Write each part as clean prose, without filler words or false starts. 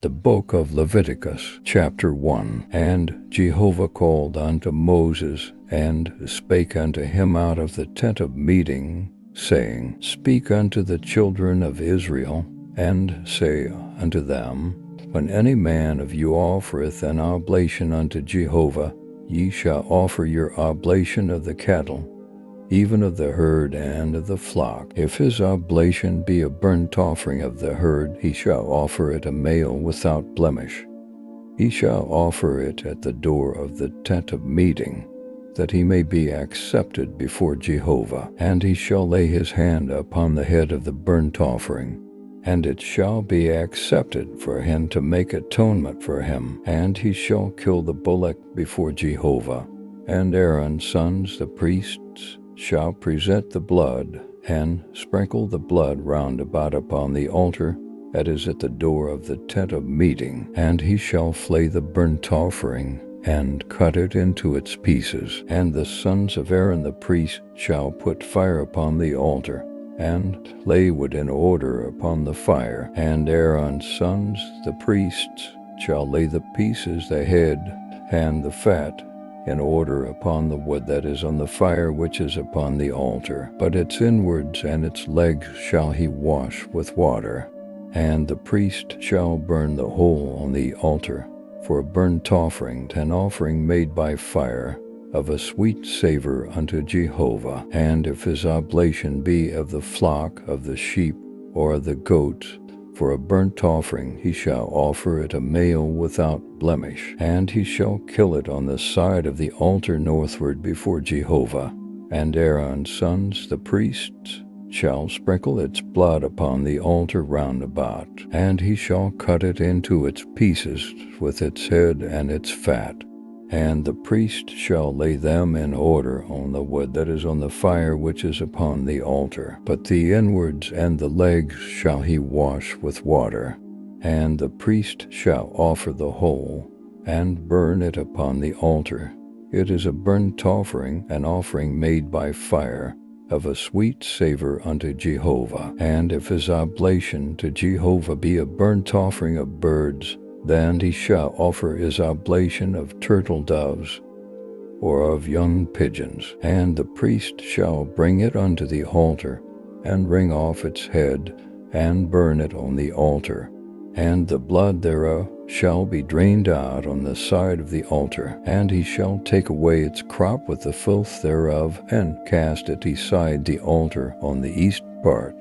The book of Leviticus, chapter 1. And Jehovah called unto Moses, and spake unto him out of the tent of meeting, saying, Speak unto the children of Israel, and say unto them, When any man of you offereth an oblation unto Jehovah, ye shall offer your oblation of the cattle, even of the herd and of the flock. If his oblation be a burnt offering of the herd, he shall offer it a male without blemish. He shall offer it at the door of the tent of meeting, that he may be accepted before Jehovah. And he shall lay his hand upon the head of the burnt offering, and it shall be accepted for him to make atonement for him. And he shall kill the bullock before Jehovah, and Aaron's sons, the priests, shall present the blood, and sprinkle the blood round about upon the altar that is at the door of the tent of meeting. And he shall flay the burnt offering, and cut it into its pieces. And the sons of Aaron the priest shall put fire upon the altar, and lay wood in order upon the fire. And Aaron's sons, the priests, shall lay the pieces, the head, and the fat, in order upon the wood that is on the fire which is upon the altar. But its inwards and its legs shall he wash with water. And the priest shall burn the whole on the altar for a burnt offering, an offering made by fire, of a sweet savor unto Jehovah. And if his oblation be of the flock, of the sheep, or of the goats, for a burnt offering, he shall offer it a male without blemish. And he shall kill it on the side of the altar northward before Jehovah. And Aaron's sons, the priests, shall sprinkle its blood upon the altar round about. And he shall cut it into its pieces with its head and its fat. And the priest shall lay them in order on the wood that is on the fire which is upon the altar. But the inwards and the legs shall he wash with water. And the priest shall offer the whole, and burn it upon the altar. It is a burnt offering, an offering made by fire, of a sweet savor unto Jehovah. And if his oblation to Jehovah be a burnt offering of birds, then he shall offer his oblation of turtle doves, or of young pigeons. And the priest shall bring it unto the altar, and wring off its head, and burn it on the altar. And the blood thereof shall be drained out on the side of the altar. And he shall take away its crop with the filth thereof, and cast it beside the altar on the east part,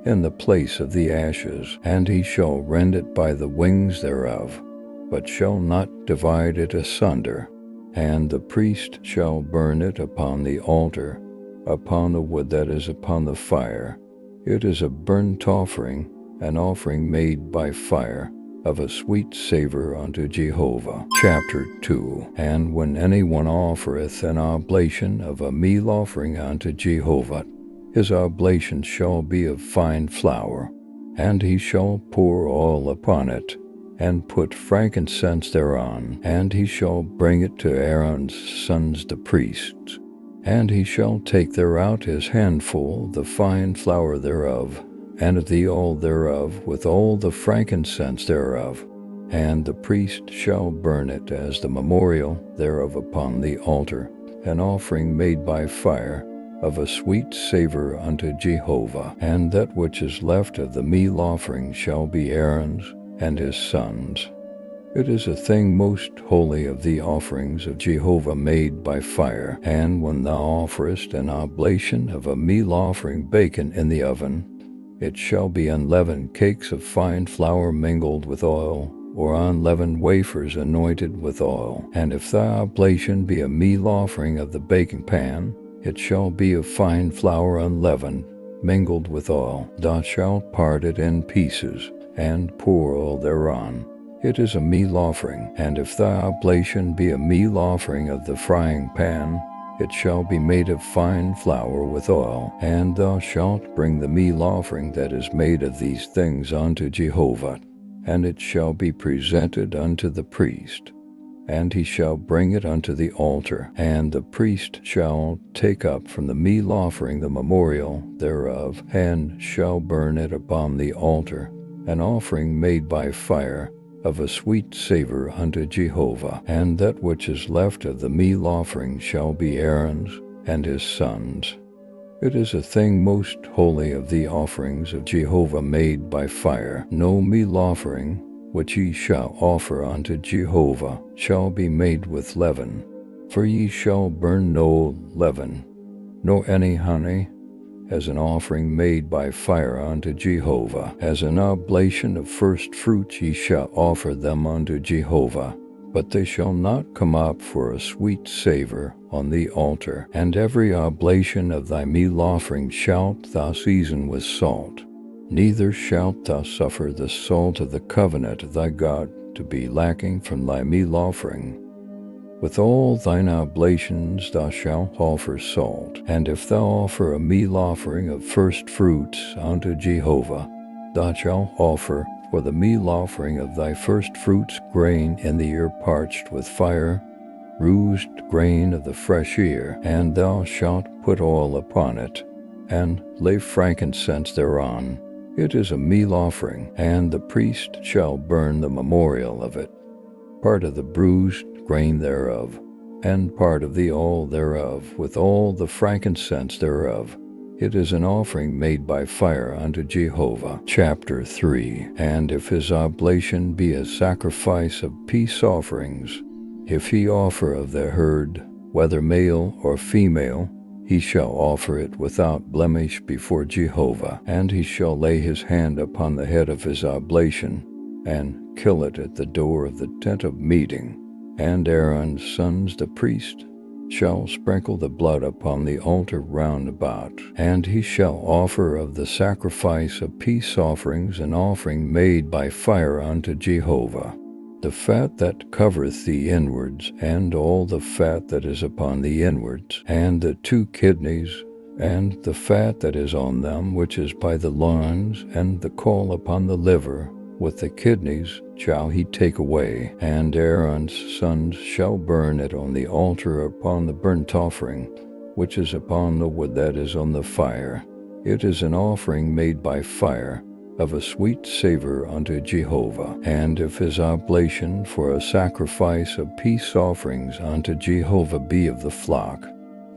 in the place of the ashes. And he shall rend it by the wings thereof, but shall not divide it asunder. And the priest shall burn it upon the altar, upon the wood that is upon the fire. It is a burnt offering, an offering made by fire, of a sweet savor unto Jehovah. Chapter 2. And when anyone offereth an oblation of a meal offering unto Jehovah, his oblation shall be of fine flour, and he shall pour oil upon it, and put frankincense thereon. And he shall bring it to Aaron's sons the priests. And he shall take thereout his handful, the fine flour thereof, and of the oil thereof, with all the frankincense thereof. And the priest shall burn it as the memorial thereof upon the altar, an offering made by fire, of a sweet savor unto Jehovah. And that which is left of the meal offering shall be Aaron's and his sons. It is a thing most holy of the offerings of Jehovah made by fire. And when thou offerest an oblation of a meal offering baken in the oven, it shall be unleavened cakes of fine flour mingled with oil, or unleavened wafers anointed with oil. And if thy oblation be a meal offering of the baking pan, it shall be of fine flour unleavened, mingled with oil. Thou shalt part it in pieces, and pour oil thereon. It is a meal offering. And if thy oblation be a meal offering of the frying pan, it shall be made of fine flour with oil. And thou shalt bring the meal offering that is made of these things unto Jehovah, and it shall be presented unto the priest. And he shall bring it unto the altar. And the priest shall take up from the meal offering the memorial thereof, and shall burn it upon the altar, an offering made by fire, of a sweet savor unto Jehovah. And that which is left of the meal offering shall be Aaron's and his sons. It is a thing most holy of the offerings of Jehovah made by fire. No meal offering which ye shall offer unto Jehovah shall be made with leaven. For ye shall burn no leaven, nor any honey, as an offering made by fire unto Jehovah. As an oblation of first fruits ye shall offer them unto Jehovah. But they shall not come up for a sweet savor on the altar. And every oblation of thy meal offering shalt thou season with salt. Neither shalt thou suffer the salt of the covenant of thy God to be lacking from thy meal offering. With all thine oblations thou shalt offer salt. And if thou offer a meal offering of first fruits unto Jehovah, thou shalt offer for the meal offering of thy first fruits grain in the ear parched with fire, bruised grain of the fresh ear, and thou shalt put oil upon it, and lay frankincense thereon. It is a meal offering, and the priest shall burn the memorial of it, part of the bruised grain thereof, and part of the oil thereof, with all the frankincense thereof. It is an offering made by fire unto Jehovah. Chapter 3. And if his oblation be a sacrifice of peace offerings, if he offer of the herd, whether male or female, he shall offer it without blemish before Jehovah. And he shall lay his hand upon the head of his oblation, and kill it at the door of the tent of meeting. And Aaron's sons the priest shall sprinkle the blood upon the altar round about. And he shall offer of the sacrifice of peace offerings an offering made by fire unto Jehovah. The fat that covereth the inwards, and all the fat that is upon the inwards, and the 2 kidneys, and the fat that is on them, which is by the loins, and the caul upon the liver, with the kidneys shall he take away. And Aaron's sons shall burn it on the altar upon the burnt offering, which is upon the wood that is on the fire. It is an offering made by fire, of a sweet savor unto Jehovah. And if his oblation for a sacrifice of peace offerings unto Jehovah be of the flock,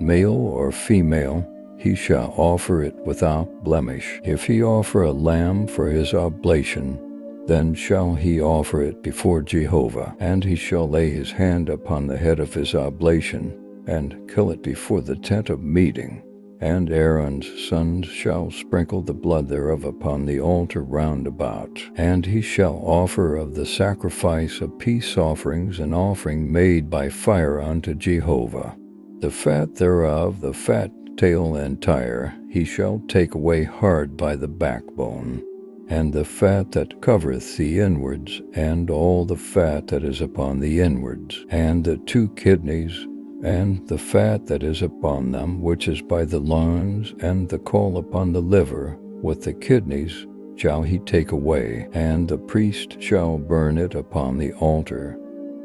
male or female, he shall offer it without blemish. If he offer a lamb for his oblation, then shall he offer it before Jehovah. And he shall lay his hand upon the head of his oblation, and kill it before the tent of meeting. And Aaron's sons shall sprinkle the blood thereof upon the altar round about. And he shall offer of the sacrifice of peace offerings an offering made by fire unto Jehovah. The fat thereof, the fat tail entire, he shall take away hard by the backbone. And the fat that covereth the inwards, and all the fat that is upon the inwards, and the 2 kidneys, and the fat that is upon them, which is by the loins, and the caul upon the liver, with the kidneys, shall he take away. And the priest shall burn it upon the altar.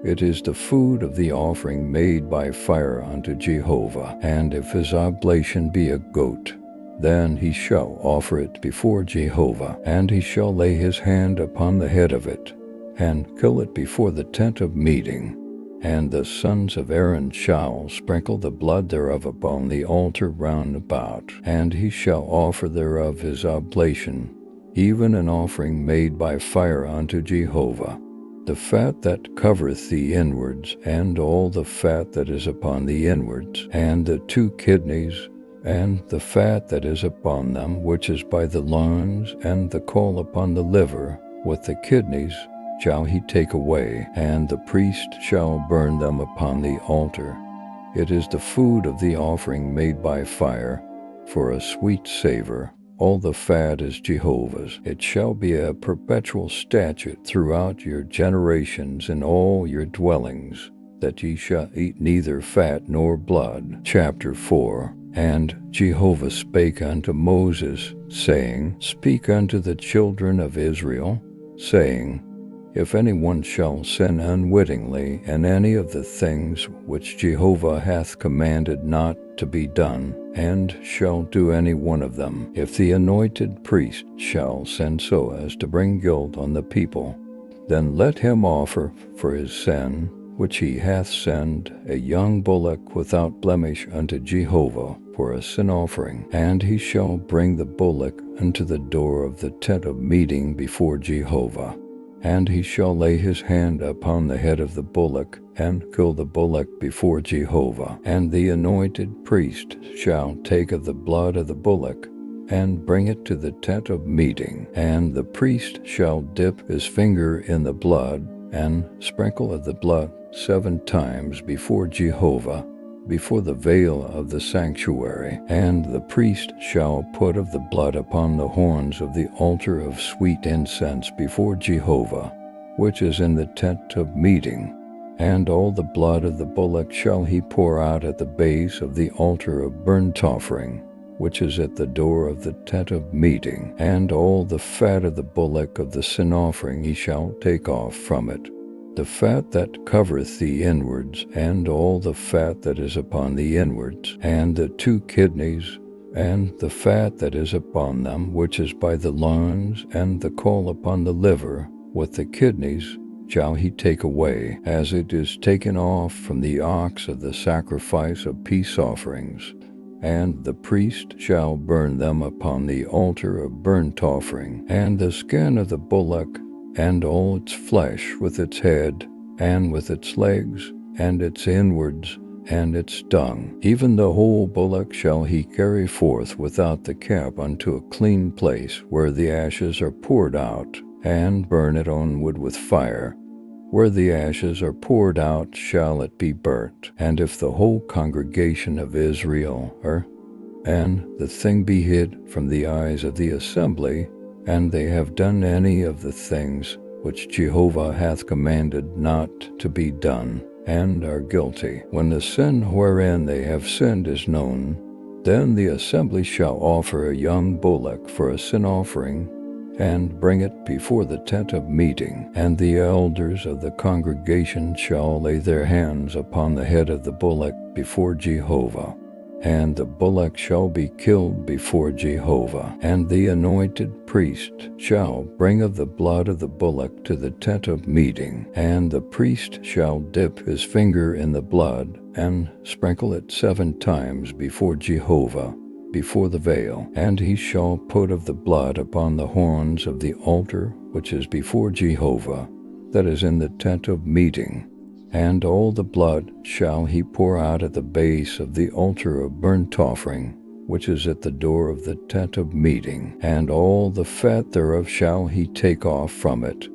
It is the food of the offering made by fire unto Jehovah. And if his oblation be a goat, then he shall offer it before Jehovah. And he shall lay his hand upon the head of it, and kill it before the tent of meeting. And the sons of Aaron shall sprinkle the blood thereof upon the altar round about. And he shall offer thereof his oblation, even an offering made by fire unto Jehovah. The fat that covereth the inwards, and all the fat that is upon the inwards, and the 2 kidneys, and the fat that is upon them, which is by the loins, and the caul upon the liver, with the kidneys, shall he take away. And the priest shall burn them upon the altar. It is the food of the offering made by fire, for a sweet savor. All the fat is Jehovah's. It shall be a perpetual statute throughout your generations in all your dwellings, that ye shall eat neither fat nor blood. Chapter 4. And Jehovah spake unto Moses, saying, Speak unto the children of Israel, saying, If anyone shall sin unwittingly in any of the things which Jehovah hath commanded not to be done, and shall do any one of them, if the anointed priest shall sin so as to bring guilt on the people, Then let him offer for his sin, which he hath sinned, a young bullock without blemish unto Jehovah for a sin offering. And he shall bring the bullock unto the door of the tent of meeting before Jehovah. And he shall lay his hand upon the head of the bullock, and kill the bullock before Jehovah. And the anointed priest shall take of the blood of the bullock, and bring it to the tent of meeting. And the priest shall dip his finger in the blood, and sprinkle of the blood 7 times before Jehovah, before the veil of the sanctuary. And the priest shall put of the blood upon the horns of the altar of sweet incense before Jehovah, which is in the tent of meeting. And all the blood of the bullock shall he pour out at the base of the altar of burnt offering, which is at the door of the tent of meeting. And all the fat of the bullock of the sin offering he shall take off from it, the fat that covereth the inwards, and all the fat that is upon the inwards, and the 2 kidneys, and the fat that is upon them, which is by the loins, and the caul upon the liver, with the kidneys, shall he take away, as it is taken off from the ox of the sacrifice of peace offerings. And the priest shall burn them upon the altar of burnt offering. And the skin of the bullock, and all its flesh, with its head, and with its legs, and its inwards, and its dung, even the whole bullock shall he carry forth without the cap unto a clean place, where the ashes are poured out, and burn it on wood with fire. Where the ashes are poured out shall it be burnt. And if the whole congregation of Israel and the thing be hid from the eyes of the assembly, and they have done any of the things which Jehovah hath commanded not to be done, and are guilty, when the sin wherein they have sinned is known, then the assembly shall offer a young bullock for a sin offering, and bring it before the tent of meeting. And the elders of the congregation shall lay their hands upon the head of the bullock before Jehovah. And the bullock shall be killed before Jehovah. And the anointed priest shall bring of the blood of the bullock to the tent of meeting. And the priest shall dip his finger in the blood, and sprinkle it 7 times before Jehovah, before the veil. And he shall put of the blood upon the horns of the altar which is before Jehovah, that is in the tent of meeting. And all the blood shall he pour out at the base of the altar of burnt offering, which is at the door of the tent of meeting. And all the fat thereof shall he take off from it,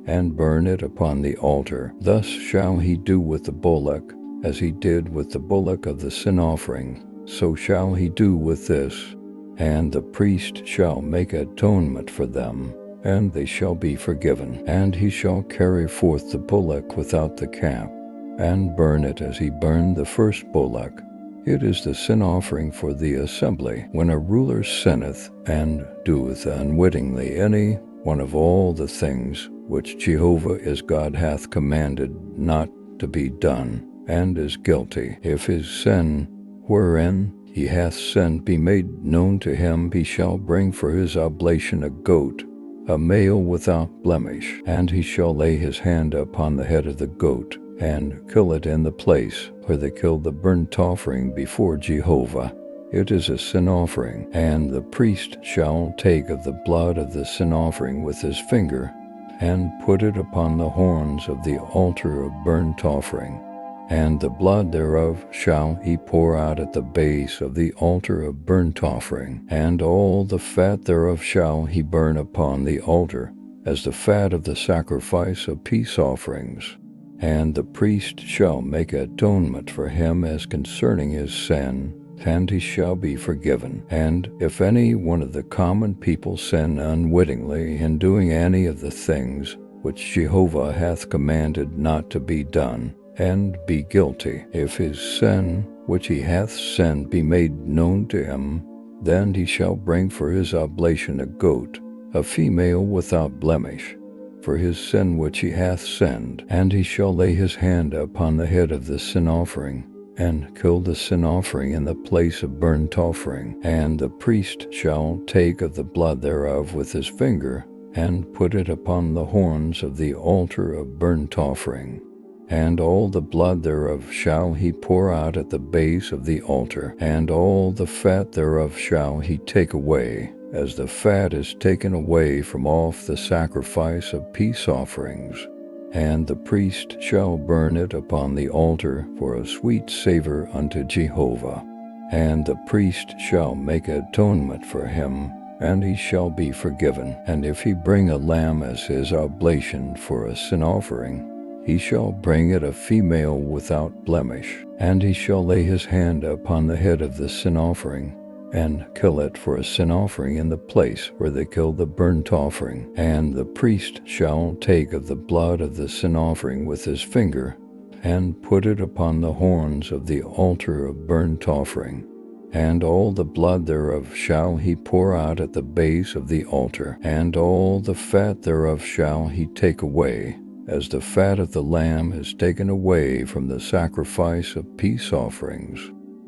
and burn it upon the altar. Thus shall he do with the bullock, as he did with the bullock of the sin offering, so shall he do with this. And the priest shall make atonement for them, and they shall be forgiven. And he shall carry forth the bullock without the cap, and burn it as he burned the first bullock. It is the sin offering for the assembly. When a ruler sinneth, and doeth unwittingly any one of all the things which Jehovah his God hath commanded not to be done, and is guilty, if his sin wherein he hath sinned be made known to him, he shall bring for his oblation a goat, a male without blemish. And he shall lay his hand upon the head of the goat, and kill it in the place where they killed the burnt offering before Jehovah. It is a sin offering. And the priest shall take of the blood of the sin offering with his finger, and put it upon the horns of the altar of burnt offering. And the blood thereof shall he pour out at the base of the altar of burnt offering. And all the fat thereof shall he burn upon the altar, as the fat of the sacrifice of peace offerings. And the priest shall make atonement for him as concerning his sin, and he shall be forgiven. And if any one of the common people sin unwittingly in doing any of the things which Jehovah hath commanded not to be done, and be guilty, if his sin which he hath sinned be made known to him, then he shall bring for his oblation a goat, a female without blemish, for his sin which he hath sinned. And he shall lay his hand upon the head of the sin offering, and kill the sin offering in the place of burnt offering. And the priest shall take of the blood thereof with his finger, and put it upon the horns of the altar of burnt offering. And all the blood thereof shall he pour out at the base of the altar, and all the fat thereof shall he take away, as the fat is taken away from off the sacrifice of peace offerings. And the priest shall burn it upon the altar for a sweet savor unto Jehovah. And the priest shall make atonement for him, and he shall be forgiven. And if he bring a lamb as his oblation for a sin offering, he shall bring it a female without blemish, and he shall lay his hand upon the head of the sin offering, and kill it for a sin offering in the place where they kill the burnt offering. And the priest shall take of the blood of the sin offering with his finger, and put it upon the horns of the altar of burnt offering. And all the blood thereof shall he pour out at the base of the altar, and all the fat thereof shall he take away, as the fat of the lamb is taken away from the sacrifice of peace offerings.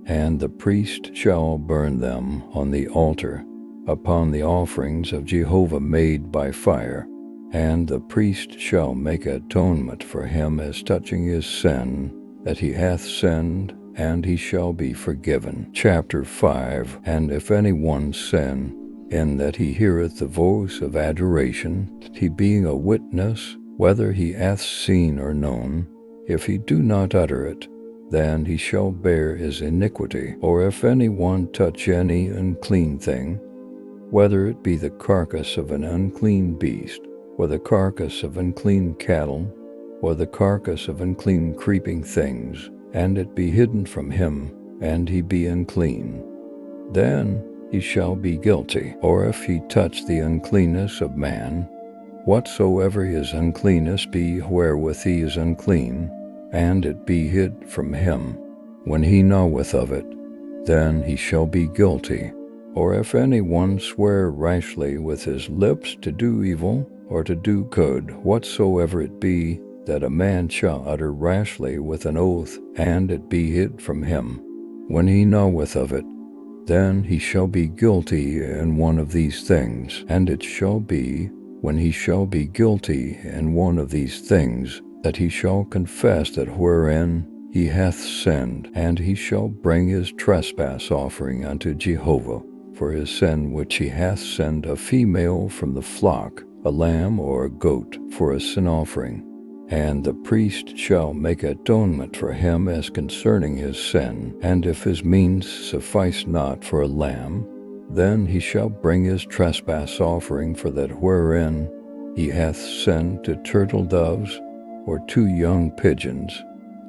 And the priest shall burn them on the altar, upon the offerings of Jehovah made by fire. And the priest shall make atonement for him as touching his sin, that he hath sinned, and he shall be forgiven. Chapter 5. And if any one sin, in that he heareth the voice of adoration, he being a witness, whether he hath seen or known, if he do not utter it, then he shall bear his iniquity. Or if any one touch any unclean thing, whether it be the carcass of an unclean beast, or the carcass of unclean cattle, or the carcass of unclean creeping things, and it be hidden from him, and he be unclean, then he shall be guilty. Or if he touch the uncleanness of man, whatsoever his uncleanness be wherewith he is unclean, and it be hid from him, when he knoweth of it, then he shall be guilty. Or if any one swear rashly with his lips to do evil, or to do good, whatsoever it be, that a man shall utter rashly with an oath, and it be hid from him, when he knoweth of it, then he shall be guilty in one of these things. And it shall be, when he shall be guilty in one of these things, that he shall confess that wherein he hath sinned, and he shall bring his trespass offering unto Jehovah for his sin which he hath sinned, a female from the flock, a lamb or a goat for a sin offering. And the priest shall make atonement for him as concerning his sin. And if his means suffice not for a lamb, then he shall bring his trespass offering for that wherein he hath sinned, to turtle doves or 2 young pigeons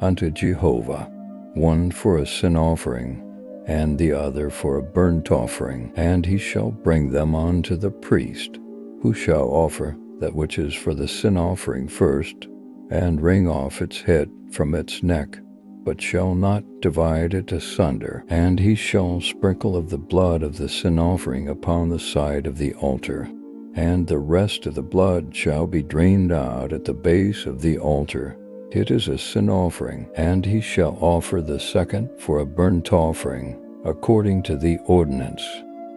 unto Jehovah, one for a sin offering, and the other for a burnt offering. And he shall bring them unto the priest, who shall offer that which is for the sin offering first, and wring off its head from its neck, but shall not divide it asunder. And he shall sprinkle of the blood of the sin offering upon the side of the altar, and the rest of the blood shall be drained out at the base of the altar. It is a sin offering. And he shall offer the second for a burnt offering, according to the ordinance.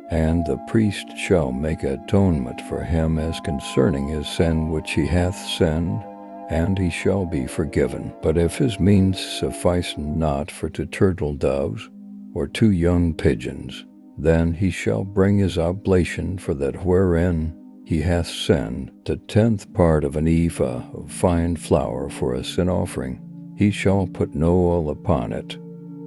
And the priest shall make atonement for him as concerning his sin which he hath sinned, and he shall be forgiven. But if his means suffice not for 2 turtle doves, or 2 young pigeons, then he shall bring his oblation for that wherein he hath sinned, the 10th part of an ephah of fine flour for a sin offering. He shall put no oil upon it,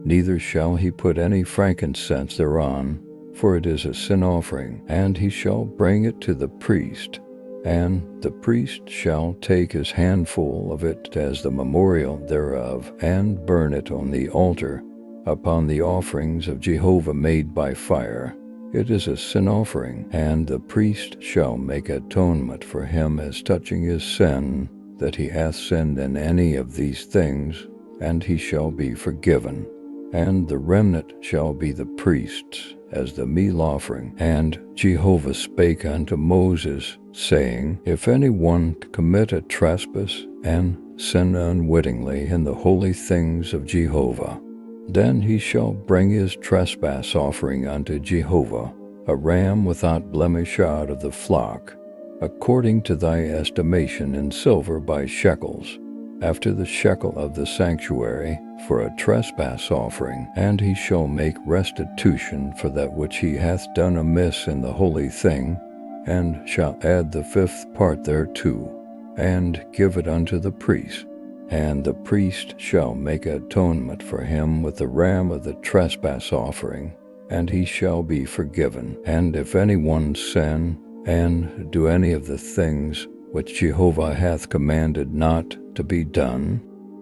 neither shall he put any frankincense thereon, for it is a sin offering. And he shall bring it to the priest, and the priest shall take his handful of it as the memorial thereof, and burn it on the altar, upon the offerings of Jehovah made by fire. It is a sin offering. And the priest shall make atonement for him as touching his sin, that he hath sinned in any of these things, and he shall be forgiven. And the remnant shall be the priest's, as the meal offering. And Jehovah spake unto Moses, saying, If any one commit a trespass, and sin unwittingly in the holy things of Jehovah, then he shall bring his trespass offering unto Jehovah, a ram without blemish out of the flock, according to thy estimation in silver by shekels, after the shekel of the sanctuary, for a trespass offering. And he shall make restitution for that which he hath done amiss in the holy thing, and shall add the 5th part thereto, and give it unto the priest. And the priest shall make atonement for him with the ram of the trespass offering, and he shall be forgiven. And if any one sin, and do any of the things which Jehovah hath commanded not to be done,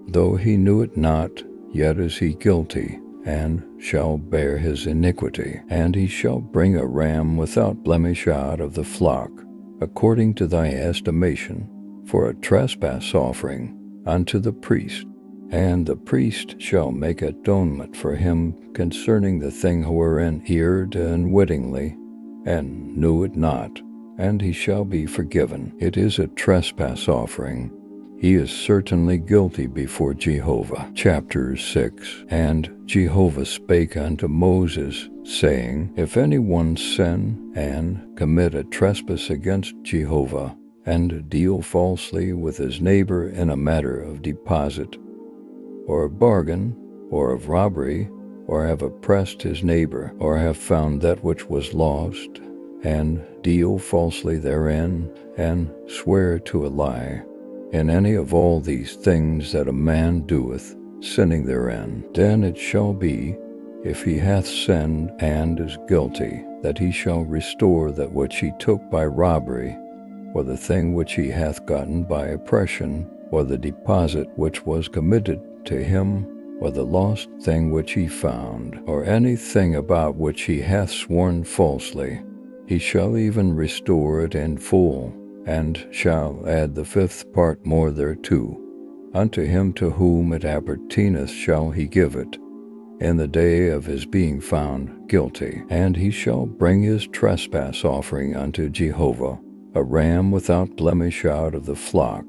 though he knew it not, yet is he guilty, and shall bear his iniquity. And he shall bring a ram without blemish out of the flock, according to thy estimation, for a trespass offering unto the priest. And the priest shall make atonement for him concerning the thing wherein he erred unwittingly, and knew it not, and he shall be forgiven. It is a trespass offering. He is certainly guilty before Jehovah. Chapter 6. And Jehovah spake unto Moses, saying, If any one sin, and commit a trespass against Jehovah, and deal falsely with his neighbor in a matter of deposit, or of bargain, or of robbery, or have oppressed his neighbor, or have found that which was lost, and deal falsely therein, and swear to a lie, in any of all these things that a man doeth, sinning therein, then it shall be, if he hath sinned and is guilty, that he shall restore that which he took by robbery, or the thing which he hath gotten by oppression, or the deposit which was committed to him, or the lost thing which he found, or anything about which he hath sworn falsely. He shall even restore it in full, and shall add the 5th part more thereto. Unto him to whom it appertaineth shall he give it, in the day of his being found guilty. And he shall bring his trespass offering unto Jehovah, a ram without blemish out of the flock,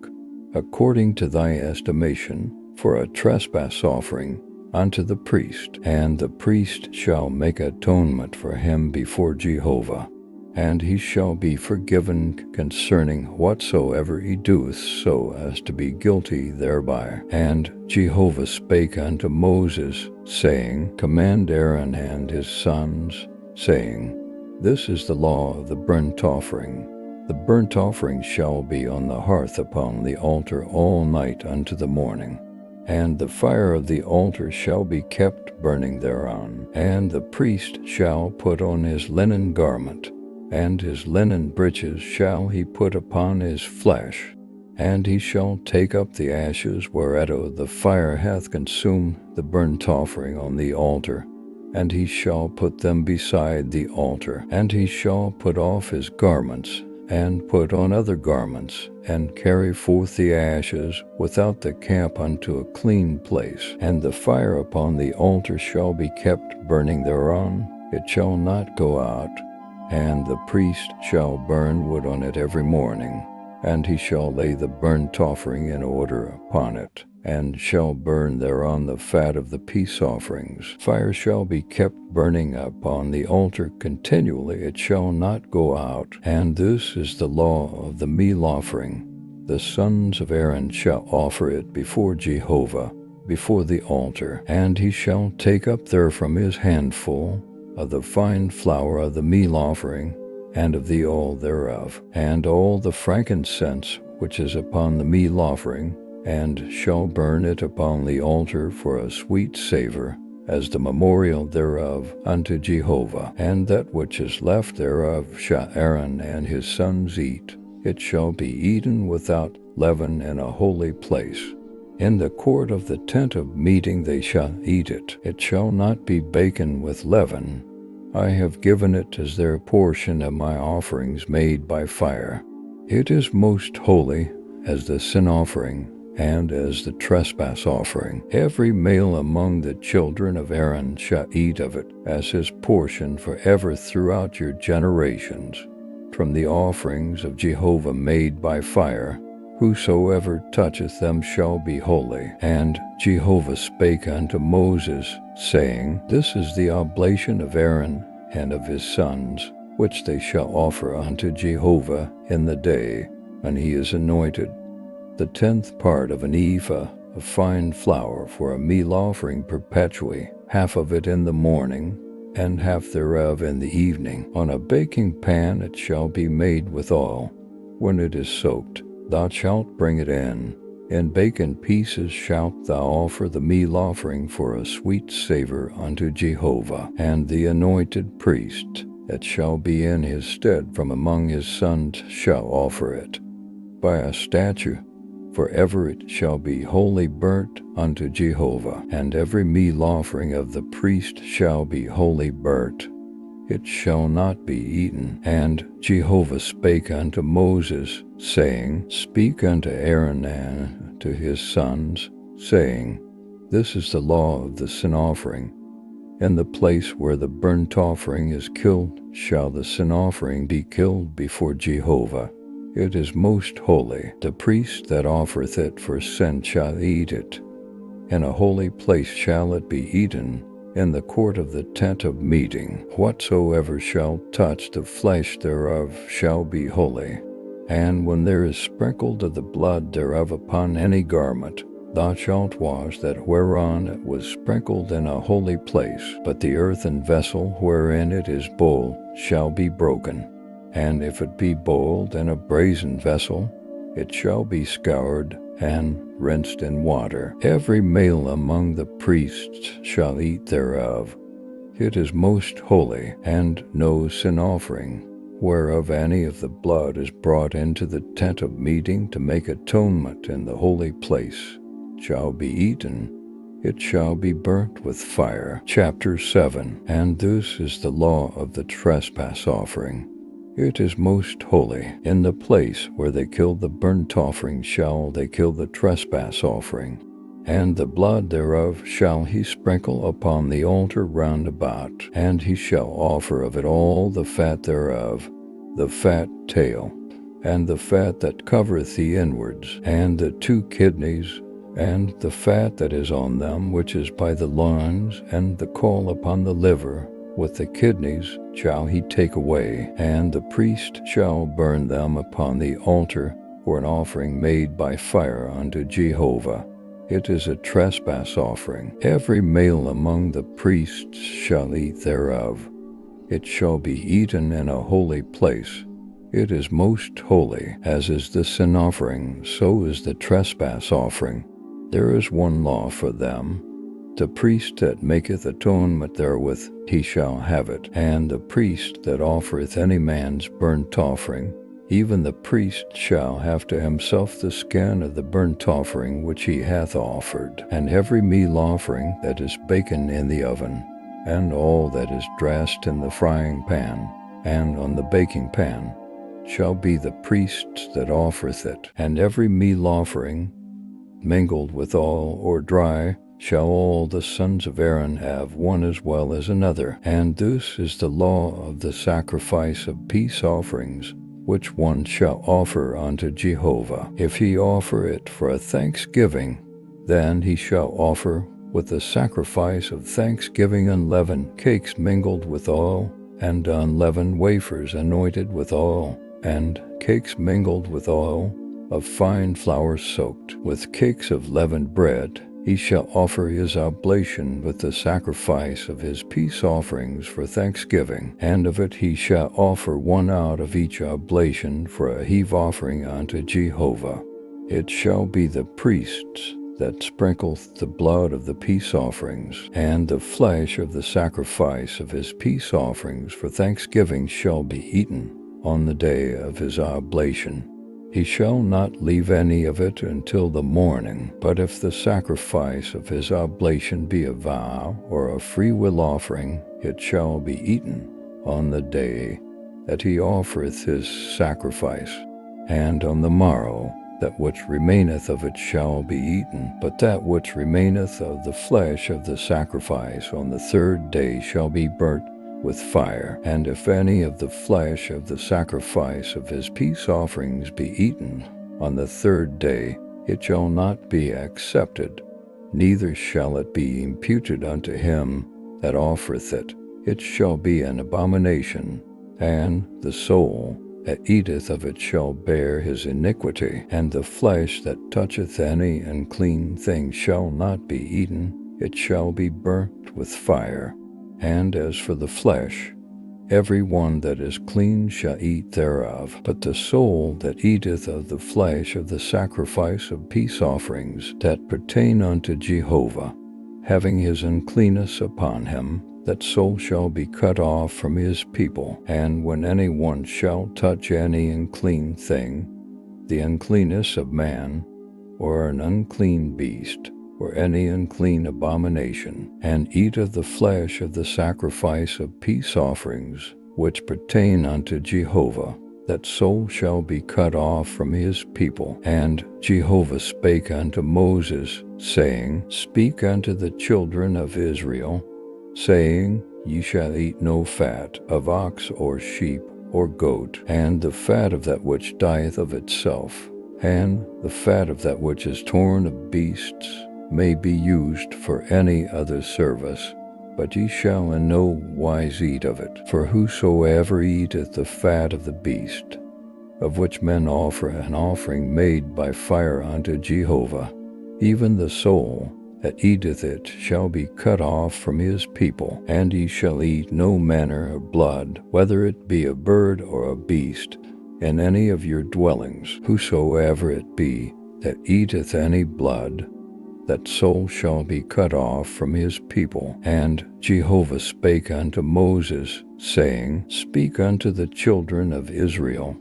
according to thy estimation, for a trespass offering unto the priest. And the priest shall make atonement for him before Jehovah, and he shall be forgiven concerning whatsoever he doeth, so as to be guilty thereby. And Jehovah spake unto Moses, saying, Command Aaron and his sons, saying, This is the law of the burnt offering. The burnt offering shall be on the hearth upon the altar all night unto the morning, and the fire of the altar shall be kept burning thereon. And the priest shall put on his linen garment, and his linen breeches shall he put upon his flesh, and he shall take up the ashes whereato the fire hath consumed the burnt offering on the altar, and he shall put them beside the altar. And he shall put off his garments, and put on other garments, and carry forth the ashes without the camp unto a clean place. And the fire upon the altar shall be kept burning thereon, it shall not go out. And the priest shall burn wood on it every morning, and he shall lay the burnt offering in order upon it, and shall burn thereon the fat of the peace offerings. Fire shall be kept burning upon the altar continually, it shall not go out. And this is the law of the meal offering. The sons of Aaron shall offer it before Jehovah, before the altar, and he shall take up therefrom his handful of the fine flour of the meal offering, and of the oil thereof, and all the frankincense which is upon the meal offering, and shall burn it upon the altar for a sweet savor, as the memorial thereof unto Jehovah. And that which is left thereof shall Aaron and his sons eat. It shall be eaten without leaven in a holy place. In the court of the tent of meeting they shall eat it. It shall not be baken with leaven. I have given it as their portion of my offerings made by fire. It is most holy, as the sin offering, and as the trespass offering. Every male among the children of Aaron shall eat of it as his portion forever throughout your generations, from the offerings of Jehovah made by fire. Whosoever toucheth them shall be holy. And Jehovah spake unto Moses, saying, This is the oblation of Aaron and of his sons, which they shall offer unto Jehovah in the day, and he is anointed. The 10th part of an ephah of fine flour for a meal offering perpetually, half of it in the morning, and half thereof in the evening. On a baking pan it shall be made with oil. When it is soaked, thou shalt bring it in. In baken pieces shalt thou offer the meal offering for a sweet savor unto Jehovah, and the anointed priest that shall be in his stead from among his sons shall offer it. By a statute, forever it shall be wholly burnt unto Jehovah, and every meal offering of the priest shall be wholly burnt. It shall not be eaten. And Jehovah spake unto Moses, saying, Speak unto Aaron and to his sons, saying, This is the law of the sin offering. In the place where the burnt offering is killed shall the sin offering be killed before Jehovah. It is most holy. The priest that offereth it for sin shall eat it. In a holy place shall it be eaten, in the court of the tent of meeting. Whatsoever shall touch the flesh thereof shall be holy. And when there is sprinkled of the blood thereof upon any garment, thou shalt wash that whereon it was sprinkled in a holy place, but the earthen vessel wherein it is boiled shall be broken. And if it be boiled in a brazen vessel, it shall be scoured and rinsed in water. Every male among the priests shall eat thereof. It is most holy, and no sin offering, whereof any of the blood is brought into the tent of meeting to make atonement in the holy place, shall be eaten. It shall be burnt with fire. Chapter 7. And this is the law of the trespass offering. It is most holy. In the place where they kill the burnt offering shall they kill the trespass offering, and the blood thereof shall he sprinkle upon the altar round about, and he shall offer of it all the fat thereof, the fat tail, and the fat that covereth the inwards, and the 2 kidneys, and the fat that is on them, which is by the loins, and the caul upon the liver, with the kidneys shall he take away, and the priest shall burn them upon the altar for an offering made by fire unto Jehovah. It is a trespass offering. Every male among the priests shall eat thereof. It shall be eaten in a holy place. It is most holy. As is the sin offering, so is the trespass offering. There is one law for them. The priest that maketh atonement therewith, he shall have it. And the priest that offereth any man's burnt offering, even the priest shall have to himself the skin of the burnt offering which he hath offered. And every meal offering that is baken in the oven, and all that is dressed in the frying pan, and on the baking pan, shall be the priest's that offereth it. And every meal offering, mingled with oil or dry, shall all the sons of Aaron have, one as well as another. And this is the law of the sacrifice of peace offerings, which one shall offer unto Jehovah. If he offer it for a thanksgiving, then he shall offer with the sacrifice of thanksgiving unleavened cakes mingled with oil, and unleavened wafers anointed with oil, and cakes mingled with oil of fine flour soaked. With cakes of leavened bread he shall offer his oblation with the sacrifice of his peace offerings for thanksgiving, and of it he shall offer one out of each oblation for a heave offering unto Jehovah. It shall be the priest's that sprinkleth the blood of the peace offerings, and the flesh of the sacrifice of his peace offerings for thanksgiving shall be eaten on the day of his oblation. He shall not leave any of it until the morning. But if the sacrifice of his oblation be a vow or a freewill offering, it shall be eaten on the day that he offereth his sacrifice. And on the morrow that which remaineth of it shall be eaten. But that which remaineth of the flesh of the sacrifice on the 3rd day shall be burnt with fire. And if any of the flesh of the sacrifice of his peace offerings be eaten on the 3rd day, it shall not be accepted, neither shall it be imputed unto him that offereth it. It shall be an abomination, and the soul that eateth of it shall bear his iniquity, and the flesh that toucheth any unclean thing shall not be eaten, it shall be burnt with fire. And as for the flesh, every one that is clean shall eat thereof, but the soul that eateth of the flesh of the sacrifice of peace offerings that pertain unto Jehovah, having his uncleanness upon him, that soul shall be cut off from his people. And when any one shall touch any unclean thing, the uncleanness of man, or an unclean beast, or any unclean abomination, and eat of the flesh of the sacrifice of peace offerings, which pertain unto Jehovah, that soul shall be cut off from his people. And Jehovah spake unto Moses, saying, Speak unto the children of Israel, saying, Ye shall eat no fat of ox or sheep or goat, and the fat of that which dieth of itself, and the fat of that which is torn of beasts may be used for any other service, but ye shall in no wise eat of it. For whosoever eateth the fat of the beast, of which men offer an offering made by fire unto Jehovah, even the soul that eateth it shall be cut off from his people. And ye shall eat no manner of blood, whether it be a bird or a beast, in any of your dwellings. Whosoever it be that eateth any blood, that soul shall be cut off from his people. And Jehovah spake unto Moses, saying, Speak unto the children of Israel,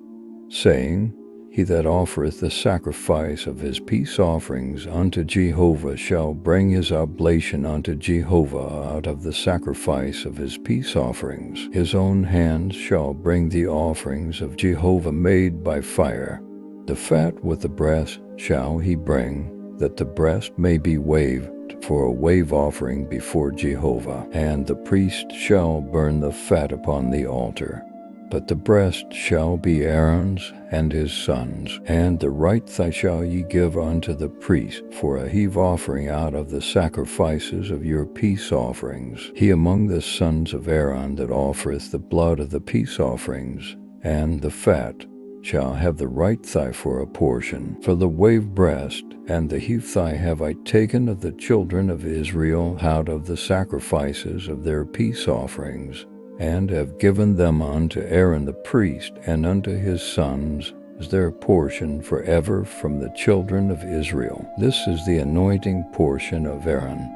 saying, He that offereth the sacrifice of his peace offerings unto Jehovah shall bring his oblation unto Jehovah out of the sacrifice of his peace offerings. His own hands shall bring the offerings of Jehovah made by fire. The fat with the breast shall he bring, that the breast may be waved for a wave offering before Jehovah. And the priest shall burn the fat upon the altar. But the breast shall be Aaron's and his sons', and the right thigh shall ye give unto the priest for a heave offering out of the sacrifices of your peace offerings. He among the sons of Aaron that offereth the blood of the peace offerings, and the fat, shall have the right thigh for a portion. For the wave breast and the heave thigh have I taken of the children of Israel out of the sacrifices of their peace offerings, and have given them unto Aaron the priest and unto his sons as their portion forever from the children of Israel. This is the anointing portion of Aaron,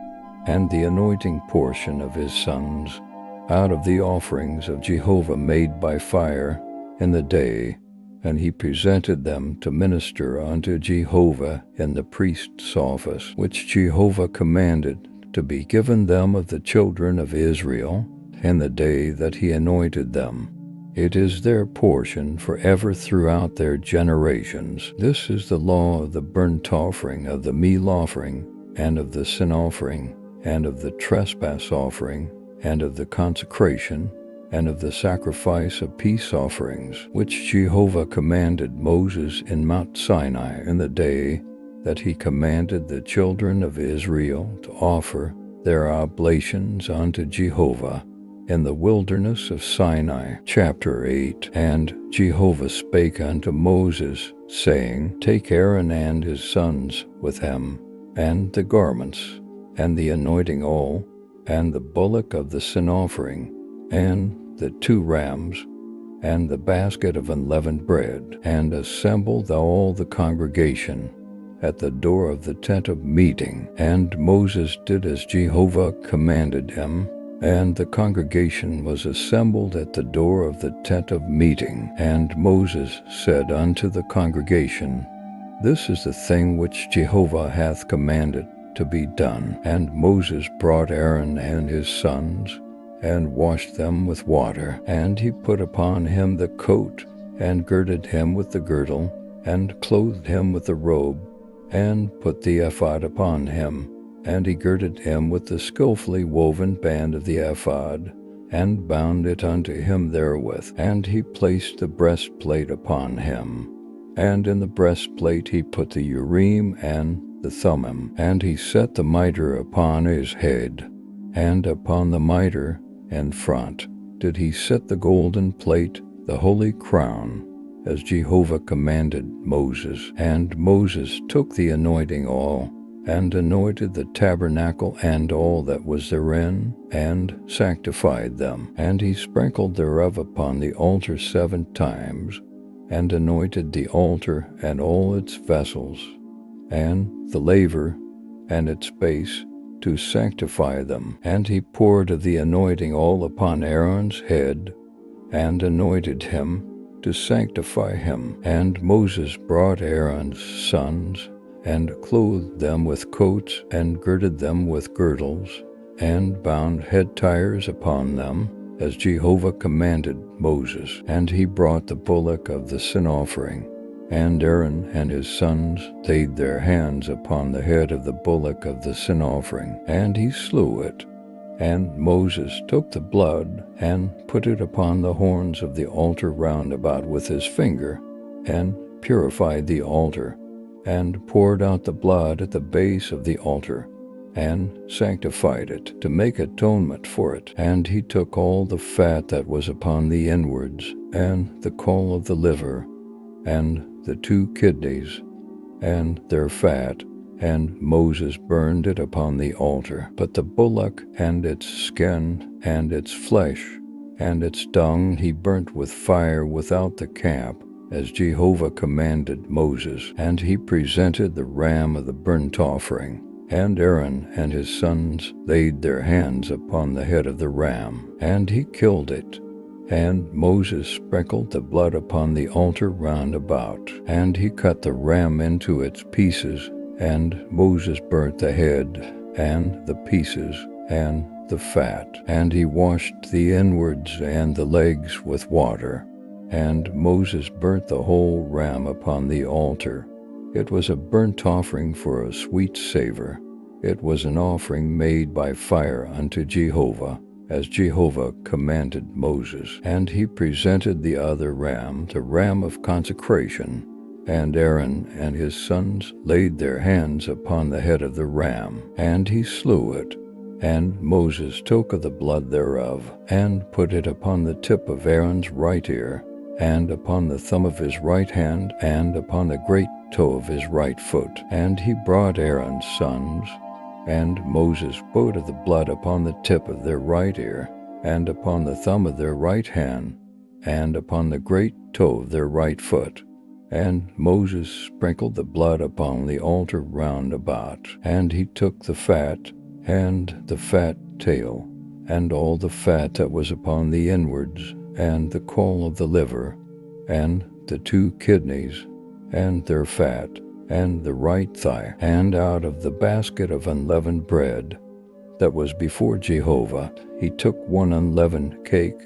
and the anointing portion of his sons, out of the offerings of Jehovah made by fire in the day. And he presented them to minister unto Jehovah in the priest's office, which Jehovah commanded to be given them of the children of Israel, in the day that he anointed them. It is their portion forever throughout their generations. This is the law of the burnt offering, of the meal offering, and of the sin offering, and of the trespass offering, and of the consecration, and of the sacrifice of peace offerings, which Jehovah commanded Moses in Mount Sinai in the day that he commanded the children of Israel to offer their oblations unto Jehovah in the wilderness of Sinai. Chapter 8. And Jehovah spake unto Moses, saying, Take Aaron and his sons with him, and the garments, and the anointing oil, and the bullock of the sin offering, and the 2 rams, and the basket of unleavened bread, and assemble thou all the congregation at the door of the tent of meeting. And Moses did as Jehovah commanded him, and the congregation was assembled at the door of the tent of meeting. And Moses said unto the congregation, This is the thing which Jehovah hath commanded to be done. And Moses brought Aaron and his sons, and washed them with water. And he put upon him the coat, and girded him with the girdle, and clothed him with the robe, and put the ephod upon him. And he girded him with the skillfully woven band of the ephod, and bound it unto him therewith. And he placed the breastplate upon him. And in the breastplate he put the Urim and the Thummim. And he set the mitre upon his head, and upon the mitre in front did he set the golden plate, the holy crown, as Jehovah commanded Moses. And Moses took the anointing oil, and anointed the tabernacle and all that was therein, and sanctified them. And he sprinkled thereof upon the altar 7 times, and anointed the altar and all its vessels, and the laver and its base, to sanctify them. And he poured of the anointing oil upon Aaron's head, and anointed him, to sanctify him. And Moses brought Aaron's sons, and clothed them with coats, and girded them with girdles, and bound head tires upon them, as Jehovah commanded Moses. And he brought the bullock of the sin offering, and Aaron and his sons laid their hands upon the head of the bullock of the sin offering, and he slew it. And Moses took the blood, and put it upon the horns of the altar round about with his finger, and purified the altar, and poured out the blood at the base of the altar, and sanctified it, to make atonement for it. And he took all the fat that was upon the inwards, and the caul of the liver, and the 2 kidneys, and their fat, and Moses burned it upon the altar. But the bullock and its skin, and its flesh, and its dung he burnt with fire without the camp, as Jehovah commanded Moses. And he presented the ram of the burnt offering. And Aaron and his sons laid their hands upon the head of the ram, and he killed it. And Moses sprinkled the blood upon the altar round about, and he cut the ram into its pieces, and Moses burnt the head, and the pieces, and the fat. And he washed the inwards and the legs with water. And Moses burnt the whole ram upon the altar. It was a burnt offering for a sweet savor. It was an offering made by fire unto Jehovah, as Jehovah commanded Moses. And he presented the other ram, the ram of consecration. And Aaron and his sons laid their hands upon the head of the ram, and he slew it. And Moses took of the blood thereof, and put it upon the tip of Aaron's right ear, and upon the thumb of his right hand, and upon the great toe of his right foot. And he brought Aaron's sons, and Moses put of the blood upon the tip of their right ear, and upon the thumb of their right hand, and upon the great toe of their right foot. And Moses sprinkled the blood upon the altar round about. And he took the fat, and the fat tail, and all the fat that was upon the inwards, and the caul of the liver, and the 2 kidneys, and their fat, and the right thigh. And out of the basket of unleavened bread that was before Jehovah, he took 1 unleavened cake,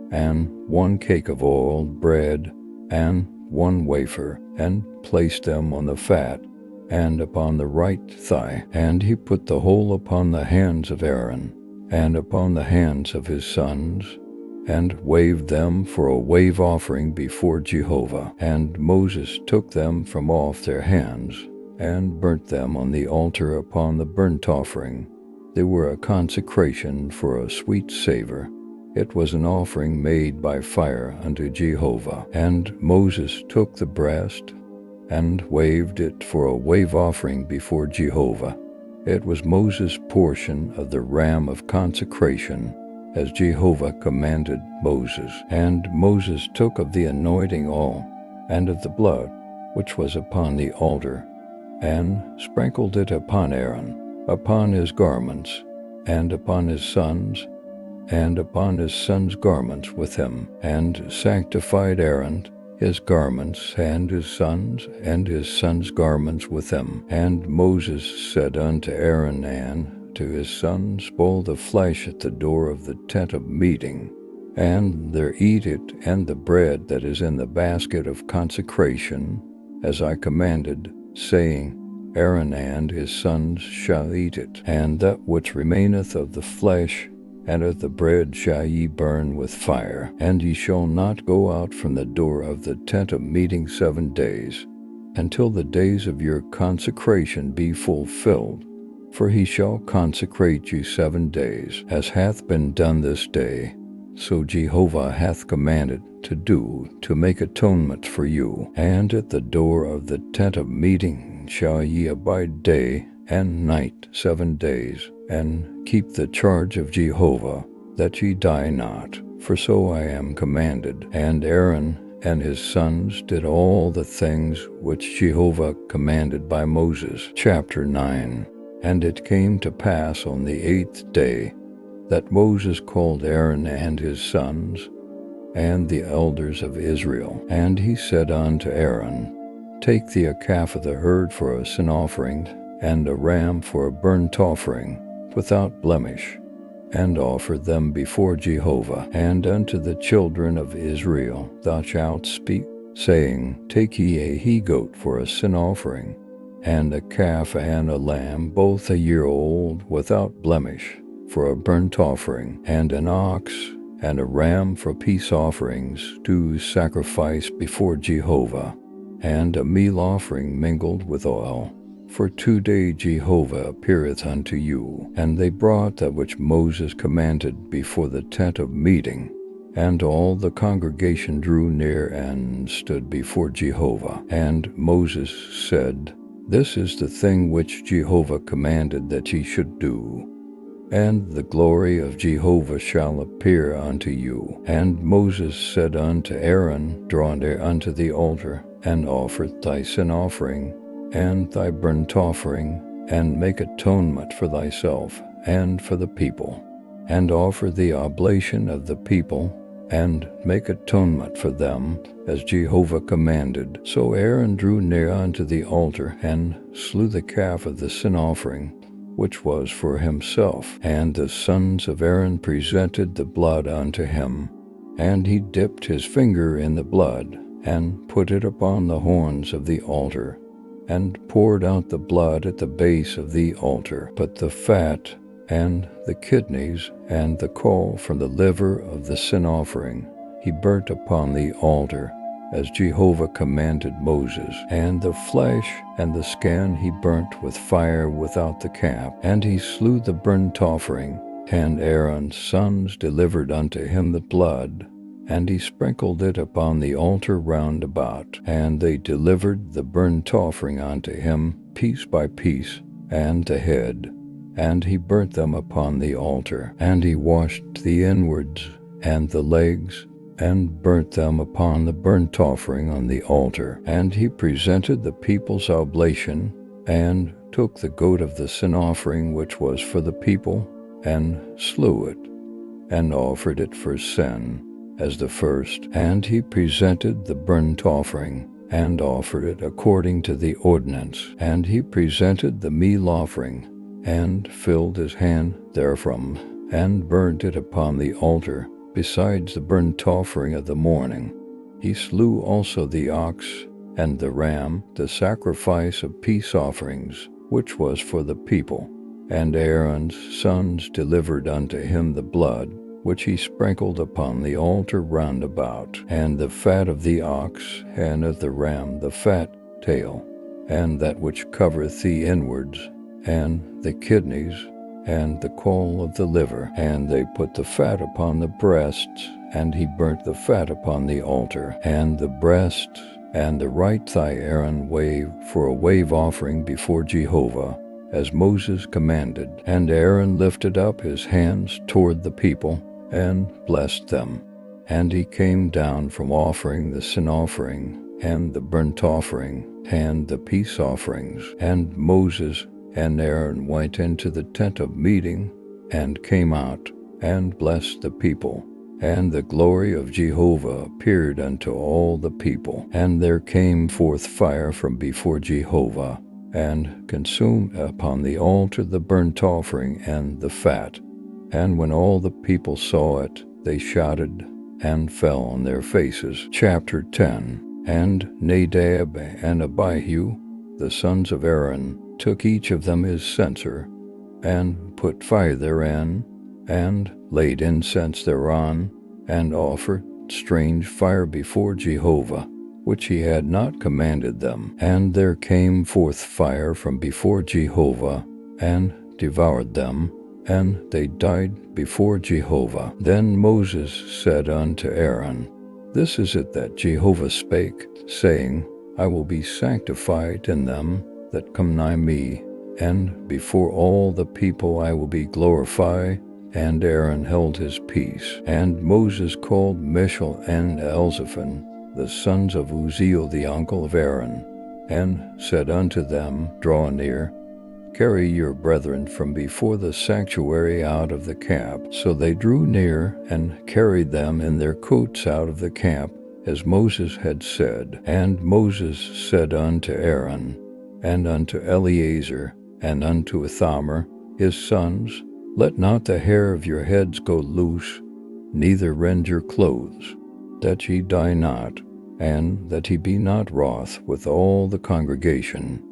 and 1 cake of oiled bread, and 1 wafer, and placed them on the fat, and upon the right thigh. And he put the whole upon the hands of Aaron, and upon the hands of his sons, and waved them for a wave offering before Jehovah. And Moses took them from off their hands, and burnt them on the altar upon the burnt offering. They were a consecration for a sweet savor. It was an offering made by fire unto Jehovah. And Moses took the breast, and waved it for a wave offering before Jehovah. It was Moses' portion of the ram of consecration, as Jehovah commanded Moses. And Moses took of the anointing oil, and of the blood which was upon the altar, and sprinkled it upon Aaron, upon his garments, and upon his sons, and upon his sons' garments with him, and sanctified Aaron, his garments, and his sons' garments with him. And Moses said unto Aaron and to his sons, boil the flesh at the door of the tent of meeting, and there eat it, and the bread that is in the basket of consecration, as I commanded, saying, Aaron and his sons shall eat it, and that which remaineth of the flesh and of the bread shall ye burn with fire. And ye shall not go out from the door of the tent of meeting 7 days, until the days of your consecration be fulfilled. For he shall consecrate you 7 days, as hath been done this day, so Jehovah hath commanded to do, to make atonement for you. And at the door of the tent of meeting shall ye abide day and night 7 days, and keep the charge of Jehovah, that ye die not, for so I am commanded. And Aaron and his sons did all the things which Jehovah commanded by Moses. Chapter 9. And it came to pass on the 8th day that Moses called Aaron and his sons, and the elders of Israel. And he said unto Aaron, Take thee a calf of the herd for a sin offering, and a ram for a burnt offering, without blemish, and offer them before Jehovah. And unto the children of Israel thou shalt speak, saying, Take ye a he-goat for a sin offering, and a calf and a lamb, both a year old, without blemish, for a burnt offering, and an ox and a ram for peace offerings, to sacrifice before Jehovah, and a meal offering mingled with oil. For 2 days Jehovah appeareth unto you. And they brought that which Moses commanded before the tent of meeting. And all the congregation drew near and stood before Jehovah. And Moses said, This is the thing which Jehovah commanded that ye should do. And the glory of Jehovah shall appear unto you. And Moses said unto Aaron, Draw near unto the altar, and offer thy sin offering, and thy burnt offering, and make atonement for thyself and for the people, and offer the oblation of the people, and make atonement for them, as Jehovah commanded. So Aaron drew near unto the altar, and slew the calf of the sin offering, which was for himself. And the sons of Aaron presented the blood unto him, and he dipped his finger in the blood, and put it upon the horns of the altar, and poured out the blood at the base of the altar. But the fat, and the kidneys, and the caul from the liver of the sin offering he burnt upon the altar, as Jehovah commanded Moses. And the flesh and the skin he burnt with fire without the camp. And he slew the burnt offering, and Aaron's sons delivered unto him the blood, and he sprinkled it upon the altar round about. And they delivered the burnt offering unto him piece by piece, and the head, and he burnt them upon the altar. And he washed the inwards and the legs, and burnt them upon the burnt offering on the altar. And he presented the people's oblation, and took the goat of the sin offering which was for the people, and slew it, and offered it for sin as the first. And he presented the burnt offering, and offered it according to the ordinance. And he presented the meal offering, and filled his hand therefrom, and burnt it upon the altar, besides the burnt offering of the morning. He slew also the ox and the ram, the sacrifice of peace offerings, which was for the people. And Aaron's sons delivered unto him the blood, which he sprinkled upon the altar round about, and the fat of the ox, and of the ram the fat tail, and that which covereth the inwards, and the kidneys, and the caul of the liver. And they put the fat upon the breasts, and he burnt the fat upon the altar. And the breast and the right thigh Aaron wave for a wave offering before Jehovah, as Moses commanded. And Aaron lifted up his hands toward the people, and blessed them. And he came down from offering the sin offering, and the burnt offering, and the peace offerings. And Moses and Aaron went into the tent of meeting, and came out, and blessed the people. And the glory of Jehovah appeared unto all the people. And there came forth fire from before Jehovah, and consumed upon the altar the burnt offering and the fat. And when all the people saw it, they shouted, and fell on their faces. Chapter 10. And Nadab and Abihu, the sons of Aaron, took each of them his censer, and put fire therein, and laid incense thereon, and offered strange fire before Jehovah, which he had not commanded them. And there came forth fire from before Jehovah, and devoured them, and they died before Jehovah. Then Moses said unto Aaron, This is it that Jehovah spake, saying, I will be sanctified in them that come nigh me, and before all the people I will be glorified. And Aaron held his peace. And Moses called Mishael and Elzaphan, the sons of Uzziel the uncle of Aaron, and said unto them, Draw near, carry your brethren from before the sanctuary out of the camp. So they drew near and carried them in their coats out of the camp, as Moses had said. And Moses said unto Aaron, and unto Eleazar, and unto Ithamar, his sons, Let not the hair of your heads go loose, neither rend your clothes, that ye die not, and that he be not wroth with all the congregation.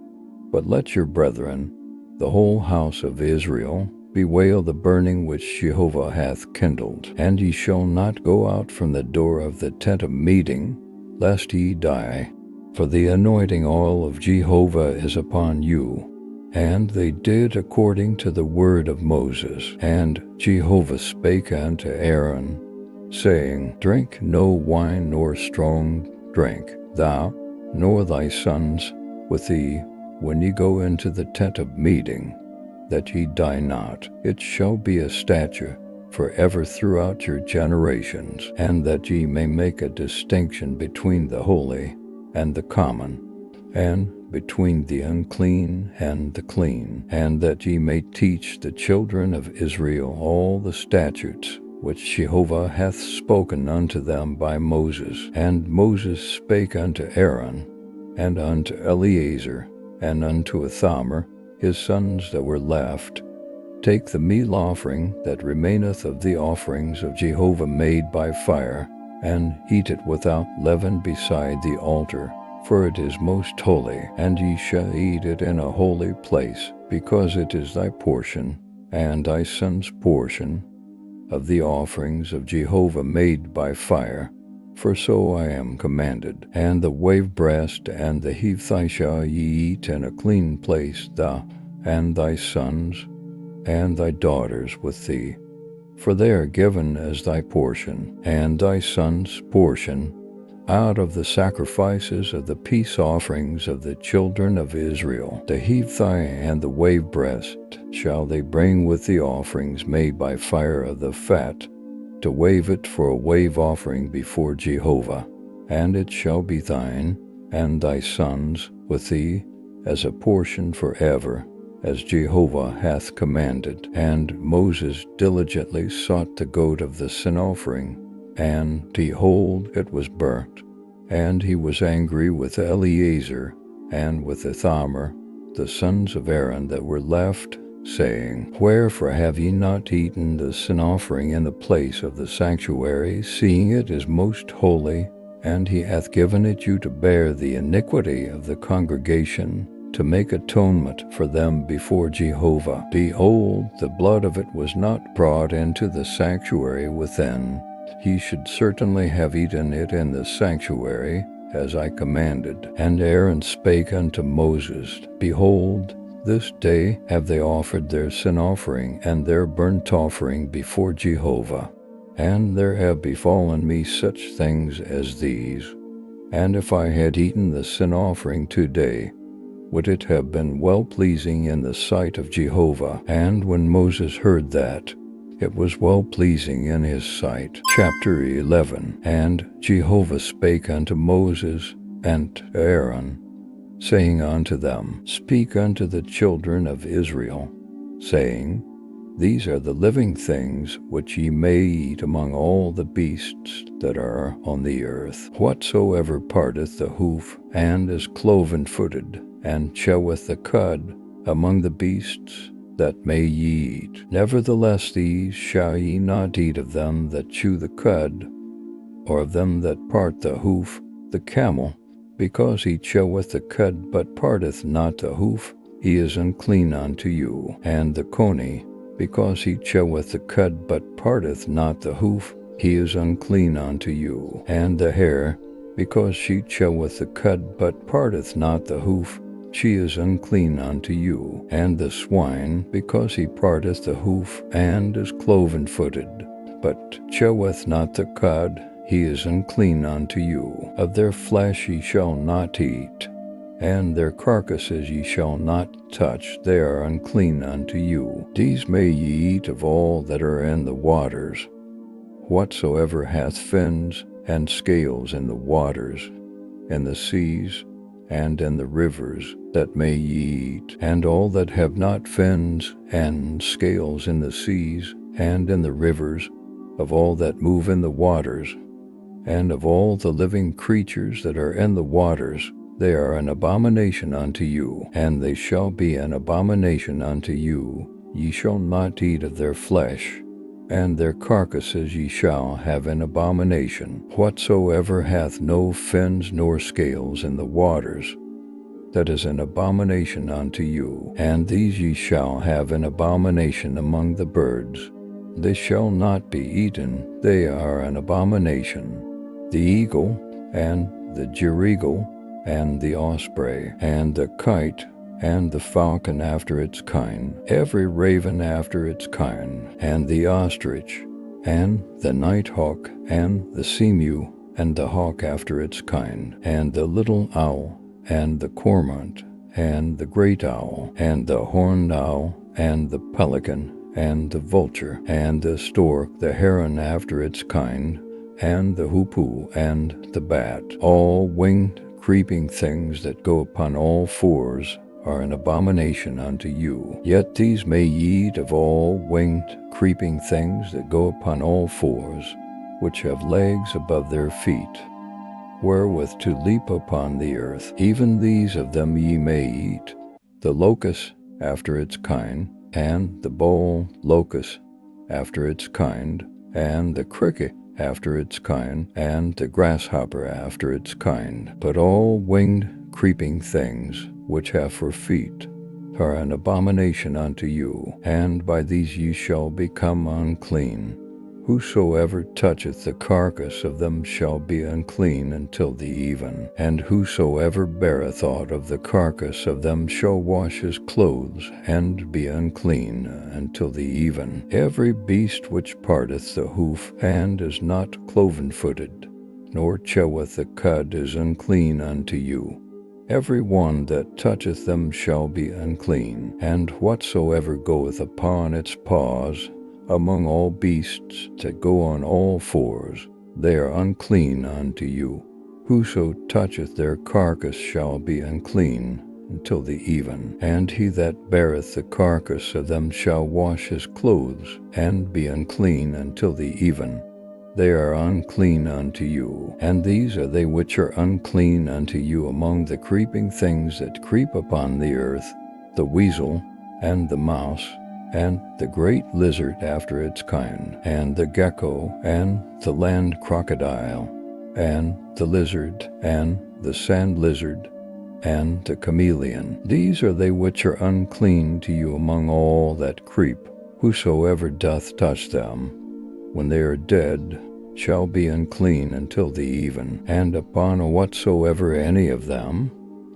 But let your brethren, the whole house of Israel, bewail the burning which Jehovah hath kindled. And ye shall not go out from the door of the tent of meeting, lest ye die. For the anointing oil of Jehovah is upon you. And they did according to the word of Moses. And Jehovah spake unto Aaron, saying, Drink no wine nor strong drink, thou, nor thy sons with thee, when ye go into the tent of meeting, that ye die not. It shall be a statute forever throughout your generations, and that ye may make a distinction between the holy and the common, and between the unclean and the clean, and that ye may teach the children of Israel all the statutes which Jehovah hath spoken unto them by Moses. And Moses spake unto Aaron, and unto Eleazar, and unto Ithamar, his sons that were left, Take the meal offering that remaineth of the offerings of Jehovah made by fire, and eat it without leaven beside the altar, for it is most holy, and ye shall eat it in a holy place, because it is thy portion, and thy son's portion, of the offerings of Jehovah made by fire, for so I am commanded. And the wave breast and the heave thigh shall ye eat in a clean place, thou and thy sons, and thy daughters with thee, for they are given as thy portion, and thy son's portion, out of the sacrifices of the peace offerings of the children of Israel. The heave thigh and the wave breast shall they bring with the offerings made by fire of the fat, to wave it for a wave offering before Jehovah. And it shall be thine, and thy sons with thee, as a portion forever, as Jehovah hath commanded. And Moses diligently sought the goat of the sin offering, and behold, it was burnt. And he was angry with Eleazar and with Ithamar, the sons of Aaron that were left, saying, Wherefore have ye not eaten the sin offering in the place of the sanctuary, seeing it is most holy, and he hath given it you to bear the iniquity of the congregation, to make atonement for them before Jehovah? Behold, the blood of it was not brought into the sanctuary within. He should certainly have eaten it in the sanctuary, as I commanded. And Aaron spake unto Moses, Behold, this day have they offered their sin offering and their burnt offering before Jehovah. And there have befallen me such things as these. And if I had eaten the sin offering today, would it have been well-pleasing in the sight of Jehovah? And when Moses heard that, it was well-pleasing in his sight. Chapter 11. And Jehovah spake unto Moses and Aaron, saying unto them, Speak unto the children of Israel, saying, These are the living things which ye may eat among all the beasts that are on the earth. Whatsoever parteth the hoof, and is cloven-footed, and cheweth the cud among the beasts, that may ye eat. Nevertheless these shall ye not eat of them that chew the cud, or of them that part the hoof. The camel, because he cheweth the cud but parteth not the hoof, he is unclean unto you. And the coney, because he cheweth the cud but parteth not the hoof, he is unclean unto you. And the hare, because she cheweth the cud but parteth not the hoof, she is unclean unto you. And the swine, because he parteth the hoof, and is cloven-footed, but cheweth not the cud, he is unclean unto you. Of their flesh ye shall not eat, and their carcasses ye shall not touch, they are unclean unto you. These may ye eat of all that are in the waters, whatsoever hath fins and scales in the waters, in the seas, and in the rivers, that may ye eat. And all that have not fins and scales in the seas, and in the rivers, of all that move in the waters, and of all the living creatures that are in the waters, they are an abomination unto you, and they shall be an abomination unto you. Ye shall not eat of their flesh, and their carcasses ye shall have in abomination. Whatsoever hath no fins nor scales in the waters, that is an abomination unto you. And these ye shall have in abomination among the birds. They shall not be eaten, they are an abomination. The eagle, and the jereagle, and the osprey, and the kite, and the falcon after its kind, every raven after its kind, and the ostrich, and the nighthawk, and the seamew, and the hawk after its kind, and the little owl, and the cormorant, and the great owl, and the horned owl, and the pelican, and the vulture, and the stork, the heron after its kind, and the hoopoe, and the bat. All winged creeping things that go upon all fours are an abomination unto you. Yet these may ye eat of all winged creeping things that go upon all fours, which have legs above their feet, wherewith to leap upon the earth. Even these of them ye may eat: the locust after its kind, and the boll locust after its kind, and the cricket after its kind, and the grasshopper after its kind. But all winged creeping things which have 4 feet are an abomination unto you, and by these ye shall become unclean. Whosoever toucheth the carcass of them shall be unclean until the even. And whosoever beareth aught of the carcass of them shall wash his clothes, and be unclean until the even. Every beast which parteth the hoof, and is not cloven-footed, nor cheweth the cud, is unclean unto you. Every one that toucheth them shall be unclean. And whatsoever goeth upon its paws, among all beasts that go on all fours, they are unclean unto you. Whoso toucheth their carcass shall be unclean until the even. And he that beareth the carcass of them shall wash his clothes, and be unclean until the even. They are unclean unto you. And these are they which are unclean unto you among the creeping things that creep upon the earth: the weasel, and the mouse, and the great lizard after its kind, and the gecko, and the land crocodile, and the lizard, and the sand lizard, and the chameleon. These are they which are unclean to you among all that creep. Whosoever doth touch them, when they are dead, shall be unclean until the even. And upon whatsoever any of them,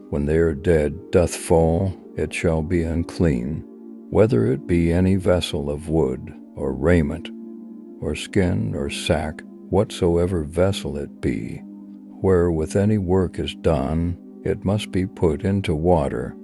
when they are dead, doth fall, it shall be unclean, whether it be any vessel of wood, or raiment, or skin, or sack, whatsoever vessel it be, wherewith any work is done, it must be put into water,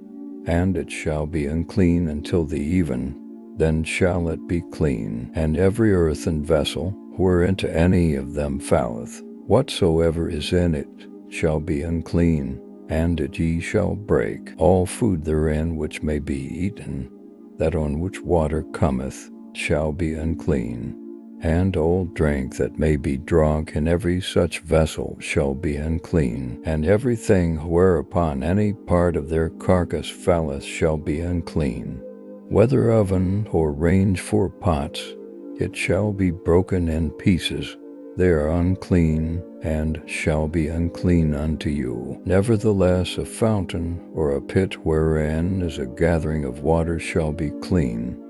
and it shall be unclean until the even. Then shall it be clean. And every earthen vessel, whereinto any of them falleth, whatsoever is in it, shall be unclean, and it ye shall break. All food therein which may be eaten, that on which water cometh, shall be unclean. And all drink that may be drunk in every such vessel shall be unclean. And everything whereupon any part of their carcass falleth shall be unclean. Whether oven or range for pots, it shall be broken in pieces. They are unclean, and shall be unclean unto you. Nevertheless, a fountain or a pit wherein is a gathering of water shall be clean.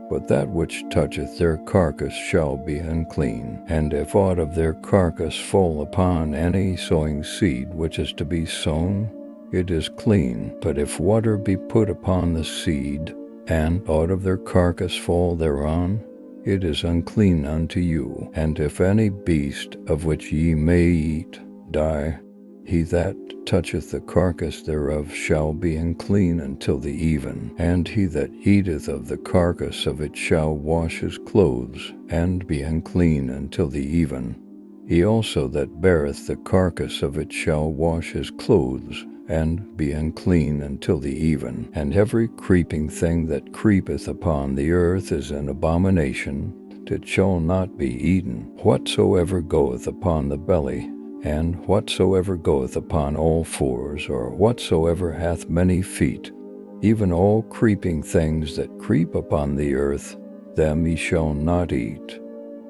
But that which toucheth their carcass shall be unclean. And if aught of their carcass fall upon any sowing seed which is to be sown, it is clean. But if water be put upon the seed, and aught of their carcass fall thereon, it is unclean unto you. And if any beast of which ye may eat die, he that toucheth the carcass thereof shall be unclean until the even. And he that eateth of the carcass of it shall wash his clothes, and be unclean until the even. He also that beareth the carcass of it shall wash his clothes, and be unclean until the even. And every creeping thing that creepeth upon the earth is an abomination, it shall not be eaten. Whatsoever goeth upon the belly, and whatsoever goeth upon all fours, or whatsoever hath many feet, even all creeping things that creep upon the earth, them ye shall not eat,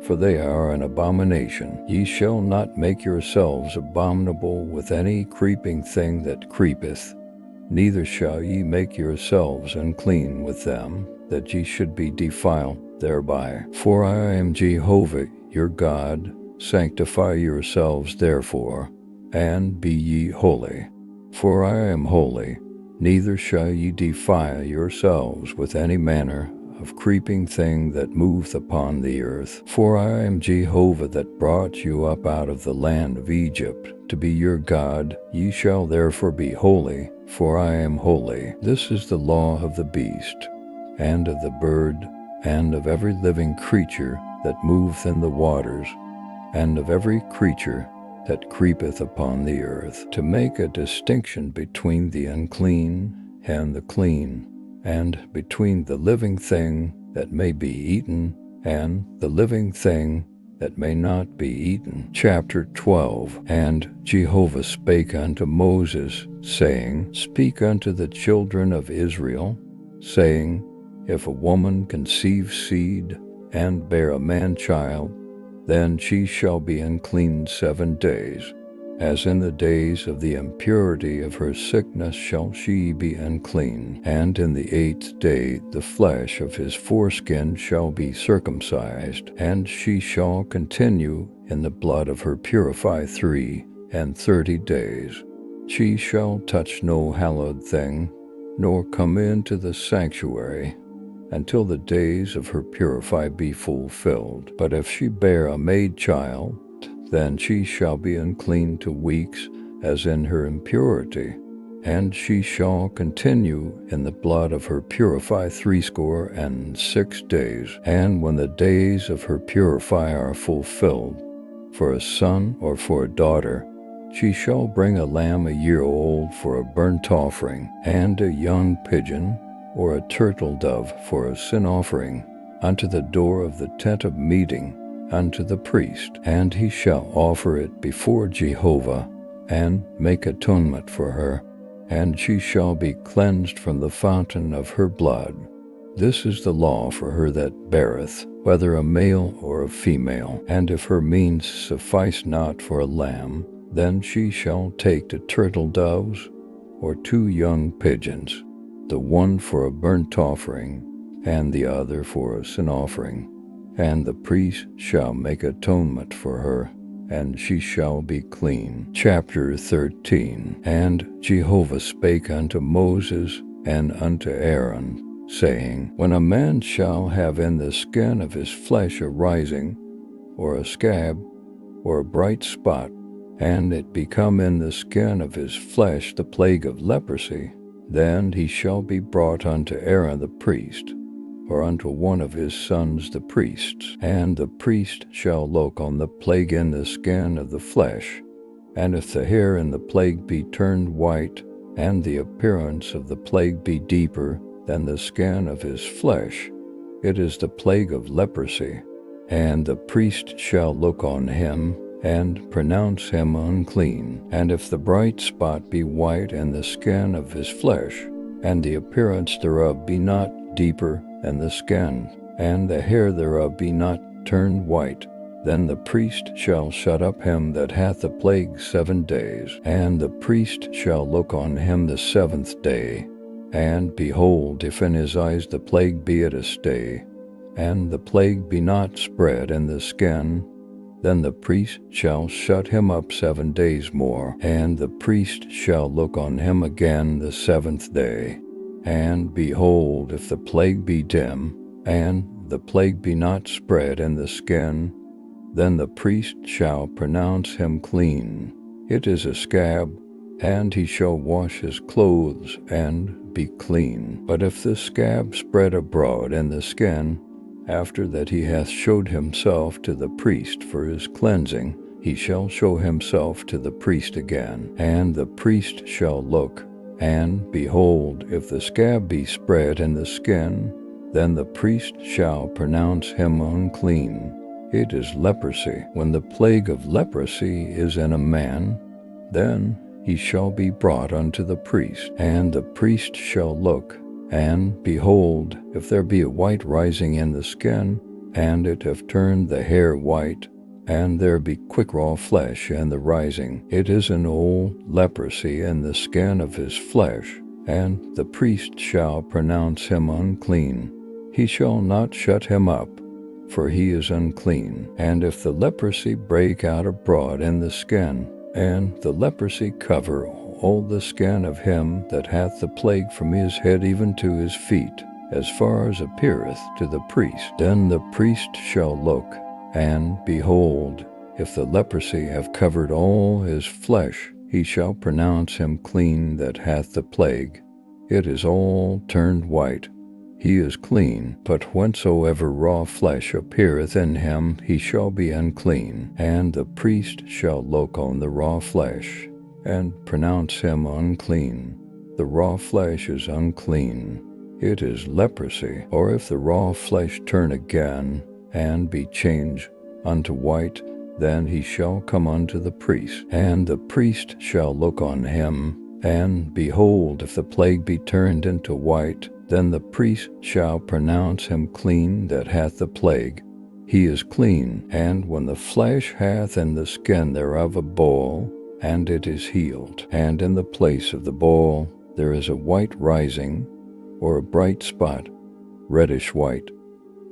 for they are an abomination. Ye shall not make yourselves abominable with any creeping thing that creepeth, neither shall ye make yourselves unclean with them, that ye should be defiled thereby. For I am Jehovah your God. Sanctify yourselves therefore, and be ye holy. For I am holy, neither shall ye defile yourselves with any manner of creeping thing that moveth upon the earth. For I am Jehovah that brought you up out of the land of Egypt, to be your God. Ye shall therefore be holy, for I am holy. This is the law of the beast, and of the bird, and of every living creature that moveth in the waters, and of every creature that creepeth upon the earth, to make a distinction between the unclean and the clean, and between the living thing that may be eaten and the living thing that may not be eaten. Chapter 12. And Jehovah spake unto Moses, saying, Speak unto the children of Israel, saying, If a woman conceive seed, and bear a man-child, then she shall be unclean 7 days. As in the days of the impurity of her sickness shall she be unclean. And in the 8th day the flesh of his foreskin shall be circumcised, and she shall continue in the blood of her purify 33 days. She shall touch no hallowed thing, nor come into the sanctuary, until the days of her purify be fulfilled. But if she bear a maid child, then she shall be unclean 2 weeks, as in her impurity, and she shall continue in the blood of her purify 66 days. And when the days of her purify are fulfilled, for a son or for a daughter, she shall bring a lamb a year old for a burnt offering, and a young pigeon, or a turtle dove for a sin offering, unto the door of the tent of meeting, unto the priest. And he shall offer it before Jehovah, and make atonement for her, and she shall be cleansed from the fountain of her blood. This is the law for her that beareth, whether a male or a female. And if her means suffice not for a lamb, then she shall take 2 turtle doves, or 2 young pigeons, the one for a burnt offering, and the other for a sin offering. And the priest shall make atonement for her, and she shall be clean. Chapter 13. And Jehovah spake unto Moses and unto Aaron, saying, When a man shall have in the skin of his flesh a rising, or a scab, or a bright spot, and it become in the skin of his flesh the plague of leprosy, then he shall be brought unto Aaron the priest, or unto one of his sons the priests. And the priest shall look on the plague in the skin of the flesh, and if the hair in the plague be turned white, and the appearance of the plague be deeper than the skin of his flesh, it is the plague of leprosy. And the priest shall look on him, and pronounce him unclean. And if the bright spot be white in the skin of his flesh, and the appearance thereof be not deeper than the skin, and the hair thereof be not turned white, then the priest shall shut up him that hath the plague 7 days. And the priest shall look on him the 7th day, and behold, if in his eyes the plague be at a stay, and the plague be not spread in the skin, Then the priest shall shut him up 7 days more, and the priest shall look on him again the 7th day. And behold, if the plague be dim, and the plague be not spread in the skin, then the priest shall pronounce him clean. It is a scab, and he shall wash his clothes and be clean. But if the scab spread abroad in the skin, after that he hath showed himself to the priest for his cleansing, he shall show himself to the priest again, and the priest shall look, and behold, if the scab be spread in the skin, then the priest shall pronounce him unclean. It is leprosy. When the plague of leprosy is in a man, then he shall be brought unto the priest, and the priest shall look, and behold, if there be a white rising in the skin, and it have turned the hair white, and there be quick raw flesh in the rising, it is an old leprosy in the skin of his flesh, and the priest shall pronounce him unclean. He shall not shut him up, for he is unclean. And if the leprosy break out abroad in the skin, and the leprosy cover all the skin of him that hath the plague from his head even to his feet, as far as appeareth to the priest, then the priest shall look, and behold, if the leprosy have covered all his flesh, he shall pronounce him clean that hath the plague. It is all turned white. He is clean, but whensoever raw flesh appeareth in him, he shall be unclean. And the priest shall look on the raw flesh, and pronounce him unclean. The raw flesh is unclean. It is leprosy. Or if the raw flesh turn again, and be changed unto white, then he shall come unto the priest, and the priest shall look on him, and behold, if the plague be turned into white, then the priest shall pronounce him clean that hath the plague. He is clean. And when the flesh hath in the skin thereof a boil, and it is healed, and in the place of the boil there is a white rising, or a bright spot, reddish white,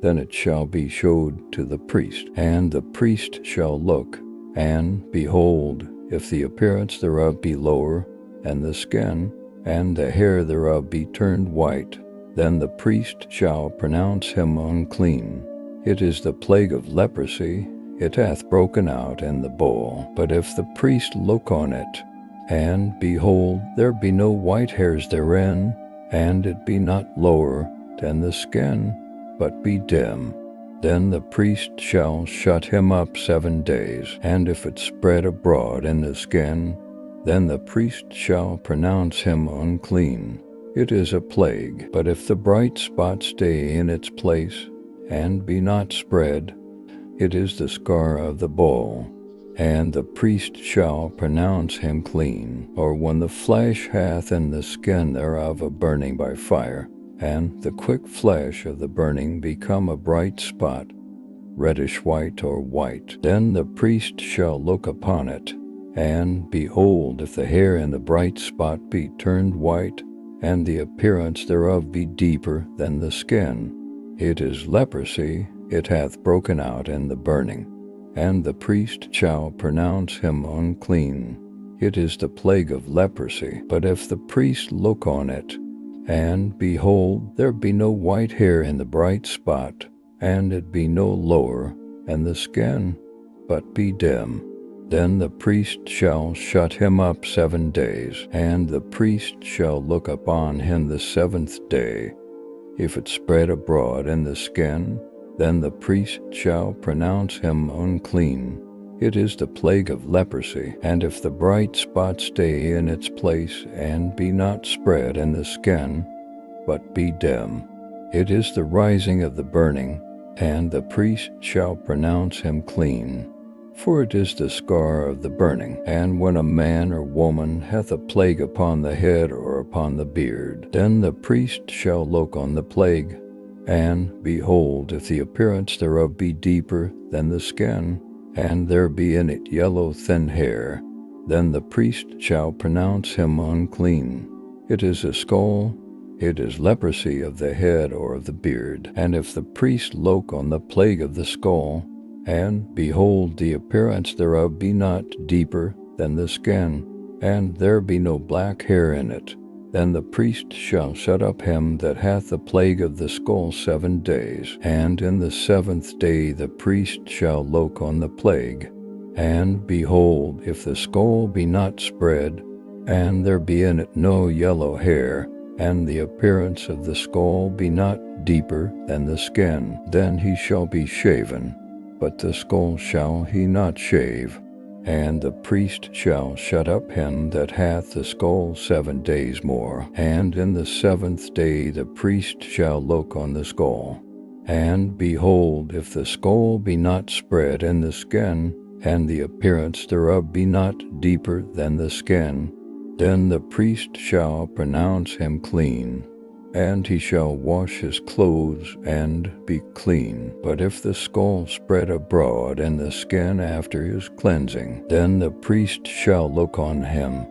then it shall be showed to the priest, and the priest shall look, and behold, if the appearance thereof be lower, and the skin, and the hair thereof be turned white, then the priest shall pronounce him unclean. It is the plague of leprosy, it hath broken out in the boil. But if the priest look on it, and behold, there be no white hairs therein, and it be not lower than the skin, but be dim, then the priest shall shut him up 7 days. And if it spread abroad in the skin, then the priest shall pronounce him unclean. It is a plague. But if the bright spot stay in its place, and be not spread, it is the scar of the boil, and the priest shall pronounce him clean. Or when the flesh hath in the skin thereof a burning by fire, and the quick flesh of the burning become a bright spot, reddish white or white, then the priest shall look upon it, and behold, if the hair in the bright spot be turned white, and the appearance thereof be deeper than the skin, it is leprosy, it hath broken out in the burning, and the priest shall pronounce him unclean. It is the plague of leprosy. But if the priest look on it, and behold, there be no white hair in the bright spot, and it be no lower, and the skin, but be dim, then the priest shall shut him up 7 days, and the priest shall look upon him the 7th day. If it spread abroad in the skin, then the priest shall pronounce him unclean. It is the plague of leprosy. And if the bright spot stay in its place, and be not spread in the skin, but be dim, it is the rising of the burning, and the priest shall pronounce him clean. For it is the scar of the burning. And when a man or woman hath a plague upon the head or upon the beard, then the priest shall look on the plague, and behold, if the appearance thereof be deeper than the skin, and there be in it yellow thin hair, then the priest shall pronounce him unclean. It is a scole, it is leprosy of the head or of the beard. And if the priest look on the plague of the scole, and behold, the appearance thereof be not deeper than the skin, and there be no black hair in it, then the priest shall shut up him that hath the plague of the skull 7 days, and in the 7th day the priest shall look on the plague. And behold, if the skull be not spread, and there be in it no yellow hair, and the appearance of the skull be not deeper than the skin, then he shall be shaven, but the skull shall he not shave. And the priest shall shut up him that hath the skull 7 days more, and in the 7th day the priest shall look on the skull. And behold, if the skull be not spread in the skin, and the appearance thereof be not deeper than the skin, then the priest shall pronounce him clean, and he shall wash his clothes and be clean. But if the skull spread abroad in the skin after his cleansing, then the priest shall look on him.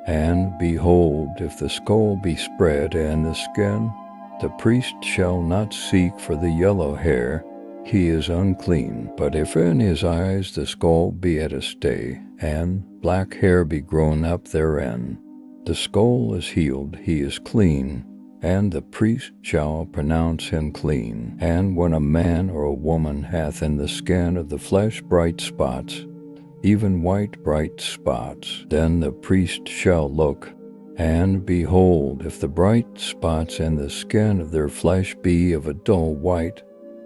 And behold, if the skull be spread in the skin, the priest shall not seek for the yellow hair, he is unclean. But if in his eyes the skull be at a stay, and black hair be grown up therein, the skull is healed, he is clean, and the priest shall pronounce him clean. And when a man or a woman hath in the skin of the flesh bright spots, even white bright spots, then the priest shall look. And behold, if the bright spots in the skin of their flesh be of a dull white,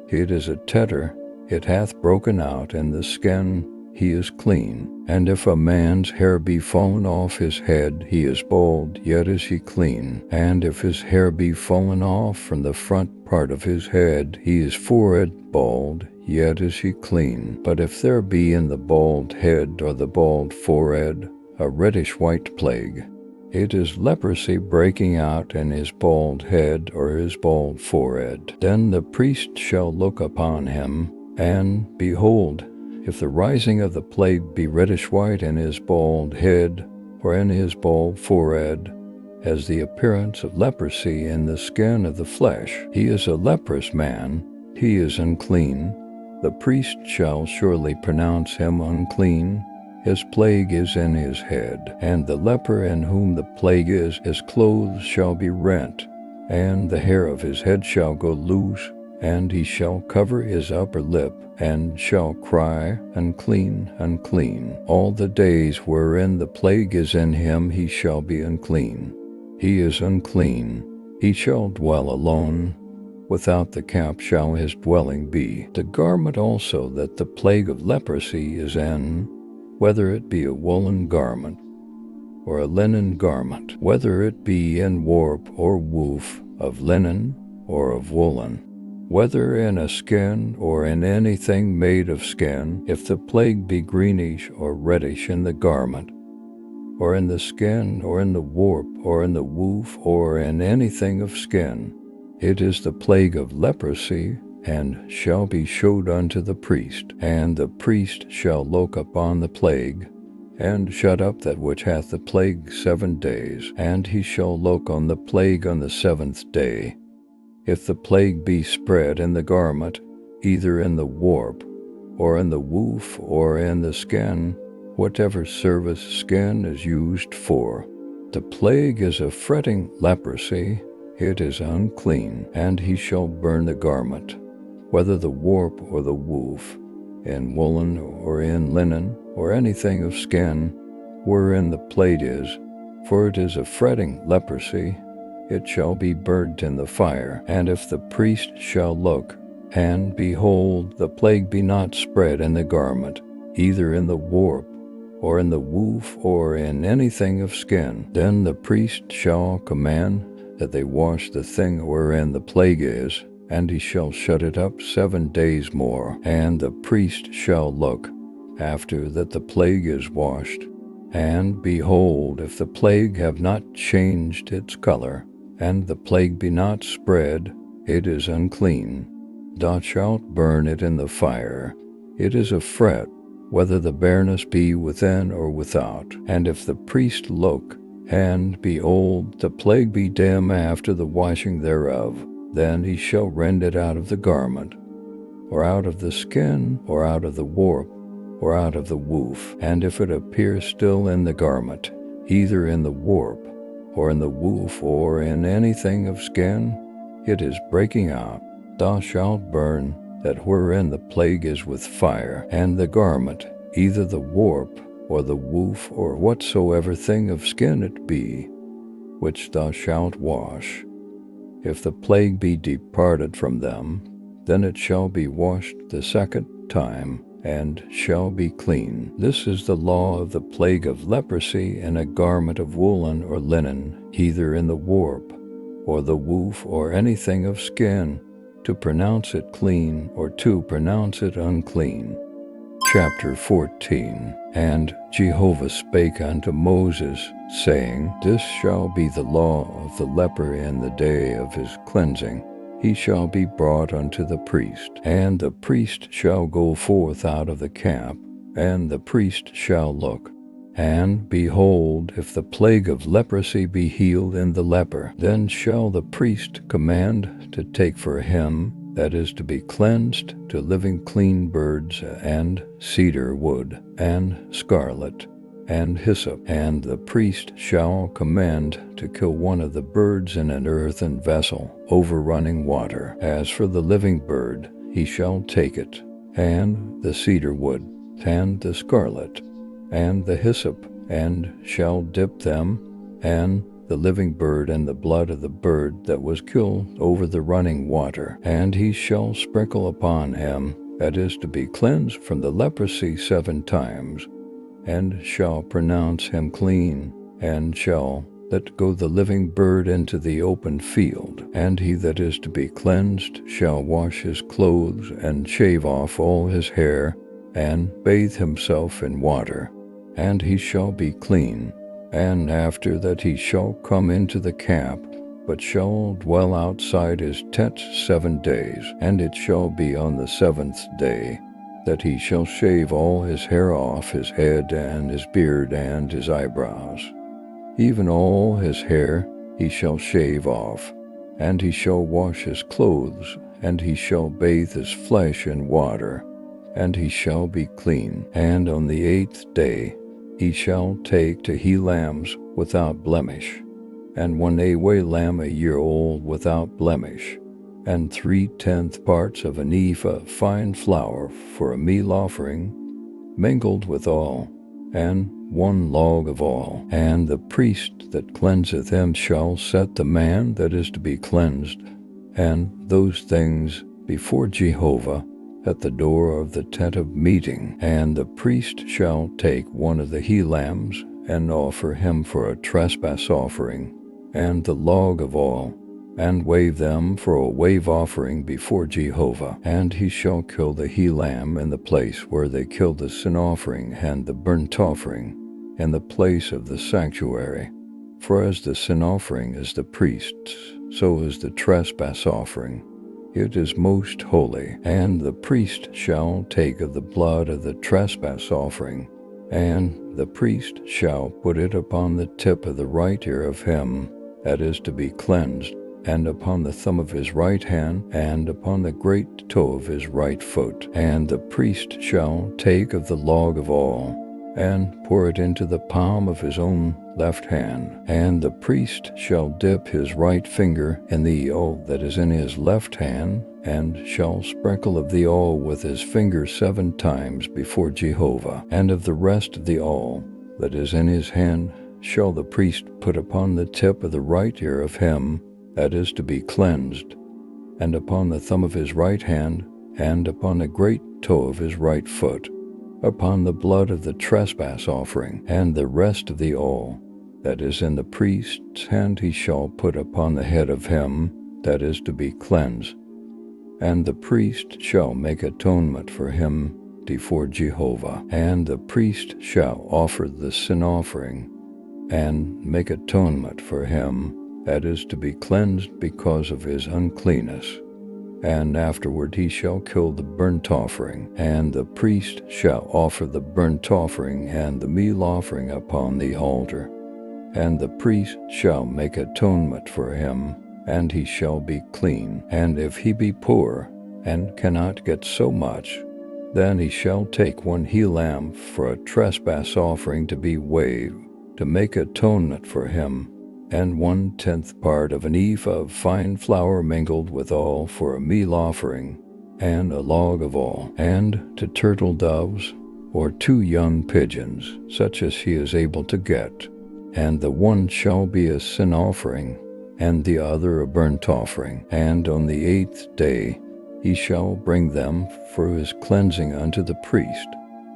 it is a tetter, it hath broken out in the skin, he is clean. And if a man's hair be fallen off his head, he is bald, yet is he clean. And if his hair be fallen off from the front part of his head, he is forehead bald, yet is he clean. But if there be in the bald head or the bald forehead a reddish-white plague, it is leprosy breaking out in his bald head or his bald forehead. Then the priest shall look upon him, and behold, if the rising of the plague be reddish-white in his bald head or in his bald forehead, as the appearance of leprosy in the skin of the flesh, he is a leprous man, he is unclean. The priest shall surely pronounce him unclean. His plague is in his head, and the leper in whom the plague is, his clothes shall be rent, and the hair of his head shall go loose, and he shall cover his upper lip, and shall cry, Unclean, unclean. All the days wherein the plague is in him he shall be unclean. He is unclean. He shall dwell alone. Without the camp shall his dwelling be. The garment also that the plague of leprosy is in, whether it be a woolen garment or a linen garment, whether it be in warp or woof, of linen or of woolen, whether in a skin or in anything made of skin, if the plague be greenish or reddish in the garment, or in the skin, or in the warp, or in the woof, or in anything of skin, it is the plague of leprosy, and shall be showed unto the priest. And the priest shall look upon the plague, and shut up that which hath the plague 7 days, and he shall look on the plague on the 7th day. If the plague be spread in the garment, either in the warp, or in the woof, or in the skin, whatever service skin is used for, the plague is a fretting leprosy, it is unclean, and he shall burn the garment, whether the warp or the woof, in woolen or in linen, or anything of skin, wherein the plague is, for it is a fretting leprosy, it shall be burnt in the fire. And if the priest shall look, and behold, the plague be not spread in the garment, either in the warp, or in the woof, or in anything of skin, then the priest shall command that they wash the thing wherein the plague is, and he shall shut it up 7 days more. And the priest shall look, after that the plague is washed, and behold, if the plague have not changed its color, and the plague be not spread, it is unclean. Thou shalt burn it in the fire. It is a fret, whether the bareness be within or without. And if the priest look, and behold, the plague be dim after the washing thereof, then he shall rend it out of the garment, or out of the skin, or out of the warp, or out of the woof. And if it appear still in the garment, either in the warp, or in the woof, or in anything of skin, it is breaking out. Thou shalt burn that wherein the plague is with fire, and the garment, either the warp, or the woof, or whatsoever thing of skin it be, which thou shalt wash. If the plague be departed from them, then it shall be washed the second time, and shall be clean. This is the law of the plague of leprosy in a garment of woolen or linen, either in the warp, or the woof, or anything of skin, to pronounce it clean, or to pronounce it unclean. Chapter 14. And Jehovah spake unto Moses, saying, This shall be the law of the leper in the day of his cleansing. He shall be brought unto the priest, and the priest shall go forth out of the camp, and the priest shall look. And behold, if the plague of leprosy be healed in the leper, then shall the priest command to take for him that is to be cleansed to living clean birds, and cedar wood, and scarlet, and hyssop. And the priest shall command to kill one of the birds in an earthen vessel, over running water. As for the living bird, he shall take it, and the cedar wood, and the scarlet, and the hyssop, and shall dip them, and the living bird, and the blood of the bird that was killed over the running water. And he shall sprinkle upon him that is to be cleansed from the leprosy 7 times, and shall pronounce him clean, and shall let go the living bird into the open field. And he that is to be cleansed shall wash his clothes, and shave off all his hair, and bathe himself in water, and he shall be clean. And after that he shall come into the camp, but shall dwell outside his tent 7 days. And it shall be on the 7th day that he shall shave all his hair off his head, and his beard, and his eyebrows. Even all his hair he shall shave off, and he shall wash his clothes, and he shall bathe his flesh in water, and he shall be clean. And on the 8th day he shall take 2 he-lambs without blemish, and 1 away lamb a year old without blemish, and 3/10 parts of an ephah of fine flour for a meal offering, mingled with all, and 1 log of all. And the priest that cleanseth him shall set the man that is to be cleansed, and those things before Jehovah, at the door of the tent of meeting. And the priest shall take 1 of the he-lambs, and offer him for a trespass offering, and the log of all, and wave them for a wave offering before Jehovah. And he shall kill the he-lamb in the place where they kill the sin offering and the burnt offering, in the place of the sanctuary. For as the sin offering is the priest's, so is the trespass offering. It is most holy. And the priest shall take of the blood of the trespass offering, and the priest shall put it upon the tip of the right ear of him that is to be cleansed, and upon the thumb of his right hand, and upon the great toe of his right foot. And the priest shall take of the log of all, and pour it into the palm of his own left hand. And the priest shall dip his right finger in the oil that is in his left hand, and shall sprinkle of the oil with his finger 7 times before Jehovah. And of the rest of the oil that is in his hand shall the priest put upon the tip of the right ear of him that is to be cleansed, and upon the thumb of his right hand, and upon the great toe of his right foot, upon the blood of the trespass offering. And the rest of the oil that is in the priest's hand he shall put upon the head of him that is to be cleansed. And the priest shall make atonement for him before Jehovah. And the priest shall offer the sin offering, and make atonement for him that is to be cleansed because of his uncleanness. And afterward he shall kill the burnt offering. And the priest shall offer the burnt offering and the meal offering upon the altar. And the priest shall make atonement for him, and he shall be clean. And if he be poor, and cannot get so much, then he shall take one he-lamb for a trespass offering to be waved, to make atonement for him, and 1/10 part of an ephah of fine flour mingled with all for a meal offering, and a log of oil, and 2 turtle doves, or 2 young pigeons, such as he is able to get, and the one shall be a sin offering, and the other a burnt offering. And on the 8th day he shall bring them for his cleansing unto the priest,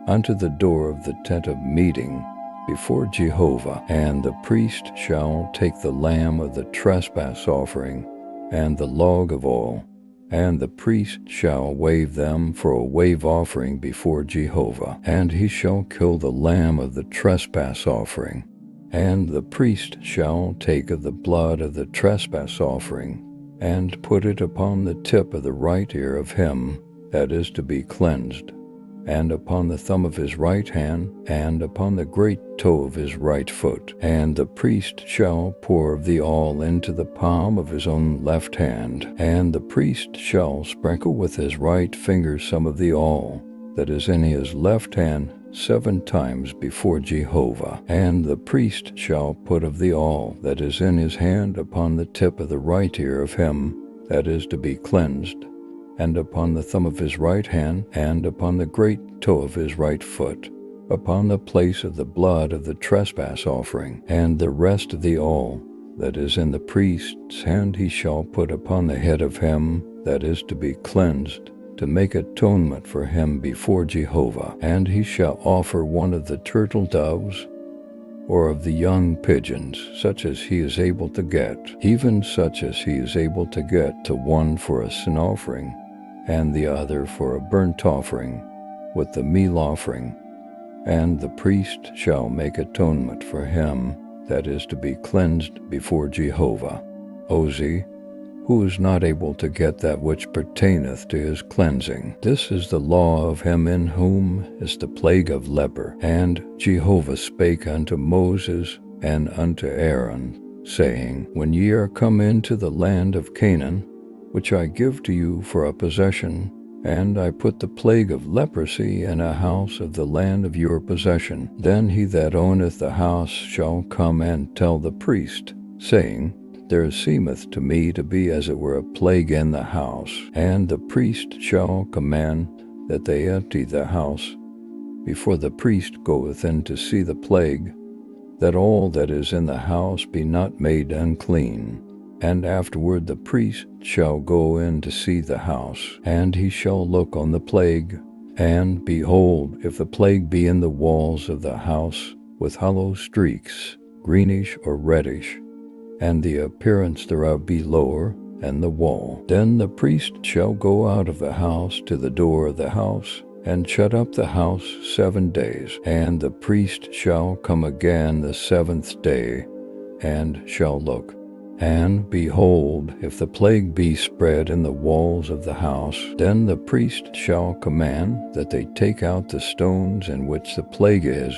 unto the door of the tent of meeting, before Jehovah. And the priest shall take the lamb of the trespass offering, and the log of oil, and the priest shall wave them for a wave offering before Jehovah. And he shall kill the lamb of the trespass offering, and the priest shall take of the blood of the trespass offering, and put it upon the tip of the right ear of him that is to be cleansed, and upon the thumb of his right hand, and upon the great toe of his right foot. And the priest shall pour of the oil into the palm of his own left hand, and the priest shall sprinkle with his right finger some of the oil that is in his left hand 7 times before Jehovah. And the priest shall put of the oil that is in his hand upon the tip of the right ear of him that is to be cleansed, and upon the thumb of his right hand, and upon the great toe of his right foot, upon the place of the blood of the trespass offering. And the rest of the oil that is in the priest's hand he shall put upon the head of him that is to be cleansed, to make atonement for him before Jehovah. And he shall offer one of the turtle doves, or of the young pigeons, such as he is able to get, even such as he is able to get, to one for a sin offering, and the other for a burnt offering, with the meal offering. And the priest shall make atonement for him that is to be cleansed before Jehovah. Ozi, who is not able to get that which pertaineth to his cleansing. This is the law of him in whom is the plague of leper. And Jehovah spake unto Moses and unto Aaron, saying, When ye are come into the land of Canaan, which I give to you for a possession, and I put the plague of leprosy in a house of the land of your possession, then he that owneth the house shall come and tell the priest, saying, There seemeth to me to be as it were a plague in the house. And the priest shall command that they empty the house before the priest goeth in to see the plague, that all that is in the house be not made unclean. And afterward the priest shall go in to see the house, and he shall look on the plague. And behold, if the plague be in the walls of the house, with hollow streaks, greenish or reddish, and the appearance thereof be lower, and the wall, then the priest shall go out of the house to the door of the house, and shut up the house 7 days. And the priest shall come again the 7th day, and shall look. And behold, if the plague be spread in the walls of the house, then the priest shall command that they take out the stones in which the plague is,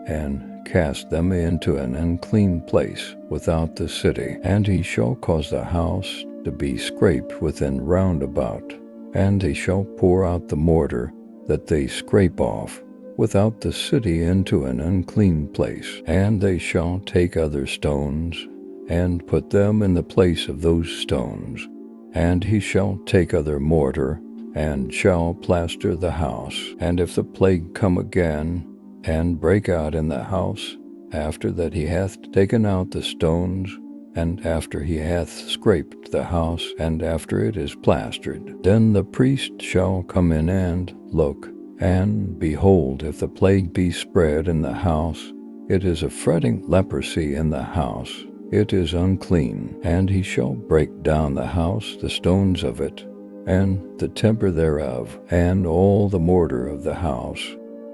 and cast them into an unclean place without the city. And he shall cause the house to be scraped within round about, and he shall pour out the mortar that they scrape off without the city into an unclean place. And they shall take other stones, and put them in the place of those stones. And he shall take other mortar, and shall plaster the house. And if the plague come again, and break out in the house, after that he hath taken out the stones, and after he hath scraped the house, and after it is plastered, then the priest shall come in and look. And behold, if the plague be spread in the house, it is a fretting leprosy in the house, it is unclean. And he shall break down the house, the stones of it, and the timber thereof, and all the mortar of the house.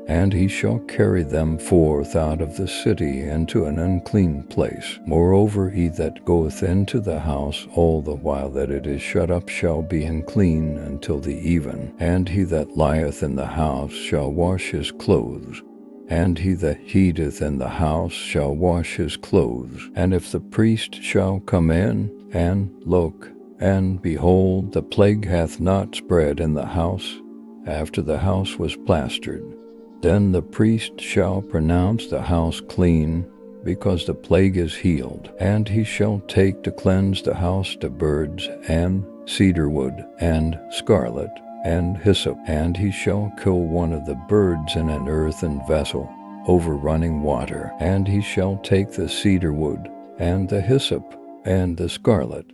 And he shall carry them forth out of the city into an unclean place. Moreover, he that goeth into the house all the while that it is shut up shall be unclean until the even. And he that lieth in the house shall wash his clothes, and he that eateth in the house shall wash his clothes. And if the priest shall come in and look, And behold, the plague hath not spread in the house, after the house was plastered. Then the priest shall pronounce the house clean, because the plague is healed. And he shall take to cleanse the house the birds, and cedar wood, and scarlet, and hyssop. And he shall kill one of the birds in an earthen vessel, over running water. And he shall take the cedar wood, and the hyssop, and the scarlet,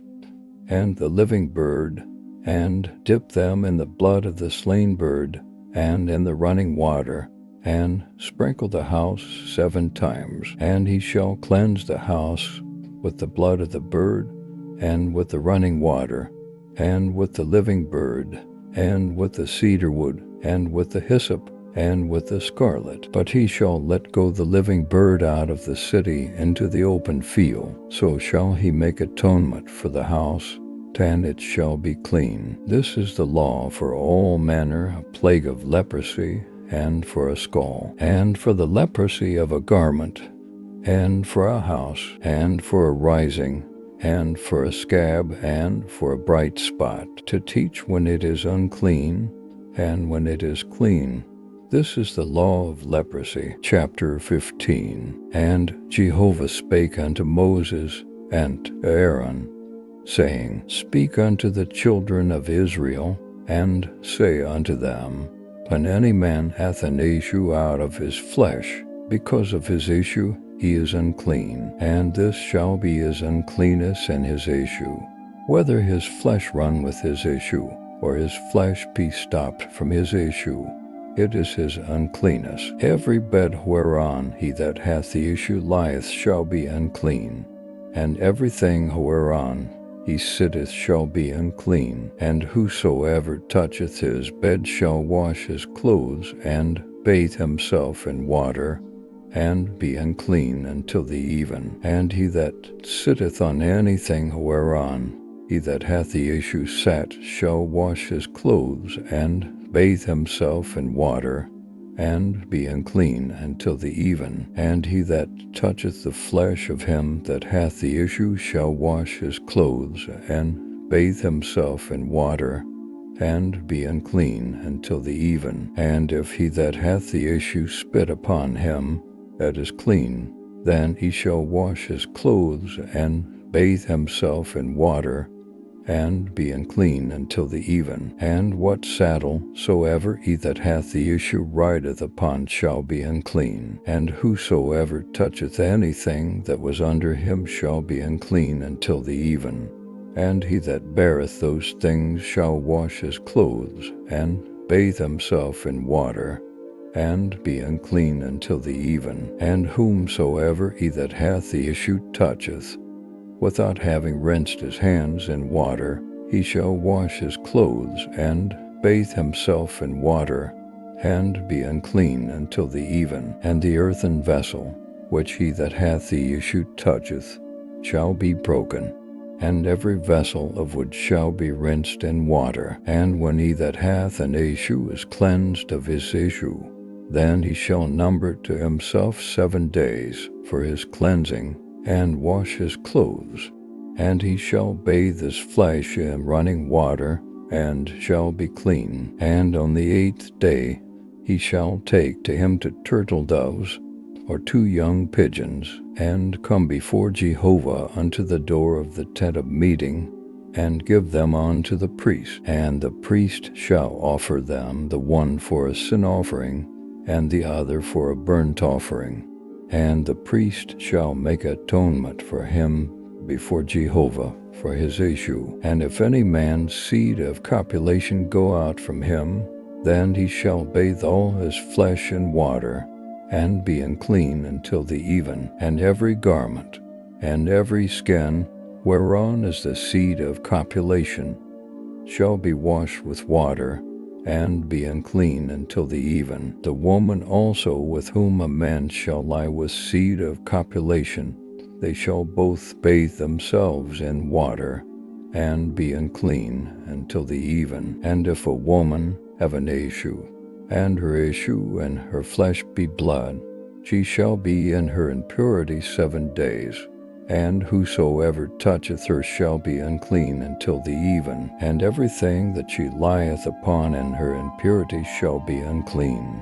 and the living bird, and dip them in the blood of the slain bird, and in the running water, and sprinkle the house 7 times. And he shall cleanse the house with the blood of the bird, and with the running water, and with the living bird, and with the cedar wood, and with the hyssop, and with the scarlet. But he shall let go the living bird out of the city into the open field. So shall he make atonement for the house, and it shall be clean. This is the law for all manner of plague of leprosy, and for a scall, and for the leprosy of a garment, and for a house, and for a rising, and for a scab, and for a bright spot, to teach when it is unclean, and when it is clean. This is the law of leprosy. Chapter 15. And Jehovah spake unto Moses and Aaron, saying, Speak unto the children of Israel, and say unto them, When any man hath an issue out of his flesh, because of his issue he is unclean, and this shall be his uncleanness and his issue, whether his flesh run with his issue, or his flesh be stopped from his issue, it is his uncleanness. Every bed whereon he that hath the issue lieth shall be unclean, and everything whereon he sitteth shall be unclean. And whosoever toucheth his bed shall wash his clothes, and bathe himself in water, and be unclean until the even. And he that sitteth on anything whereon he that hath the issue sat shall wash his clothes, and bathe himself in water, and be unclean until the even. And he that toucheth the flesh of him that hath the issue shall wash his clothes, and bathe himself in water, and be unclean until the even. And if he that hath the issue spit upon him that is clean, then he shall wash his clothes, and bathe himself in water, and be unclean until the even. And what saddle soever he that hath the issue rideth upon shall be unclean. And whosoever toucheth anything that was under him shall be unclean until the even. And he that beareth those things shall wash his clothes, and bathe himself in water, and be unclean until the even. And whomsoever he that hath the issue toucheth, without having rinsed his hands in water, he shall wash his clothes, and bathe himself in water, and be unclean until the even. And the earthen vessel, which he that hath the issue toucheth, shall be broken, and every vessel of wood shall be rinsed in water. And when he that hath an issue is cleansed of his issue, then he shall number to himself 7 days for his cleansing, and wash his clothes. And he shall bathe his flesh in running water, and shall be clean. And on the 8th day he shall take to him 2 turtle doves, or 2 young pigeons, and come before Jehovah unto the door of the tent of meeting, and give them unto the priest. And the priest shall offer them, the one for a sin offering, and the other for a burnt offering. And the priest shall make atonement for him before Jehovah for his issue. And if any man's seed of copulation go out from him, then he shall bathe all his flesh in water, and be unclean until the even. And every garment, and every skin, whereon is the seed of copulation, shall be washed with water, and be unclean until the even. The woman also with whom a man shall lie with seed of copulation, they shall both bathe themselves in water, and be unclean until the even. And if a woman have an issue, and her issue and her flesh be blood, she shall be in her impurity 7 days. and whosoever toucheth her shall be unclean until the even, and everything that she lieth upon in her impurity shall be unclean.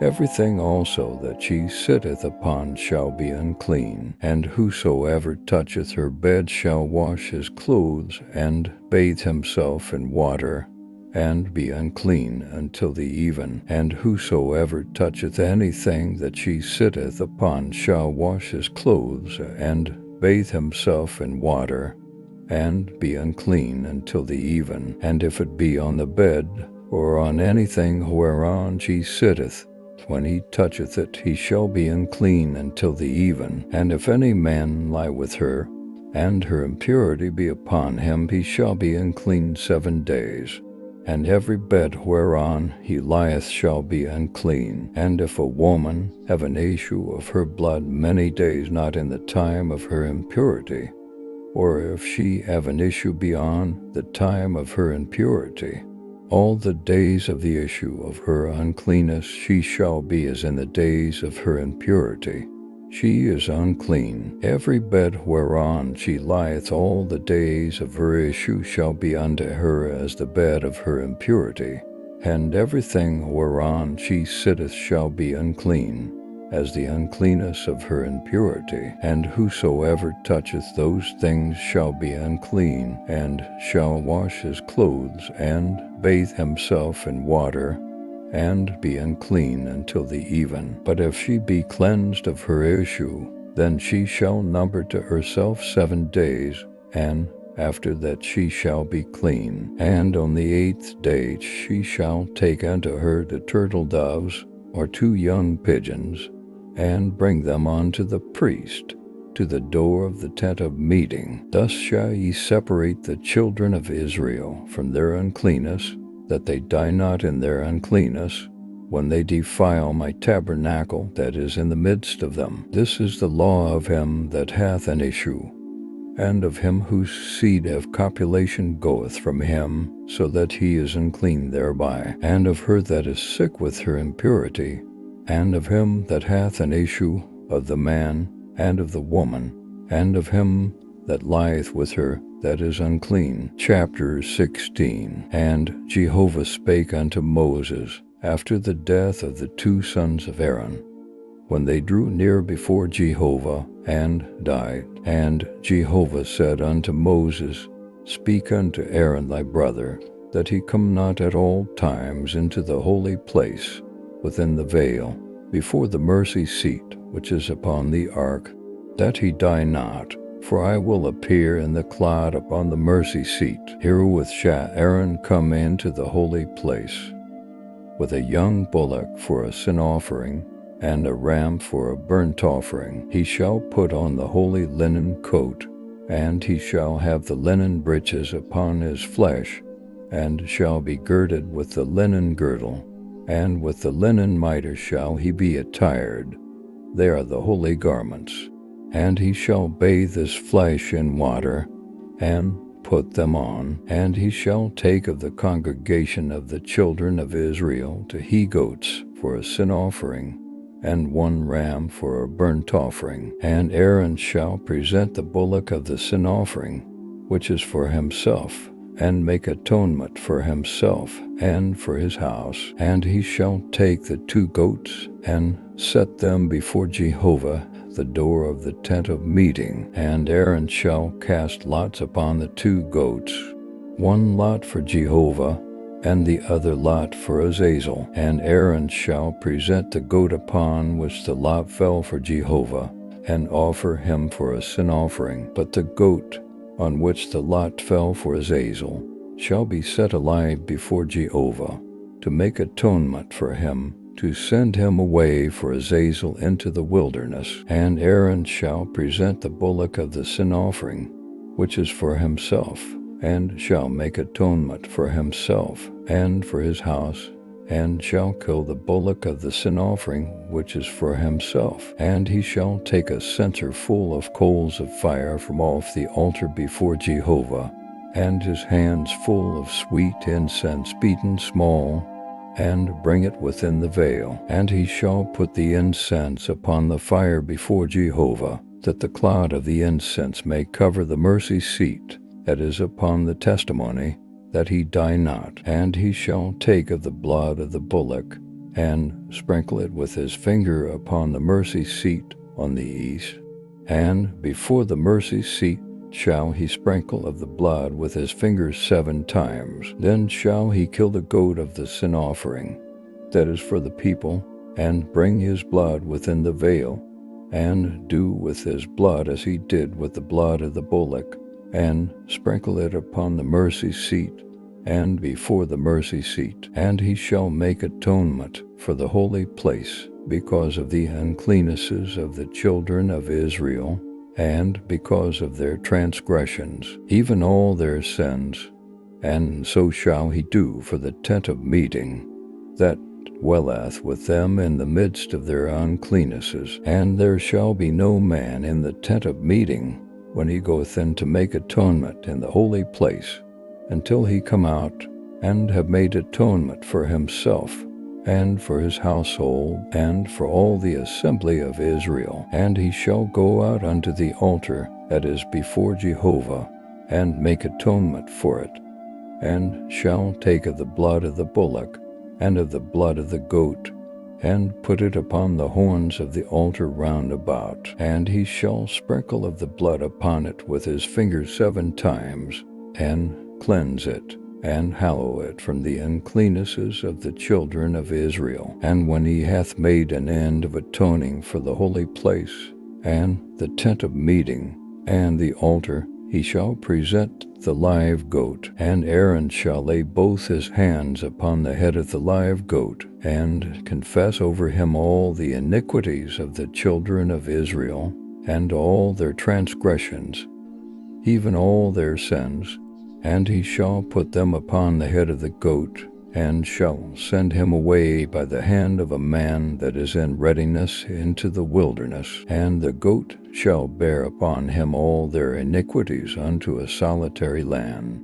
Everything also that she sitteth upon shall be unclean, and whosoever toucheth her bed shall wash his clothes, and bathe himself in water, and be unclean until the even. And whosoever toucheth anything that she sitteth upon shall wash his clothes, and bathe himself in water, and be unclean until the even. And if it be on the bed, or on anything whereon she sitteth, when he toucheth it, he shall be unclean until the even. And if any man lie with her, and her impurity be upon him, he shall be unclean 7 days. And every bed whereon he lieth shall be unclean. And if a woman have an issue of her blood many days, not in the time of her impurity, or if she have an issue beyond the time of her impurity, all the days of the issue of her uncleanness she shall be as in the days of her impurity. She is unclean. Every bed whereon she lieth all the days of her issue shall be unto her as the bed of her impurity. And everything whereon she sitteth shall be unclean, as the uncleanness of her impurity. And whosoever toucheth those things shall be unclean, and shall wash his clothes, and bathe himself in water, and be unclean until the even. But if she be cleansed of her issue, then she shall number to herself 7 days, and after that she shall be clean. And on the 8th day she shall take unto her the turtle doves, or 2 young pigeons, and bring them unto the priest, to the door of the tent of meeting. Thus shall ye separate the children of Israel from their uncleanness, that they die not in their uncleanness, when they defile my tabernacle that is in the midst of them. This is the law of him that hath an issue, and of him whose seed of copulation goeth from him, so that he is unclean thereby, and of her that is sick with her impurity, and of him that hath an issue, of the man, and of the woman, and of him that lieth with her that is unclean. Chapter 16. And Jehovah spake unto Moses after the death of the 2 sons of Aaron, when they drew near before Jehovah, and died. And Jehovah said unto Moses, Speak unto Aaron thy brother, that he come not at all times into the holy place, within the veil, before the mercy seat which is upon the ark, that he die not. For I will appear in the cloud upon the mercy seat. Herewith shall Aaron come into the holy place, with a young bullock for a sin offering, and a ram for a burnt offering. He shall put on the holy linen coat, and he shall have the linen breeches upon his flesh, and shall be girded with the linen girdle, and with the linen mitre shall he be attired. They are the holy garments. And he shall bathe his flesh in water, and put them on. And he shall take of the congregation of the children of Israel 2 he-goats for a sin offering, and 1 ram for a burnt offering. And Aaron shall present the bullock of the sin offering, which is for himself, and make atonement for himself and for his house. And he shall take the 2 goats, and set them before Jehovah, the door of the tent of meeting. And Aaron shall cast lots upon the 2 goats, 1 lot for Jehovah, and the other lot for Azazel. And Aaron shall present the goat upon which the lot fell for Jehovah, and offer him for a sin offering. But the goat on which the lot fell for Azazel shall be set alive before Jehovah, to make atonement for him, to send him away for Azazel into the wilderness. And Aaron shall present the bullock of the sin offering, which is for himself, and shall make atonement for himself and for his house, and shall kill the bullock of the sin offering, which is for himself. And he shall take a censer full of coals of fire from off the altar before Jehovah, and his hands full of sweet incense beaten small, and bring it within the veil. And he shall put the incense upon the fire before Jehovah, that the cloud of the incense may cover the mercy seat that is upon the testimony, that he die not. And he shall take of the blood of the bullock, and sprinkle it with his finger upon the mercy seat on the east. And before the mercy seat shall he sprinkle of the blood with his fingers 7 times. Then shall he kill the goat of the sin offering, that is for the people, and bring his blood within the veil, and do with his blood as he did with the blood of the bullock, and sprinkle it upon the mercy seat, and before the mercy seat. And he shall make atonement for the holy place, because of the uncleannesses of the children of Israel, and because of their transgressions, even all their sins. And so shall he do for the tent of meeting, that dwelleth with them in the midst of their uncleannesses. And there shall be no man in the tent of meeting, when he goeth in to make atonement in the holy place, until he come out and have made atonement for himself, and for his household, and for all the assembly of Israel. And he shall go out unto the altar that is before Jehovah, and make atonement for it, and shall take of the blood of the bullock, and of the blood of the goat, and put it upon the horns of the altar round about. And he shall sprinkle of the blood upon it with his finger 7 times, and cleanse it, and hallow it from the uncleannesses of the children of Israel. And when he hath made an end of atoning for the holy place, and the tent of meeting, and the altar, he shall present the live goat. And Aaron shall lay both his hands upon the head of the live goat, and confess over him all the iniquities of the children of Israel, and all their transgressions, even all their sins. And he shall put them upon the head of the goat, and shall send him away by the hand of a man that is in readiness into the wilderness. And the goat shall bear upon him all their iniquities unto a solitary land.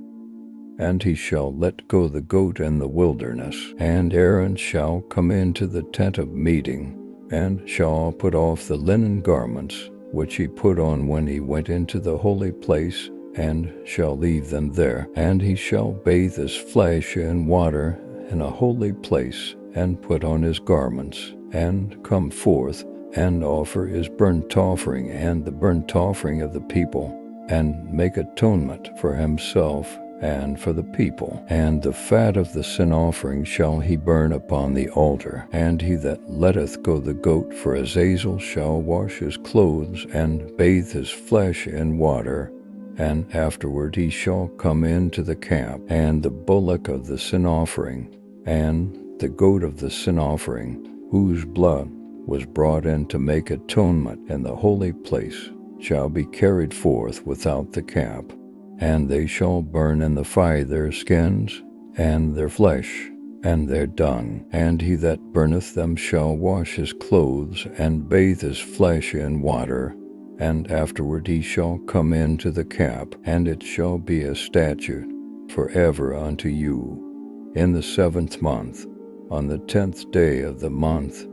And he shall let go the goat in the wilderness. And Aaron shall come into the tent of meeting, and shall put off the linen garments, which he put on when he went into the holy place, and shall leave them there. And he shall bathe his flesh in water in a holy place, and put on his garments, and come forth, and offer his burnt offering and the burnt offering of the people, and make atonement for himself and for the people. And the fat of the sin offering shall he burn upon the altar. And he that letteth go the goat for Azazel shall wash his clothes, and bathe his flesh in water, and afterward he shall come into the camp. And the bullock of the sin offering, and the goat of the sin offering, whose blood was brought in to make atonement in the holy place, shall be carried forth without the camp. And they shall burn in the fire their skins, and their flesh, and their dung. And he that burneth them shall wash his clothes, and bathe his flesh in water, and afterward he shall come into the camp. And it shall be a statute forever unto you. In the 7th month, on the 10th day of the month,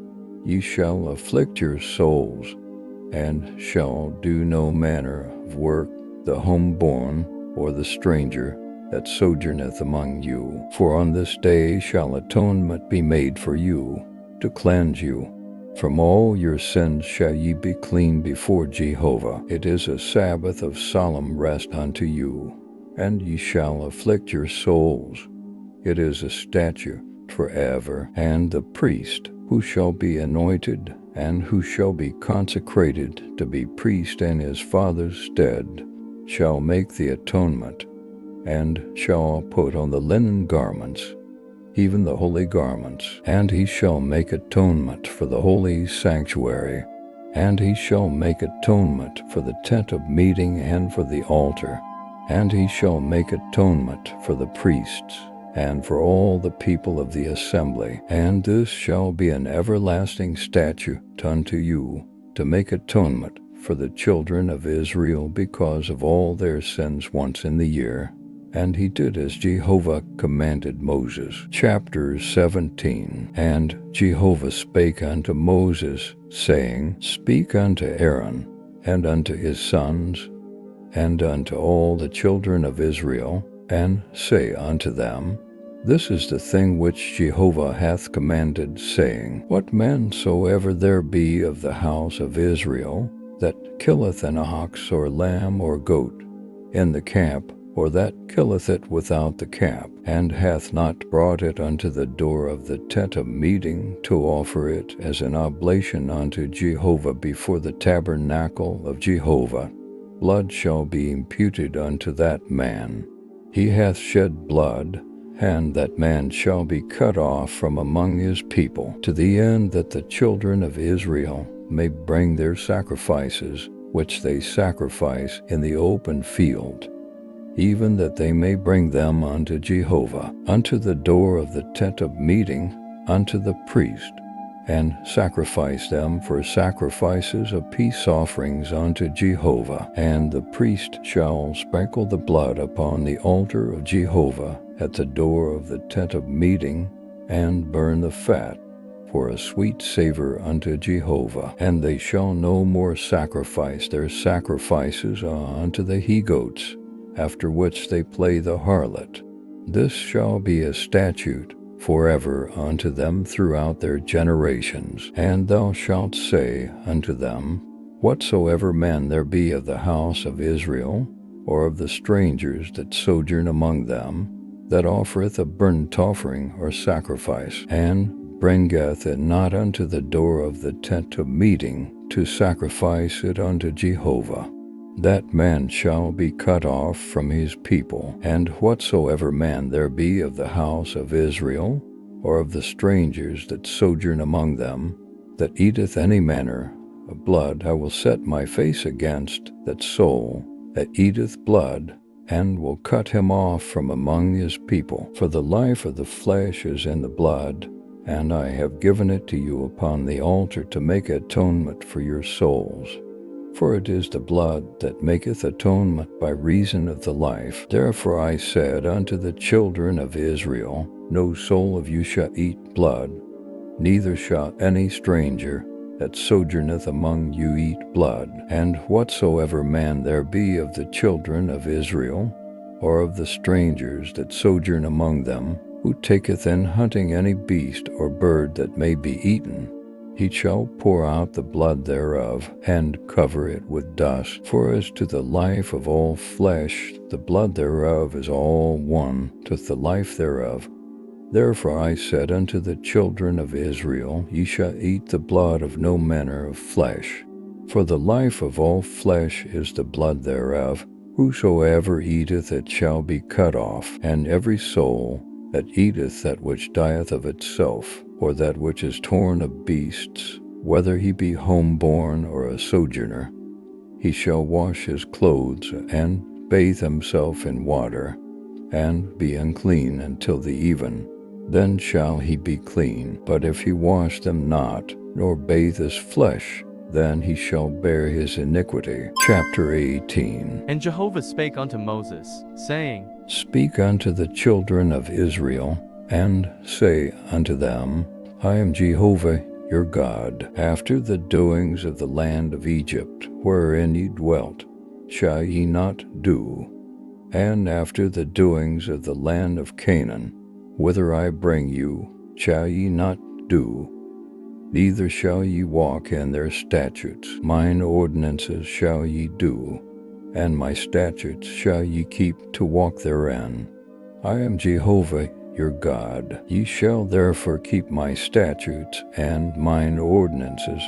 ye shall afflict your souls, and shall do no manner of work, the homeborn, or the stranger that sojourneth among you. For on this day shall atonement be made for you, to cleanse you. From all your sins shall ye be clean before Jehovah. It is a Sabbath of solemn rest unto you, and ye shall afflict your souls. It is a statute forever. And the priest, who shall be anointed, and who shall be consecrated to be priest in his father's stead, shall make the atonement, and shall put on the linen garments, even the holy garments. And he shall make atonement for the holy sanctuary, and he shall make atonement for the tent of meeting and for the altar, and he shall make atonement for the priests, and for all the people of the assembly. And this shall be an everlasting statute unto you, to make atonement for the children of Israel because of all their sins once in the year. And he did as Jehovah commanded Moses. Chapter 17. And Jehovah spake unto Moses, saying, Speak unto Aaron, and unto his sons, and unto all the children of Israel, and say unto them, This is the thing which Jehovah hath commanded, saying, What man soever there be of the house of Israel, that killeth an ox or lamb or goat in the camp, or that killeth it without the camp, and hath not brought it unto the door of the tent of meeting to offer it as an oblation unto Jehovah before the tabernacle of Jehovah, blood shall be imputed unto that man. He hath shed blood, and that man shall be cut off from among his people, to the end that the children of Israel may bring their sacrifices, which they sacrifice in the open field, even that they may bring them unto Jehovah, unto the door of the tent of meeting, unto the priest, and sacrifice them for sacrifices of peace offerings unto Jehovah. And the priest shall sprinkle the blood upon the altar of Jehovah at the door of the tent of meeting, and burn the fat for a sweet savor unto Jehovah. And they shall no more sacrifice their sacrifices unto the he-goats, after which they play the harlot. This shall be a statute forever unto them throughout their generations. And thou shalt say unto them, Whatsoever man there be of the house of Israel, or of the strangers that sojourn among them, that offereth a burnt offering or sacrifice, and bringeth it not unto the door of the tent of meeting to sacrifice it unto Jehovah, that man shall be cut off from his people. And whatsoever man there be of the house of Israel, or of the strangers that sojourn among them, that eateth any manner of blood, I will set my face against that soul that eateth blood, and will cut him off from among his people. For the life of the flesh is in the blood, and I have given it to you upon the altar to make atonement for your souls. For it is the blood that maketh atonement by reason of the life. Therefore I said unto the children of Israel, No soul of you shall eat blood, neither shall any stranger that sojourneth among you eat blood. And whatsoever man there be of the children of Israel, or of the strangers that sojourn among them, who taketh in hunting any beast or bird that may be eaten, he shall pour out the blood thereof, and cover it with dust. For as to the life of all flesh, the blood thereof is all one with the life thereof. Therefore I said unto the children of Israel, Ye shall eat the blood of no manner of flesh. For the life of all flesh is the blood thereof. Whosoever eateth it shall be cut off. And every soul that eateth that which dieth of itself, or that which is torn of beasts, whether he be homeborn or a sojourner, he shall wash his clothes, and bathe himself in water, and be unclean until the even. Then shall he be clean. But if he wash them not, nor bathe his flesh, then he shall bear his iniquity. Chapter 18. And Jehovah spake unto Moses, saying, Speak unto the children of Israel, and say unto them, I am Jehovah your God. After the doings of the land of Egypt, wherein ye dwelt, shall ye not do, and after the doings of the land of Canaan, whither I bring you, shall ye not do, neither shall ye walk in their statutes. Mine ordinances shall ye do, and my statutes shall ye keep to walk therein. I am Jehovah your God. Ye shall therefore keep my statutes and mine ordinances,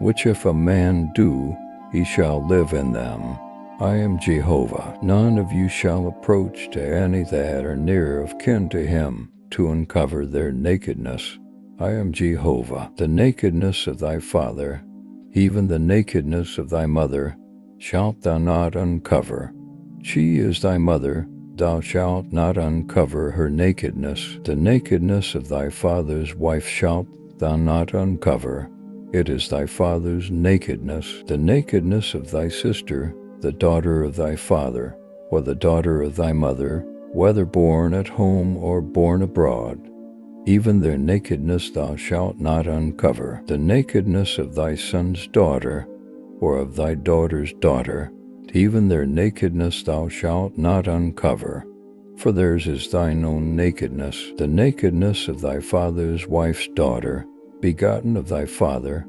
which if a man do, he shall live in them. I am Jehovah. None of you shall approach to any that are near of kin to him, to uncover their nakedness. I am Jehovah. The nakedness of thy father, even the nakedness of thy mother, shalt thou not uncover. She is thy mother, thou shalt not uncover her nakedness. The nakedness of thy father's wife shalt thou not uncover. It is thy father's nakedness. The nakedness of thy sister, the daughter of thy father, or the daughter of thy mother, whether born at home or born abroad, even their nakedness thou shalt not uncover. The nakedness of thy son's daughter, or of thy daughter's daughter, even their nakedness thou shalt not uncover. For theirs is thine own nakedness, the nakedness of thy father's wife's daughter, begotten of thy father.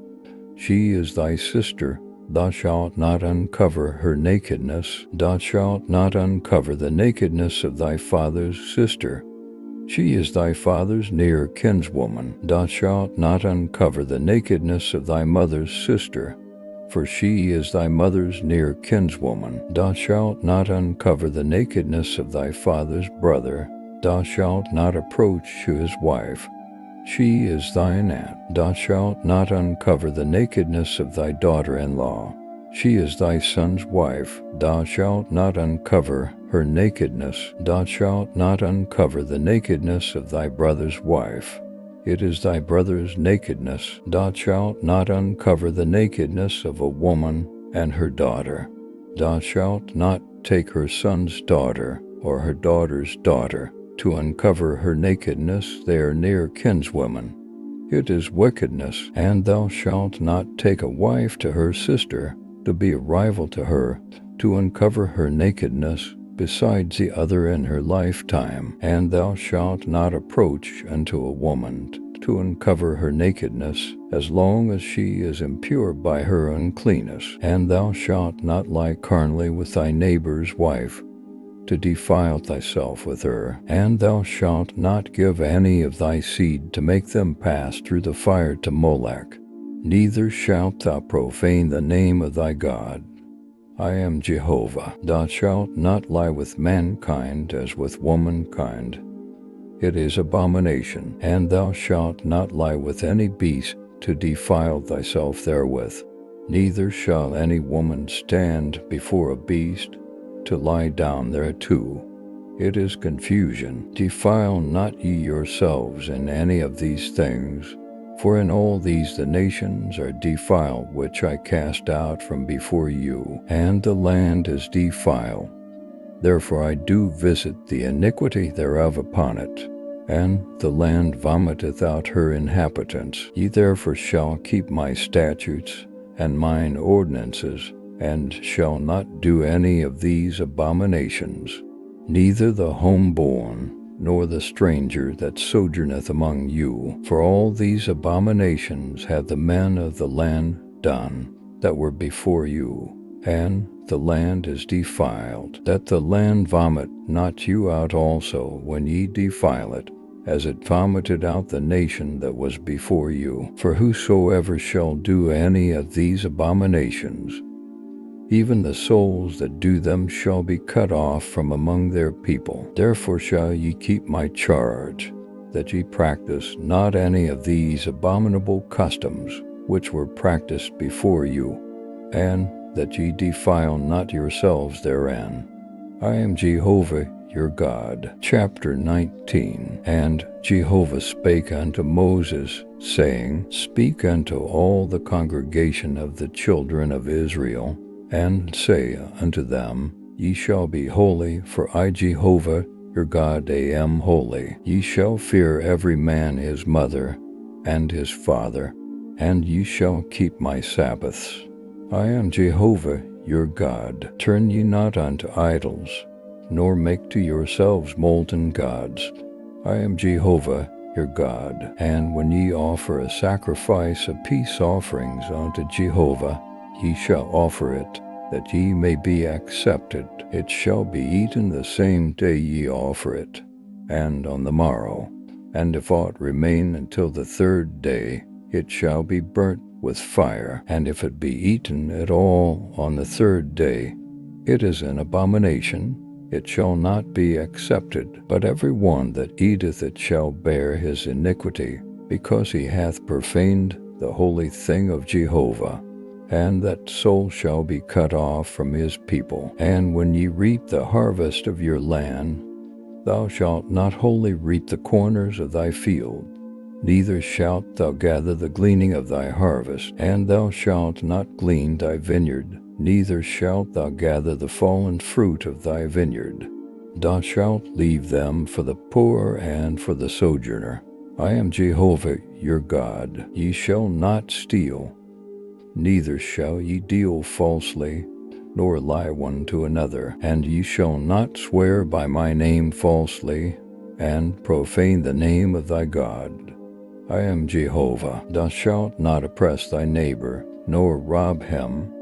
She is thy sister. Thou shalt not uncover her nakedness. Thou shalt not uncover the nakedness of thy father's sister. She is thy father's near kinswoman. Thou shalt not uncover the nakedness of thy mother's sister, for she is thy mother's near kinswoman. Thou shalt not uncover the nakedness of thy father's brother. Thou shalt not approach to his wife. She is thine aunt. Thou shalt not uncover the nakedness of thy daughter-in-law. She is thy son's wife. Thou shalt not uncover her nakedness. Thou shalt not uncover the nakedness of thy brother's wife. It is thy brother's nakedness. Thou shalt not uncover the nakedness of a woman and her daughter. Thou shalt not take her son's daughter or her daughter's daughter to uncover her nakedness. They are near kinswomen. It is wickedness. And thou shalt not take a wife to her sister, to be a rival to her, to uncover her nakedness, besides the other in her lifetime. And thou shalt not approach unto a woman to uncover her nakedness, as long as she is impure by her uncleanness. And thou shalt not lie carnally with thy neighbor's wife, to defile thyself with her. And thou shalt not give any of thy seed to make them pass through the fire to Molech. Neither shalt thou profane the name of thy God. I am Jehovah. Thou shalt not lie with mankind as with womankind. It is abomination. And thou shalt not lie with any beast to defile thyself therewith. Neither shall any woman stand before a beast to lie down thereto. It is confusion. Defile not ye yourselves in any of these things, for in all these the nations are defiled which I cast out from before you, and the land is defiled. Therefore I do visit the iniquity thereof upon it, and the land vomiteth out her inhabitants. Ye therefore shall keep my statutes and mine ordinances, and shall not do any of these abominations, neither the homeborn, nor the stranger that sojourneth among you. For all these abominations have the men of the land done, that were before you, and the land is defiled, that the land vomit not you out also when ye defile it, as it vomited out the nation that was before you. For whosoever shall do any of these abominations, even the souls that do them shall be cut off from among their people. Therefore shall ye keep my charge, that ye practice not any of these abominable customs which were practiced before you, and that ye defile not yourselves therein. I am Jehovah your God. Chapter 19. And Jehovah spake unto Moses, saying, Speak unto all the congregation of the children of Israel, and say unto them, Ye shall be holy, for I Jehovah your God am holy. Ye shall fear every man his mother and his father, and ye shall keep my Sabbaths. I am Jehovah your God. Turn ye not unto idols, nor make to yourselves molten gods. I am Jehovah your God. And when ye offer a sacrifice of peace offerings unto Jehovah, ye shall offer it, that ye may be accepted. It shall be eaten the same day ye offer it, and on the morrow. And if aught remain until the third day, it shall be burnt with fire. And if it be eaten at all on the third day, it is an abomination. It shall not be accepted. But every one that eateth it shall bear his iniquity, because he hath profaned the holy thing of Jehovah. And that soul shall be cut off from his people. And when ye reap the harvest of your land, thou shalt not wholly reap the corners of thy field, neither shalt thou gather the gleaning of thy harvest. And thou shalt not glean thy vineyard, neither shalt thou gather the fallen fruit of thy vineyard. Thou shalt leave them for the poor and for the sojourner. I am Jehovah your God. Ye shall not steal. Neither shall ye deal falsely, nor lie one to another. And ye shall not swear by my name falsely, and profane the name of thy God. I am Jehovah. Thou shalt not oppress thy neighbor, nor rob him.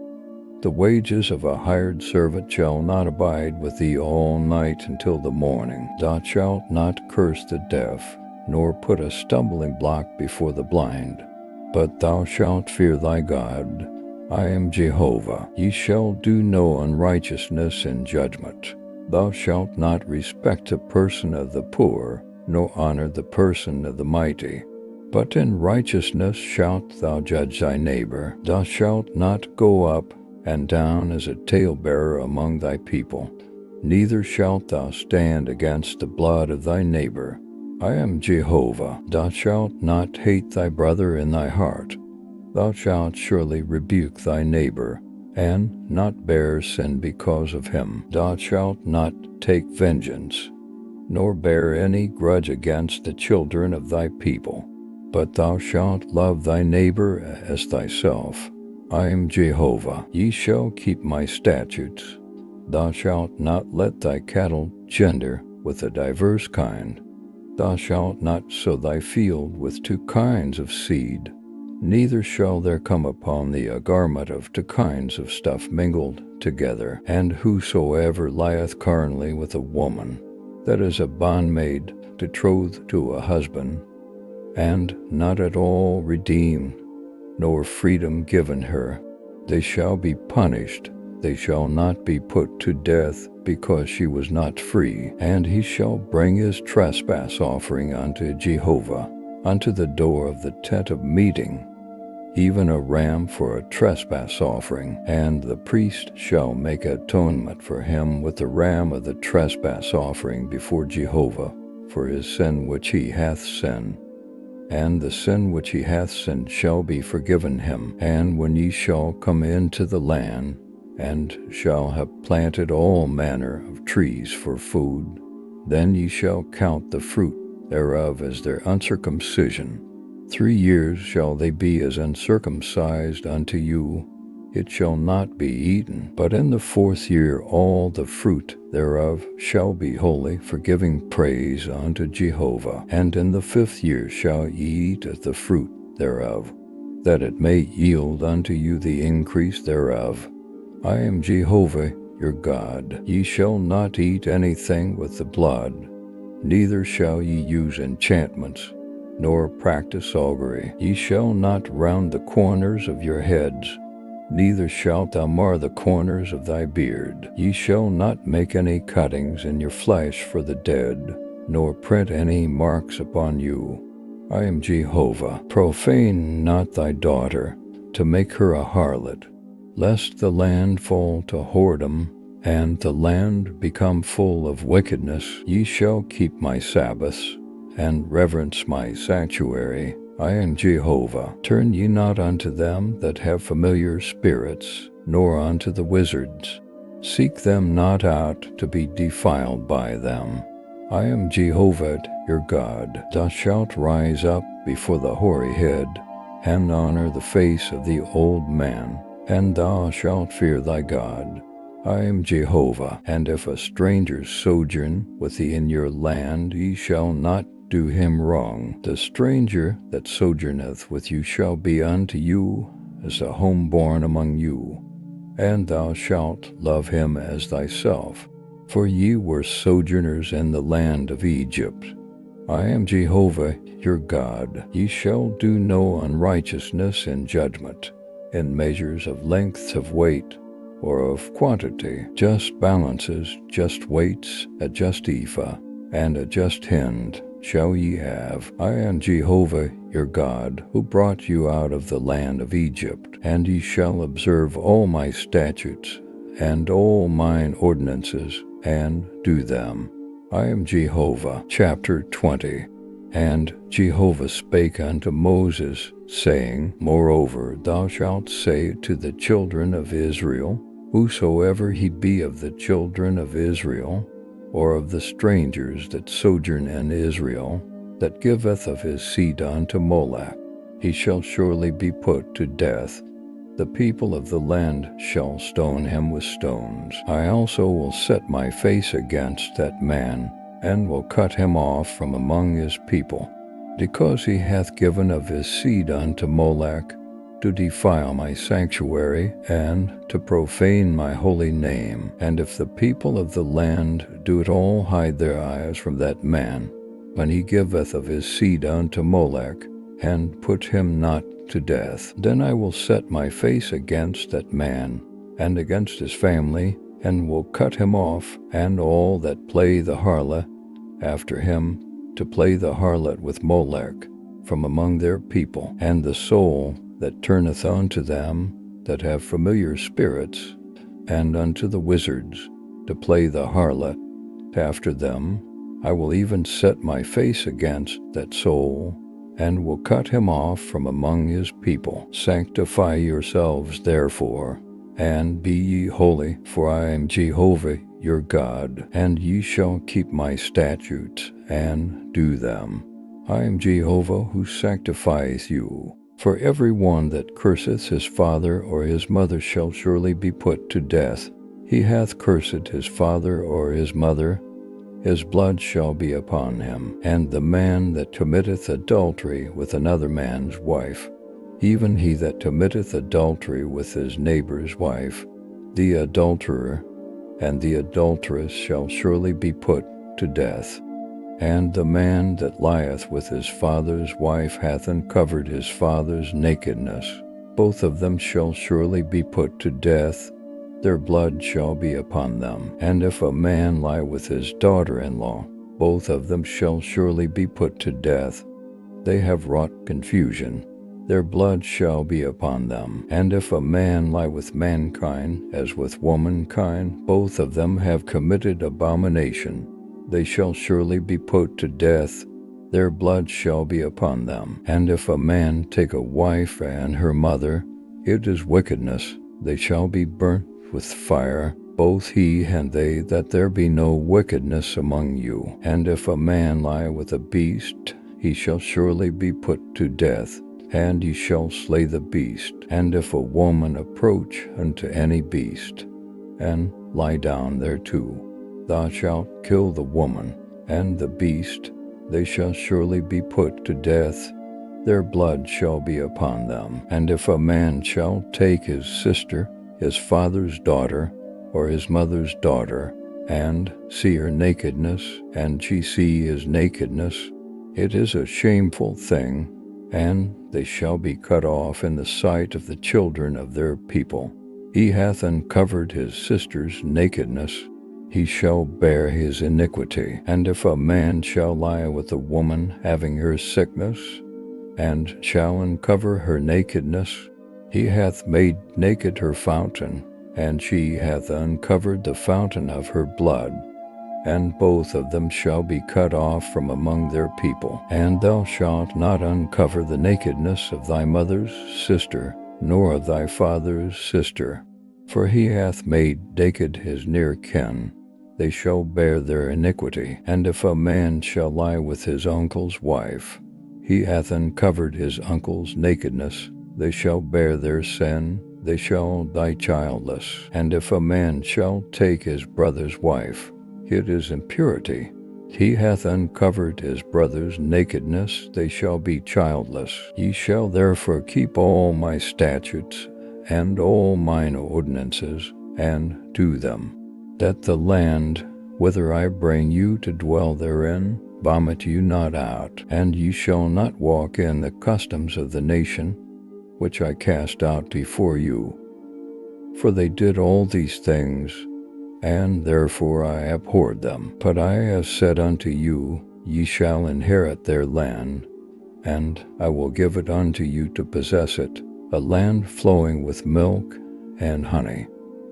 The wages of a hired servant shall not abide with thee all night until the morning. Thou shalt not curse the deaf, nor put a stumbling block before the blind. But thou shalt fear thy God. I am Jehovah. Ye shall do no unrighteousness in judgment. Thou shalt not respect the person of the poor, nor honor the person of the mighty. But in righteousness shalt thou judge thy neighbor. Thou shalt not go up and down as a talebearer among thy people. Neither shalt thou stand against the blood of thy neighbor. I am Jehovah. Thou shalt not hate thy brother in thy heart. Thou shalt surely rebuke thy neighbor, and not bear sin because of him. Thou shalt not take vengeance, nor bear any grudge against the children of thy people. But thou shalt love thy neighbor as thyself. I am Jehovah. Ye shall keep my statutes. Thou shalt not let thy cattle gender with a diverse kind. Thou shalt not sow thy field with two kinds of seed. Neither shall there come upon thee a garment of two kinds of stuff mingled together. And whosoever lieth carnally with a woman, that is a bondmaid betrothed to a husband, and not at all redeemed, nor freedom given her, they shall be punished. They shall not be put to death, because she was not free. And he shall bring his trespass offering unto Jehovah, unto the door of the tent of meeting, even a ram for a trespass offering. And the priest shall make atonement for him with the ram of the trespass offering before Jehovah, for his sin which he hath sinned. And the sin which he hath sinned shall be forgiven him. And when ye shall come into the land, and shall have planted all manner of trees for food, then ye shall count the fruit thereof as their uncircumcision. 3 years shall they be as uncircumcised unto you. It shall not be eaten. But in the 4th year all the fruit thereof shall be holy, for giving praise unto Jehovah. And in the 5th year shall ye eat of the fruit thereof, that it may yield unto you the increase thereof. I am Jehovah your God. Ye shall not eat anything with the blood, neither shall ye use enchantments, nor practice augury. Ye shall not round the corners of your heads, neither shalt thou mar the corners of thy beard. Ye shall not make any cuttings in your flesh for the dead, nor print any marks upon you. I am Jehovah. Profane not thy daughter, to make her a harlot, lest the land fall to whoredom, and the land become full of wickedness. Ye shall keep my Sabbaths, and reverence my sanctuary. I am Jehovah. Turn ye not unto them that have familiar spirits, nor unto the wizards. Seek them not out to be defiled by them. I am Jehovah your God. Thou shalt rise up before the hoary head, and honor the face of the old man, and thou shalt fear thy God. I am Jehovah. And if a stranger sojourn with thee in your land, ye shall not do him wrong. The stranger that sojourneth with you shall be unto you as a homeborn among you, and thou shalt love him as thyself. For ye were sojourners in the land of Egypt. I am Jehovah your God. Ye shall do no unrighteousness in judgment, in measures of lengths of weight, or of quantity. Just balances, just weights, a just ephah, and a just hind shall ye have. I am Jehovah your God, who brought you out of the land of Egypt. And ye shall observe all my statutes, and all mine ordinances, and do them. I am Jehovah. Chapter 20. And Jehovah spake unto Moses, saying, Moreover, thou shalt say to the children of Israel, whosoever he be of the children of Israel, or of the strangers that sojourn in Israel, that giveth of his seed unto Moloch, he shall surely be put to death. The people of the land shall stone him with stones. I also will set my face against that man, and will cut him off from among his people, because he hath given of his seed unto Molech, to defile my sanctuary, and to profane my holy name. And if the people of the land do at all hide their eyes from that man, when he giveth of his seed unto Molech, and put him not to death, then I will set my face against that man, and against his family, and will cut him off, and all that play the harlot after him, to play the harlot with Molech, from among their people. And the soul that turneth unto them that have familiar spirits, and unto the wizards, to play the harlot after them, I will even set my face against that soul, and will cut him off from among his people. Sanctify yourselves therefore, and be ye holy, for I am Jehovah your God, and ye shall keep my statutes, and do them. I am Jehovah who sanctifieth you. For every one that curseth his father or his mother shall surely be put to death. He hath cursed his father or his mother, his blood shall be upon him. And the man that committeth adultery with another man's wife, even he that committeth adultery with his neighbor's wife, the adulterer and the adulteress shall surely be put to death. And the man that lieth with his father's wife hath uncovered his father's nakedness. Both of them shall surely be put to death. Their blood shall be upon them. And if a man lie with his daughter-in-law, both of them shall surely be put to death. They have wrought confusion. Their blood shall be upon them. And if a man lie with mankind as with womankind, both of them have committed abomination. They shall surely be put to death. Their blood shall be upon them. And if a man take a wife and her mother, it is wickedness. They shall be burnt with fire, both he and they, that there be no wickedness among you. And if a man lie with a beast, he shall surely be put to death, and ye shall slay the beast. And if a woman approach unto any beast, and lie down thereto, thou shalt kill the woman, and the beast, they shall surely be put to death. Their blood shall be upon them. And if a man shall take his sister, his father's daughter, or his mother's daughter, and see her nakedness, and she see his nakedness, it is a shameful thing, and they shall be cut off in the sight of the children of their people. He hath uncovered his sister's nakedness. He shall bear his iniquity. And if a man shall lie with a woman having her sickness, and shall uncover her nakedness, he hath made naked her fountain, and she hath uncovered the fountain of her blood. And both of them shall be cut off from among their people. And thou shalt not uncover the nakedness of thy mother's sister, nor of thy father's sister, for he hath made naked his near kin. They shall bear their iniquity. And if a man shall lie with his uncle's wife, he hath uncovered his uncle's nakedness. They shall bear their sin. They shall die childless. And if a man shall take his brother's wife, it is impurity. He hath uncovered his brother's nakedness. They shall be childless. Ye shall therefore keep all my statutes and all mine ordinances, and do them, that the land whither I bring you to dwell therein vomit you not out. And ye shall not walk in the customs of the nation which I cast out before you. For they did all these things, and therefore I abhorred them. But I have said unto you, ye shall inherit their land, and I will give it unto you to possess it, a land flowing with milk and honey.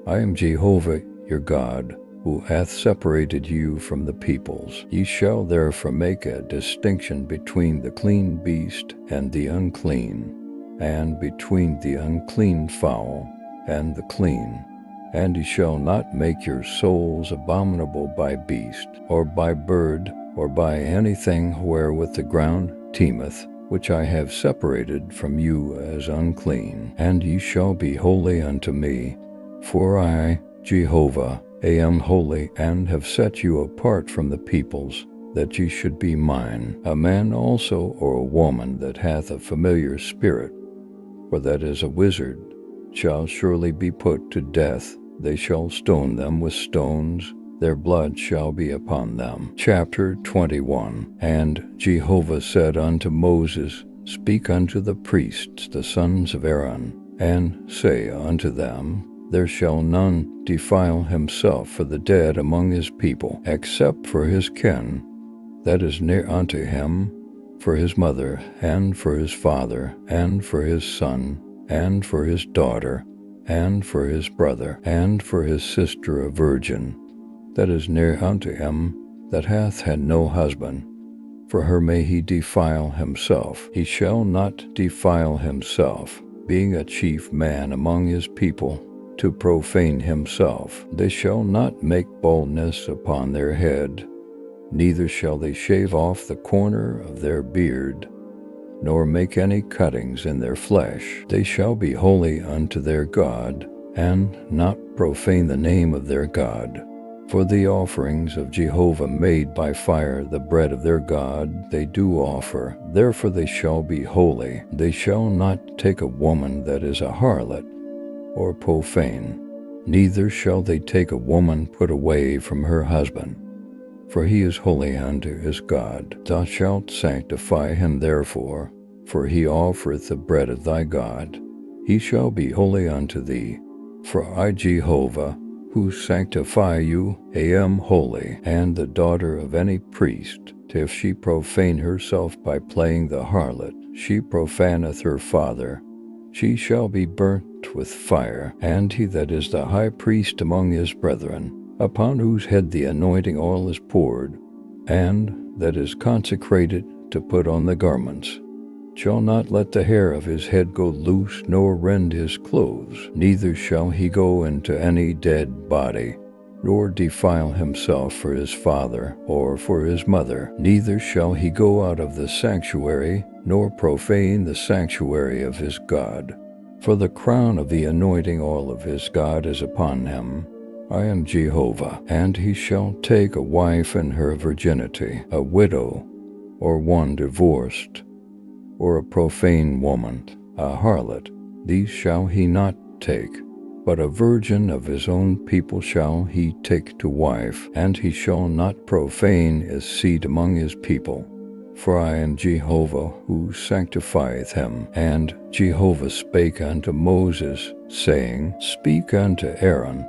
I am Jehovah your God, who hath separated you from the peoples. Ye shall therefore make a distinction between the clean beast and the unclean, and between the unclean fowl and the clean. And ye shall not make your souls abominable by beast, or by bird, or by anything wherewith the ground teemeth. which I have separated from you as unclean, and ye shall be holy unto me. For I, Jehovah, am holy, and have set you apart from the peoples, that ye should be mine. A man also or a woman that hath a familiar spirit, or that is a wizard, shall surely be put to death. They shall stone them with stones, their blood shall be upon them. Chapter 21. And Jehovah said unto Moses, Speak unto the priests, the sons of Aaron, and say unto them, There shall none defile himself for the dead among his people, except for his kin, that is near unto him, for his mother, and for his father, and for his son, and for his daughter, and for his brother, and for his sister a virgin, that is near unto him, that hath had no husband. For her may he defile himself. He shall not defile himself, being a chief man among his people, to profane himself. They shall not make baldness upon their head, neither shall they shave off the corner of their beard, nor make any cuttings in their flesh. They shall be holy unto their God, and not profane the name of their God. For the offerings of Jehovah made by fire, the bread of their God, they do offer. Therefore they shall be holy. They shall not take a woman that is a harlot, or profane, neither shall they take a woman put away from her husband. For he is holy unto his God. Thou shalt sanctify him therefore, for he offereth the bread of thy God. He shall be holy unto thee. For I, Jehovah, who sanctify you, am holy. And the daughter of any priest, if she profane herself by playing the harlot, she profaneth her father, she shall be burnt with fire. And he that is the high priest among his brethren, upon whose head the anointing oil is poured, and that is consecrated to put on the garments, shall not let the hair of his head go loose, nor rend his clothes, neither shall he go into any dead body, nor defile himself for his father or for his mother, neither shall he go out of the sanctuary, nor profane the sanctuary of his God. For the crown of the anointing oil of his God is upon him. I am Jehovah. And he shall take a wife in her virginity, a widow, or one divorced, or a profane woman, a harlot. These shall he not take, but a virgin of his own people shall he take to wife, and he shall not profane his seed among his people. For I am Jehovah, who sanctifieth him. And Jehovah spake unto Moses, saying, Speak unto Aaron,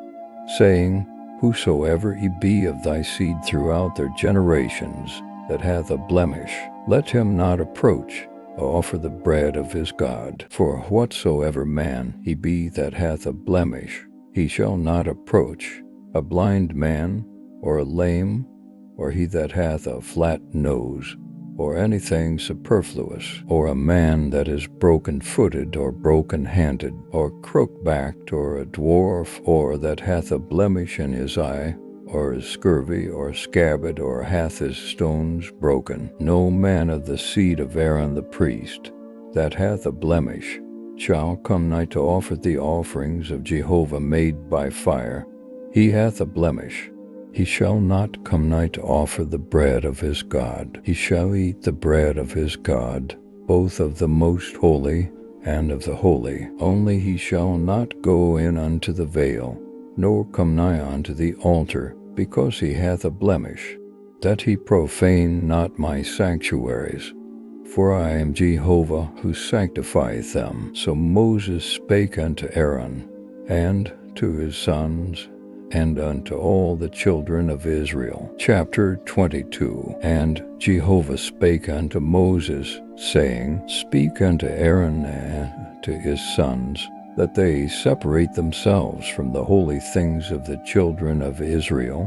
saying, Whosoever he be of thy seed throughout their generations, that hath a blemish, let him not approach, offer the bread of his God. For whatsoever man he be that hath a blemish, he shall not approach, a blind man, or a lame, or he that hath a flat nose, or anything superfluous, or a man that is broken-footed, or broken-handed, or crook-backed, or a dwarf, or that hath a blemish in his eye, or is scurvy, or scabbard, or hath his stones broken. No man of the seed of Aaron the priest, that hath a blemish, shall come nigh to offer the offerings of Jehovah made by fire. He hath a blemish. He shall not come nigh to offer the bread of his God. He shall eat the bread of his God, both of the most holy and of the holy. Only he shall not go in unto the veil, nor come nigh unto the altar, because he hath a blemish, that he profane not my sanctuaries. For I am Jehovah, who sanctifieth them. So Moses spake unto Aaron, and to his sons, and unto all the children of Israel. Chapter 22. And Jehovah spake unto Moses, saying, Speak unto Aaron and to his sons, that they separate themselves from the holy things of the children of Israel,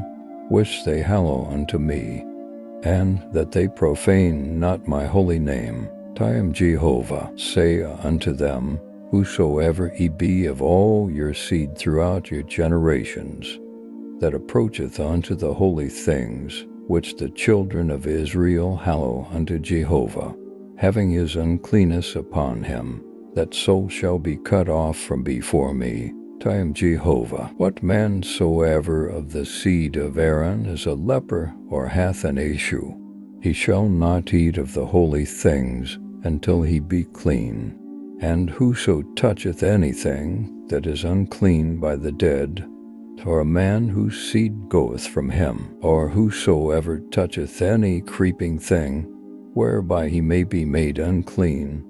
which they hallow unto me, and that they profane not my holy name. I am Jehovah. Say unto them, Whosoever he be of all your seed throughout your generations, that approacheth unto the holy things, which the children of Israel hallow unto Jehovah, having his uncleanness upon him, that soul shall be cut off from before me. I am Jehovah. What man soever of the seed of Aaron is a leper or hath an issue, he shall not eat of the holy things until he be clean. And whoso toucheth anything that is unclean by the dead, or a man whose seed goeth from him, or whosoever toucheth any creeping thing, whereby he may be made unclean,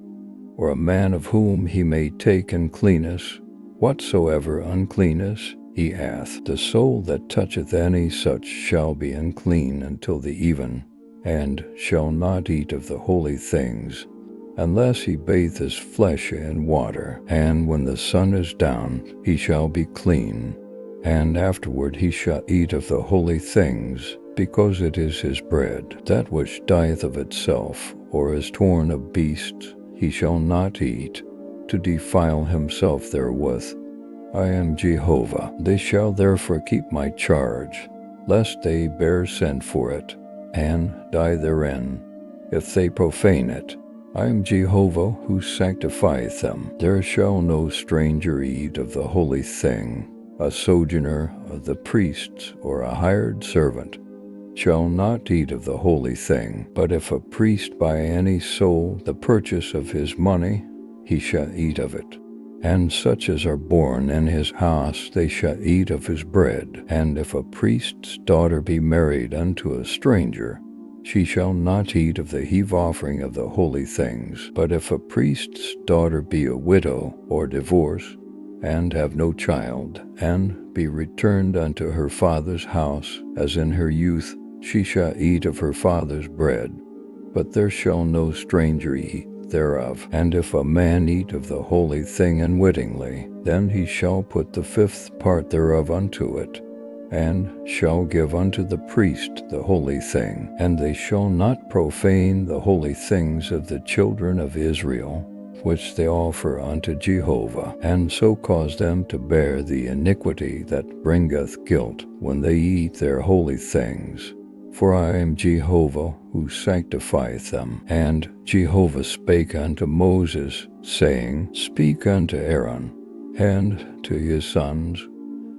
or a man of whom he may take uncleanness, whatsoever uncleanness he hath, the soul that toucheth any such shall be unclean until the even, and shall not eat of the holy things, unless he bathe his flesh in water, and when the sun is down he shall be clean. And afterward he shall eat of the holy things, because it is his bread. That which dieth of itself, or is torn of beasts, he shall not eat, to defile himself therewith. I am Jehovah. They shall therefore keep my charge, lest they bear sin for it, and die therein, if they profane it. I am Jehovah who sanctifieth them. There shall no stranger eat of the holy thing. A sojourner of the priests or a hired servant shall not eat of the holy thing. But if a priest buy any soul the purchase of his money, he shall eat of it. And such as are born in his house, they shall eat of his bread. And if a priest's daughter be married unto a stranger, she shall not eat of the heave offering of the holy things. But if a priest's daughter be a widow or divorced, and have no child, and be returned unto her father's house, as in her youth, she shall eat of her father's bread, but there shall no stranger eat thereof. And if a man eat of the holy thing unwittingly, then he shall put the fifth part thereof unto it, and shall give unto the priest the holy thing. And they shall not profane the holy things of the children of Israel, which they offer unto Jehovah, and so cause them to bear the iniquity that bringeth guilt when they eat their holy things. For I am Jehovah who sanctifieth them. And Jehovah spake unto Moses, saying, Speak unto Aaron, and to his sons,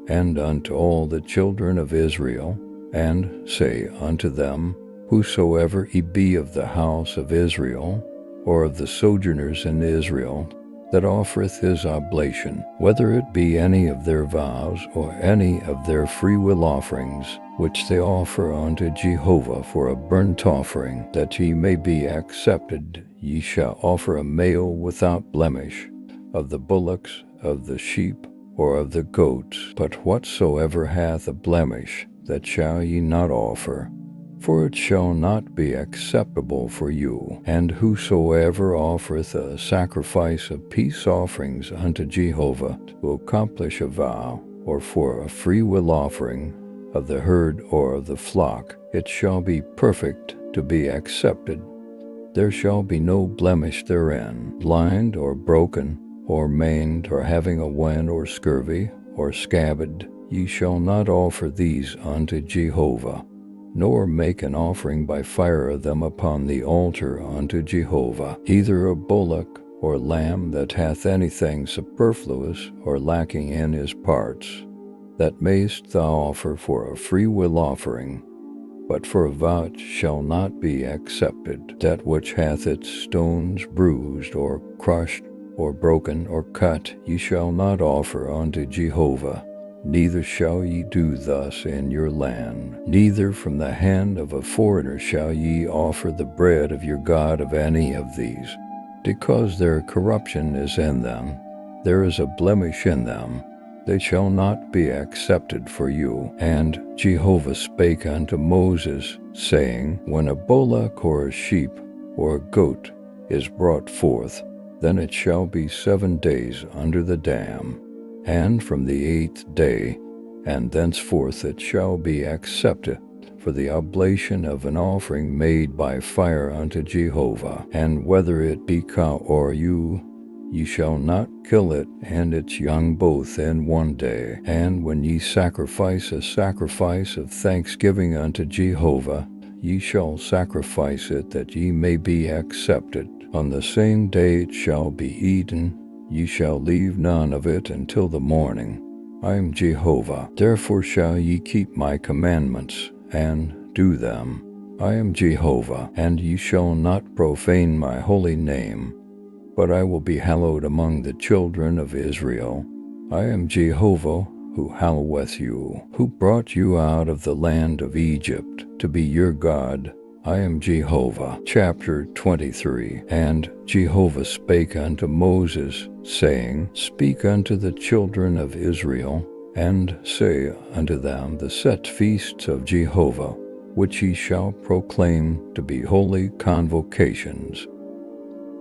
and unto all the children of Israel, and say unto them, Whosoever he be of the house of Israel, or of the sojourners in Israel, that offereth his oblation, whether it be any of their vows, or any of their freewill offerings, which they offer unto Jehovah for a burnt offering, that ye may be accepted, ye shall offer a male without blemish, of the bullocks, of the sheep, or of the goats. But whatsoever hath a blemish, that shall ye not offer, for it shall not be acceptable for you. And whosoever offereth a sacrifice of peace offerings unto Jehovah to accomplish a vow, or for a freewill offering of the herd or of the flock, it shall be perfect to be accepted. There shall be no blemish therein, blind or broken, or maimed, or having a wen or scurvy, or scabbard. Ye shall not offer these unto Jehovah, nor make an offering by fire of them upon the altar unto Jehovah, either a bullock or lamb that hath anything superfluous or lacking in his parts, that mayst thou offer for a freewill offering, but for a vow it shall not be accepted. That which hath its stones bruised, or crushed, or broken, or cut, ye shall not offer unto Jehovah. Neither shall ye do thus in your land. Neither from the hand of a foreigner shall ye offer the bread of your God of any of these, because their corruption is in them, there is a blemish in them. They shall not be accepted for you. And Jehovah spake unto Moses, saying, When a bullock or a sheep or a goat is brought forth, then it shall be 7 days under the dam. And from the 8th day, and thenceforth it shall be accepted for the oblation of an offering made by fire unto Jehovah. And whether it be cow or ewe, ye shall not kill it and its young both in 1 day. And when ye sacrifice a sacrifice of thanksgiving unto Jehovah, ye shall sacrifice it that ye may be accepted. On the same day it shall be eaten, ye shall leave none of it until the morning. I am Jehovah. Therefore shall ye keep my commandments, and do them. I am Jehovah, and ye shall not profane my holy name, but I will be hallowed among the children of Israel. I am Jehovah, who halloweth you, who brought you out of the land of Egypt, to be your God. I am Jehovah. Chapter 23. And Jehovah spake unto Moses, saying, Speak unto the children of Israel, and say unto them the set feasts of Jehovah, which ye shall proclaim to be holy convocations.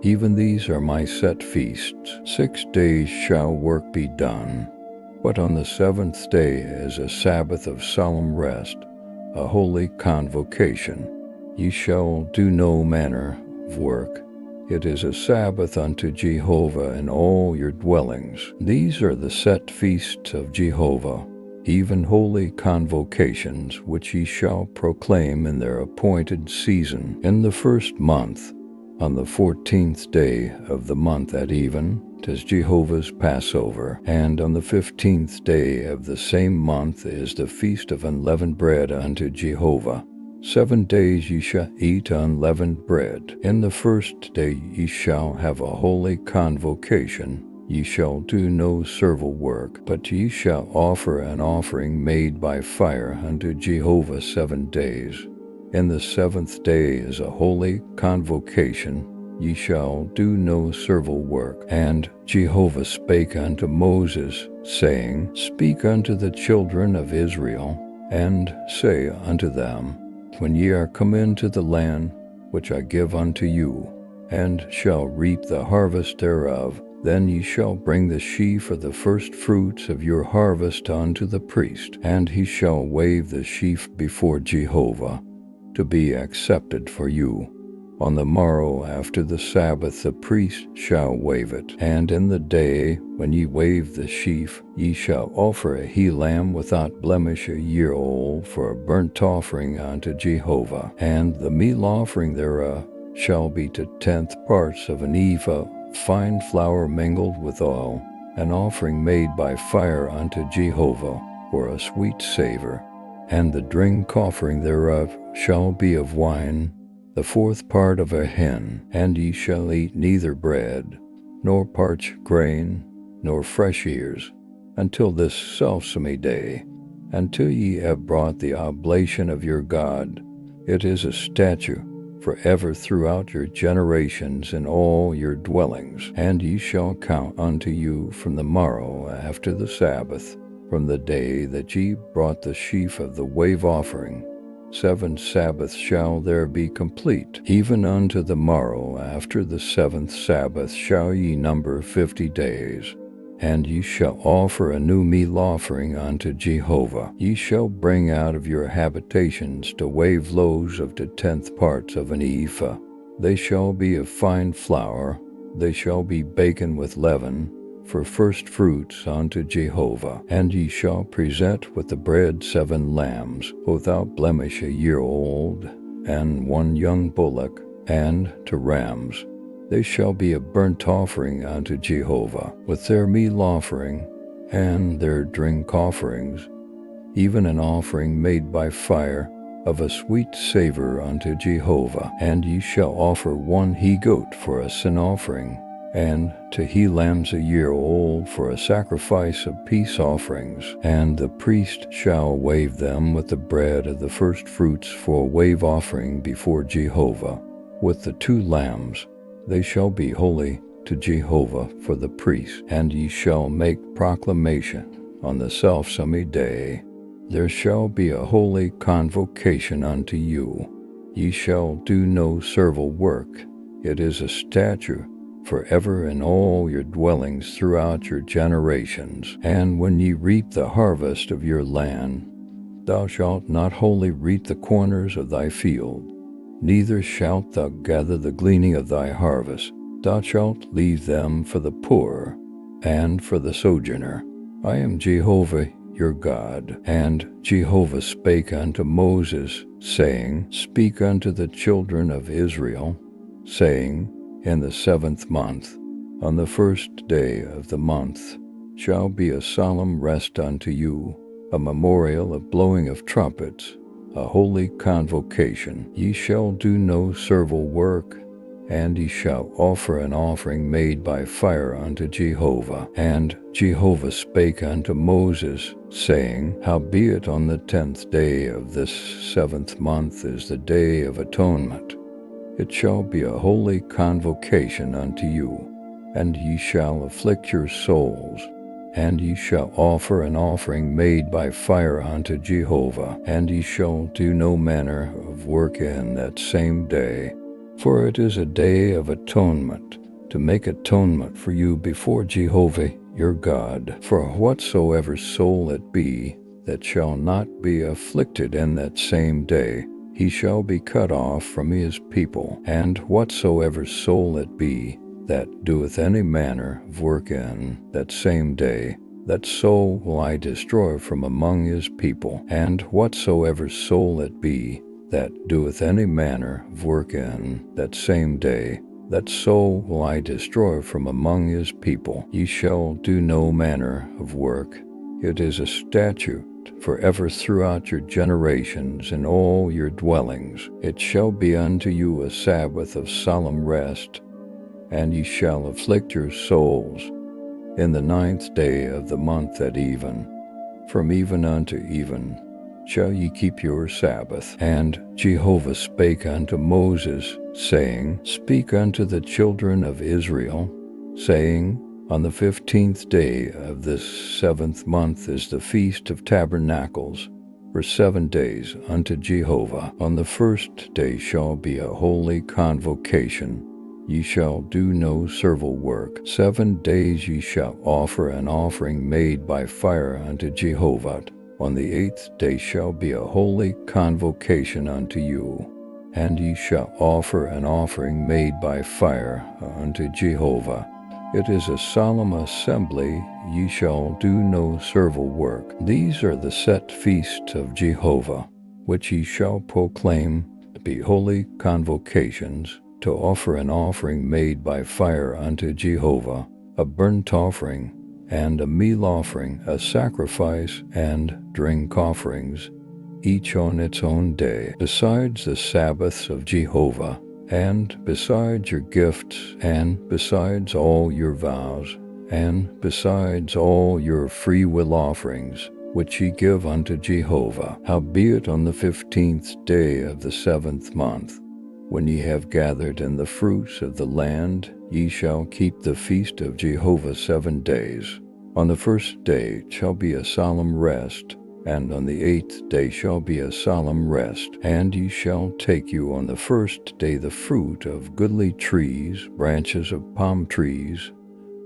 Even these are my set feasts. 6 days shall work be done, but on the 7th day is a Sabbath of solemn rest, a holy convocation. Ye shall do no manner of work. It is a Sabbath unto Jehovah in all your dwellings. These are the set feasts of Jehovah, even holy convocations, which ye shall proclaim in their appointed season. In the 1st month, on the 14th day of the month at even, 'tis Jehovah's Passover, and on the 15th day of the same month is the feast of unleavened bread unto Jehovah. 7 days ye shall eat unleavened bread. In the 1st day ye shall have a holy convocation. Ye shall do no servile work, but ye shall offer an offering made by fire unto Jehovah 7 days. In the 7th day is a holy convocation. Ye shall do no servile work. And Jehovah spake unto Moses, saying, Speak unto the children of Israel, and say unto them, When ye are come into the land which I give unto you, and shall reap the harvest thereof, then ye shall bring the sheaf of the first fruits of your harvest unto the priest, and he shall wave the sheaf before Jehovah, to be accepted for you. On the morrow after the Sabbath the priest shall wave it, and in the day when ye wave the sheaf, ye shall offer a he-lamb without blemish, a year old, for a burnt offering unto Jehovah. And the meal offering thereof shall be to 10th parts of an ephah fine flour mingled with oil, an offering made by fire unto Jehovah for a sweet savor. And the drink offering thereof shall be of wine, the 4th part of a hin. And ye shall eat neither bread, nor parched grain, nor fresh ears, until this selfsame day, until ye have brought the oblation of your God. It is a statute forever throughout your generations in all your dwellings. And ye shall count unto you from the morrow after the Sabbath, from the day that ye brought the sheaf of the wave offering. 7 Sabbaths shall there be complete. Even unto the morrow after the 7th Sabbath shall ye number 50 days. And ye shall offer a new meal offering unto Jehovah. Ye shall bring out of your habitations to wave loaves of the 10th parts of an ephah. They shall be of fine flour. They shall be baken with leaven, for first fruits unto Jehovah. And ye shall present with the bread 7 lambs, without blemish, a year old, and 1 young bullock, and to rams. They shall be a burnt offering unto Jehovah, with their meal offering, and their drink offerings, even an offering made by fire, of a sweet savor unto Jehovah. And ye shall offer 1 he-goat for a sin offering, and 2 he-lambs a year old for a sacrifice of peace offerings. And the priest shall wave them with the bread of the first fruits for a wave offering before Jehovah, with the 2 lambs. They shall be holy to Jehovah for the priest. And ye shall make proclamation on the selfsame day. There shall be a holy convocation unto you. Ye shall do no servile work. It is a statute forever in all your dwellings throughout your generations. And when ye reap the harvest of your land, thou shalt not wholly reap the corners of thy field, neither shalt thou gather the gleaning of thy harvest. Thou shalt leave them for the poor and for the sojourner. I am Jehovah your God. And Jehovah spake unto Moses, saying, Speak unto the children of Israel, saying, In the 7th month, on the 1st day of the month, shall be a solemn rest unto you, a memorial of blowing of trumpets, a holy convocation. Ye shall do no servile work, and ye shall offer an offering made by fire unto Jehovah. And Jehovah spake unto Moses, saying, Howbeit on the 10th day of this 7th month is the day of atonement. It shall be a holy convocation unto you, and ye shall afflict your souls. And ye shall offer an offering made by fire unto Jehovah, and ye shall do no manner of work in that same day. For it is a day of atonement, to make atonement for you before Jehovah your God. For whatsoever soul it be that shall not be afflicted in that same day, he shall be cut off from his people. And whatsoever soul it be that doeth any manner of work in that same day, that soul will I destroy from among his people. And whatsoever soul it be that doeth any manner of work in that same day, that soul will I destroy from among his people. Ye shall do no manner of work. It is a statute forever throughout your generations in all your dwellings. It shall be unto you a Sabbath of solemn rest, and ye shall afflict your souls in the 9th day of the month at even. From even unto even shall ye keep your Sabbath. And Jehovah spake unto Moses, saying, Speak unto the children of Israel, saying, On the 15th day of this 7th month is the Feast of Tabernacles, for 7 days unto Jehovah. On the 1st day shall be a holy convocation. Ye shall do no servile work. 7 days ye shall offer an offering made by fire unto Jehovah. On the 8th day shall be a holy convocation unto you, and ye shall offer an offering made by fire unto Jehovah. It is a solemn assembly. Ye shall do no servile work. These are the set feasts of Jehovah, which ye shall proclaim to be holy convocations, to offer an offering made by fire unto Jehovah, a burnt offering, and a meal offering, a sacrifice, and drink offerings, each on its own day, besides the Sabbaths of Jehovah, and besides your gifts, and besides all your vows, and besides all your freewill offerings, which ye give unto Jehovah. Howbeit on the 15th day of the 7th month, when ye have gathered in the fruits of the land, ye shall keep the feast of Jehovah 7 days. On the 1st day shall be a solemn rest, and on the 8th day shall be a solemn rest. And ye shall take you on the 1st day the fruit of goodly trees, branches of palm trees,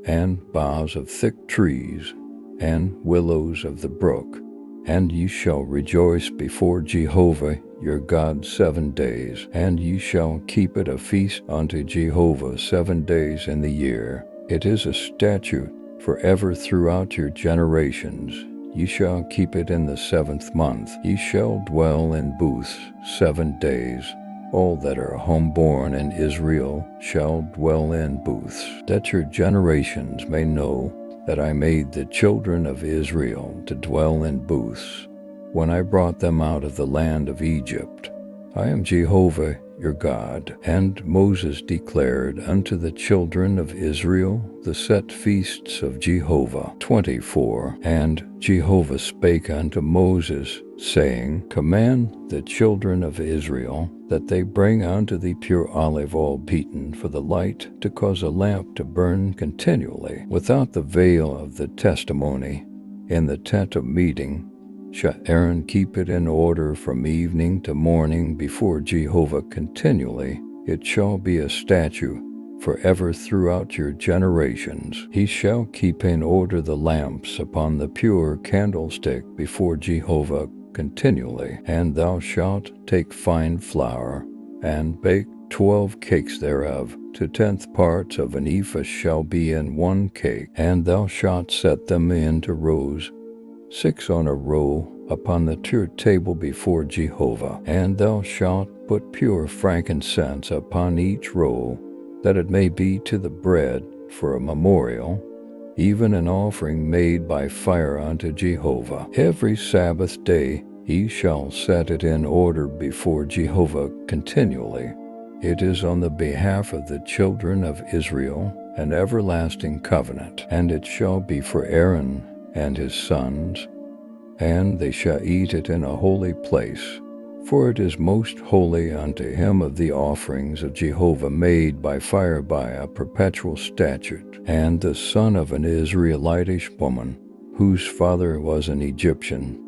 and boughs of thick trees, and willows of the brook. And ye shall rejoice before Jehovah your God 7 days, and ye shall keep it a feast unto Jehovah 7 days in the year. It is a statute forever throughout your generations. Ye shall keep it in the 7th month. Ye shall dwell in booths 7 days. All that are homeborn in Israel shall dwell in booths, that your generations may know that I made the children of Israel to dwell in booths, when I brought them out of the land of Egypt. I am Jehovah your God. And Moses declared unto the children of Israel the set feasts of Jehovah. 24. And Jehovah spake unto Moses, saying, Command the children of Israel that they bring unto thee pure olive oil beaten for the light, to cause a lamp to burn continually without the veil of the testimony in the tent of meeting. Shall Aaron keep it in order from evening to morning before Jehovah continually. It shall be a statute forever throughout your generations. He shall keep in order the lamps upon the pure candlestick before Jehovah continually. And thou shalt take fine flour, and bake 12 cakes thereof. To 10th parts of an ephah shall be in 1 cake. And thou shalt set them into rows, 6 on a row, upon the pure table before Jehovah. And thou shalt put pure frankincense upon each row, that it may be to the bread for a memorial, even an offering made by fire unto Jehovah. Every Sabbath day ye shall set it in order before Jehovah continually. It is on the behalf of the children of Israel an everlasting covenant, and it shall be for Aaron and his sons, and they shall eat it in a holy place. For it is most holy unto him of the offerings of Jehovah made by fire by a perpetual statute. And the son of an Israelitish woman, whose father was an Egyptian,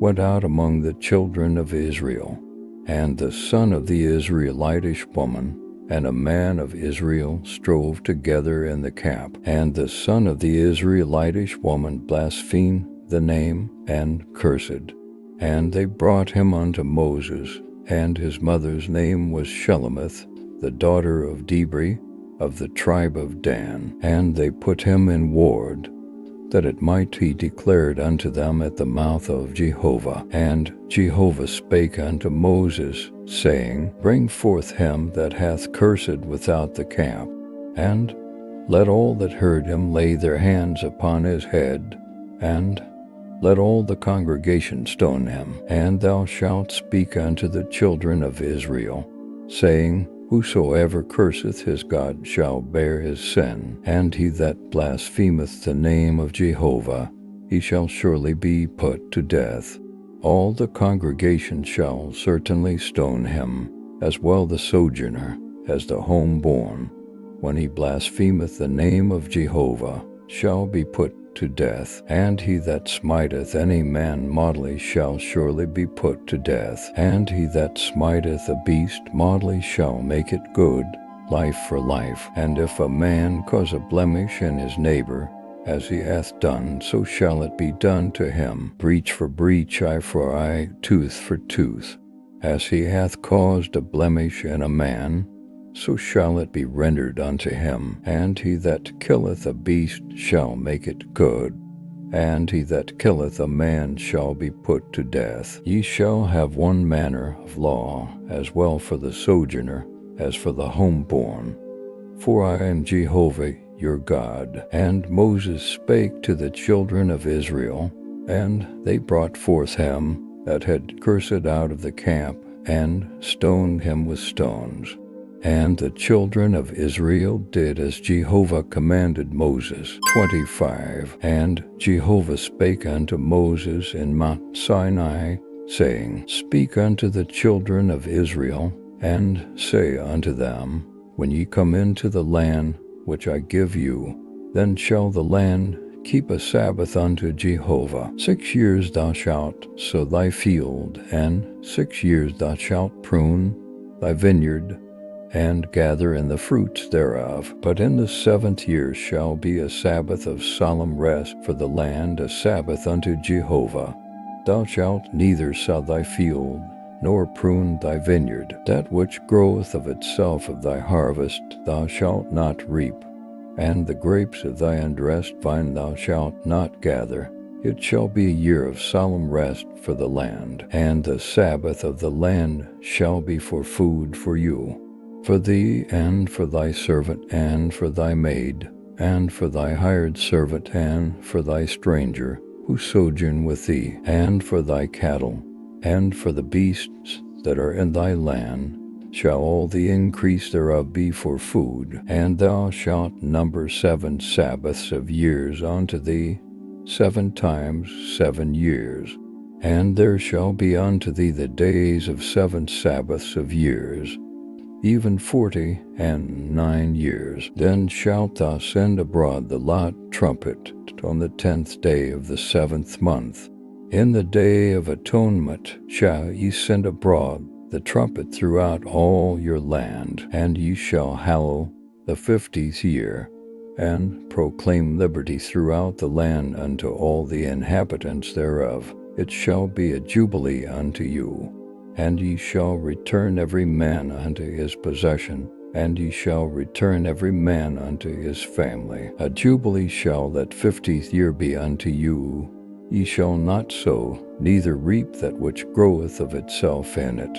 went out among the children of Israel. And the son of the Israelitish woman and a man of Israel strove together in the camp. And the son of the Israelitish woman blasphemed the name and cursed. And they brought him unto Moses, and his mother's name was Shelemith, the daughter of Dibri, of the tribe of Dan. And they put him in ward, that it might be declared unto them at the mouth of Jehovah. And Jehovah spake unto Moses, saying, Bring forth him that hath cursed without the camp, and let all that heard him lay their hands upon his head, and let all the congregation stone him. And thou shalt speak unto the children of Israel, saying, Whosoever curseth his God shall bear his sin, and he that blasphemeth the name of Jehovah, he shall surely be put to death. All the congregation shall certainly stone him, as well the sojourner as the homeborn, when he blasphemeth the name of Jehovah, shall be put to death. And he that smiteth any man mortally shall surely be put to death. And he that smiteth a beast mortally shall make it good, life for life. And if a man cause a blemish in his neighbor, as he hath done, so shall it be done to him. Breach for breach, eye for eye, tooth for tooth. As he hath caused a blemish in a man, so shall it be rendered unto him. And he that killeth a beast shall make it good, and he that killeth a man shall be put to death. Ye shall have one manner of law, as well for the sojourner as for the homeborn. For I am Jehovah your God. And Moses spake to the children of Israel, and they brought forth him that had cursed out of the camp, and stoned him with stones. And the children of Israel did as Jehovah commanded Moses. 25. And Jehovah spake unto Moses in Mount Sinai, saying, Speak unto the children of Israel, and say unto them, When ye come into the land which I give you, then shall the land keep a Sabbath unto Jehovah. 6 years thou shalt sow thy field, and 6 years thou shalt prune thy vineyard, and gather in the fruits thereof. But in the 7th year shall be a Sabbath of solemn rest for the land, a Sabbath unto Jehovah. Thou shalt neither sow thy field, nor prune thy vineyard. That which groweth of itself of thy harvest thou shalt not reap, and the grapes of thy undressed vine thou shalt not gather. It shall be a year of solemn rest for the land, and the Sabbath of the land shall be for food for you, for thee, and for thy servant, and for thy maid, and for thy hired servant, and for thy stranger who sojourn with thee, and for thy cattle, and for the beasts that are in thy land, shall all the increase thereof be for food. And thou shalt number 7 Sabbaths of years unto thee, 7 times 7 years. And there shall be unto thee the days of 7 Sabbaths of years, even 49 years. Then shalt thou send abroad the loud trumpet on the 10th day of the 7th month. In the day of atonement shall ye send abroad the trumpet throughout all your land, and ye shall hallow the 50th year, and proclaim liberty throughout the land unto all the inhabitants thereof. It shall be a jubilee unto you. And ye shall return every man unto his possession, and ye shall return every man unto his family. A jubilee shall that 50th year be unto you. Ye shall not sow, neither reap that which groweth of itself in it,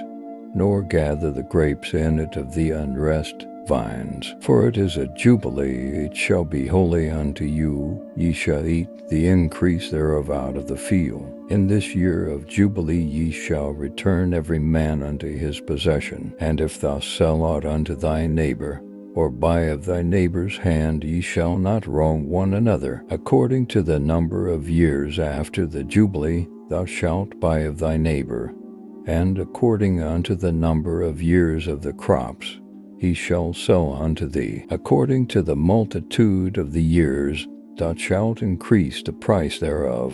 nor gather the grapes in it of the unrest vines. For it is a jubilee, it shall be holy unto you. Ye shall eat the increase thereof out of the field. In this year of jubilee ye shall return every man unto his possession. And if thou sell aught unto thy neighbor, or buy of thy neighbor's hand, ye shall not wrong one another. According to the number of years after the jubilee thou shalt buy of thy neighbor, and according unto the number of years of the crops he shall sell unto thee. According to the multitude of the years thou shalt increase the price thereof,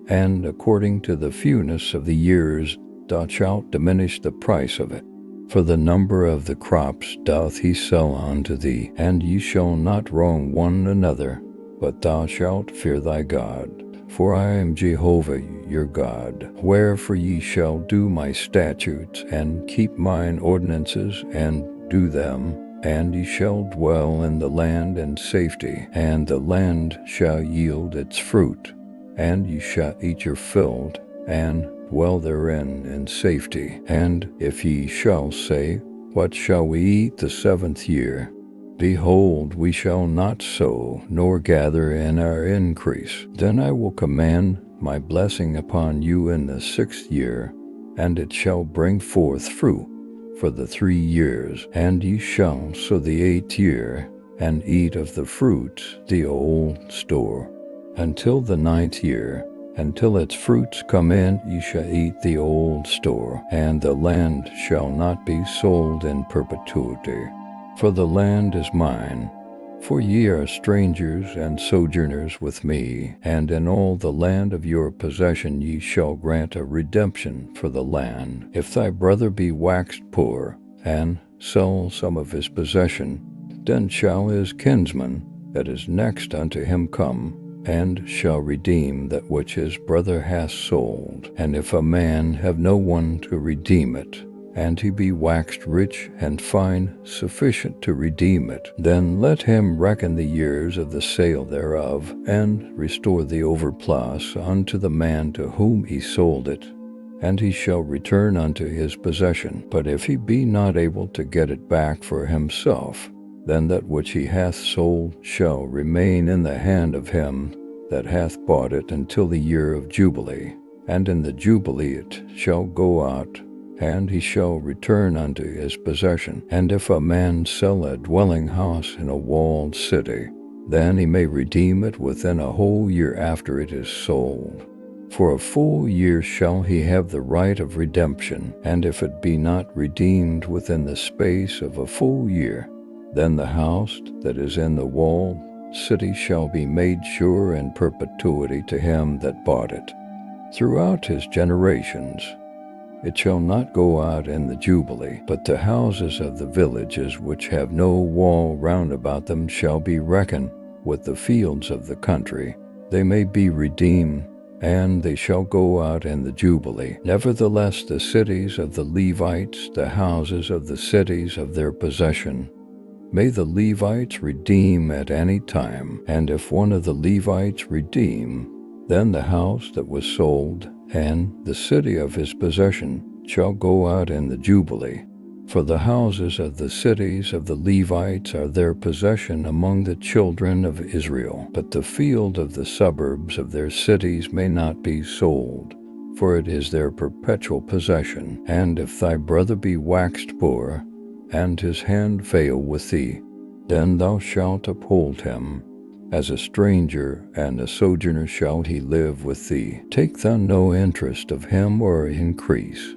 and according to the fewness of the years thou shalt diminish the price of it. For the number of the crops doth he sell unto thee, and ye shall not wrong one another, but thou shalt fear thy God. For I am Jehovah your God. Wherefore ye shall do my statutes, and keep mine ordinances, and do them, and ye shall dwell in the land in safety, and the land shall yield its fruit, and ye shall eat your fill, and dwell therein in safety. And if ye shall say, What shall we eat the 7th year? Behold, we shall not sow, nor gather in our increase. Then I will command my blessing upon you in the 6th year, and it shall bring forth fruit for the 3 years. And ye shall sow the 8th year, and eat of the fruits, the old store, until the 9th year. Until its fruits come in, ye shall eat the old store, and the land shall not be sold in perpetuity. For the land is mine, for ye are strangers and sojourners with me, and in all the land of your possession ye shall grant a redemption for the land. If thy brother be waxed poor, and sell some of his possession, then shall his kinsman that is next unto him come, and shall redeem that which his brother hath sold. And if a man have no one to redeem it, and he be waxed rich and find sufficient to redeem it, then let him reckon the years of the sale thereof, and restore the overplus unto the man to whom he sold it, and he shall return unto his possession. But if he be not able to get it back for himself, then that which he hath sold shall remain in the hand of him that hath bought it until the year of Jubilee. And in the Jubilee it shall go out, and he shall return unto his possession. And if a man sell a dwelling house in a walled city, then he may redeem it within a whole year after it is sold. For a full year shall he have the right of redemption, and if it be not redeemed within the space of a full year, then the house that is in the walled city shall be made sure in perpetuity to him that bought it, throughout his generations. It shall not go out in the Jubilee, but the houses of the villages which have no wall round about them shall be reckoned with the fields of the country. They may be redeemed, and they shall go out in the Jubilee. Nevertheless, the cities of the Levites, the houses of the cities of their possession, may the Levites redeem at any time. And if one of the Levites redeem, then the house that was sold and the city of his possession shall go out in the Jubilee. For the houses of the cities of the Levites are their possession among the children of Israel. But the field of the suburbs of their cities may not be sold, for it is their perpetual possession. And if thy brother be waxed poor, and his hand fail with thee, then thou shalt uphold him. As a stranger and a sojourner shall he live with thee. Take thou no interest of him or increase,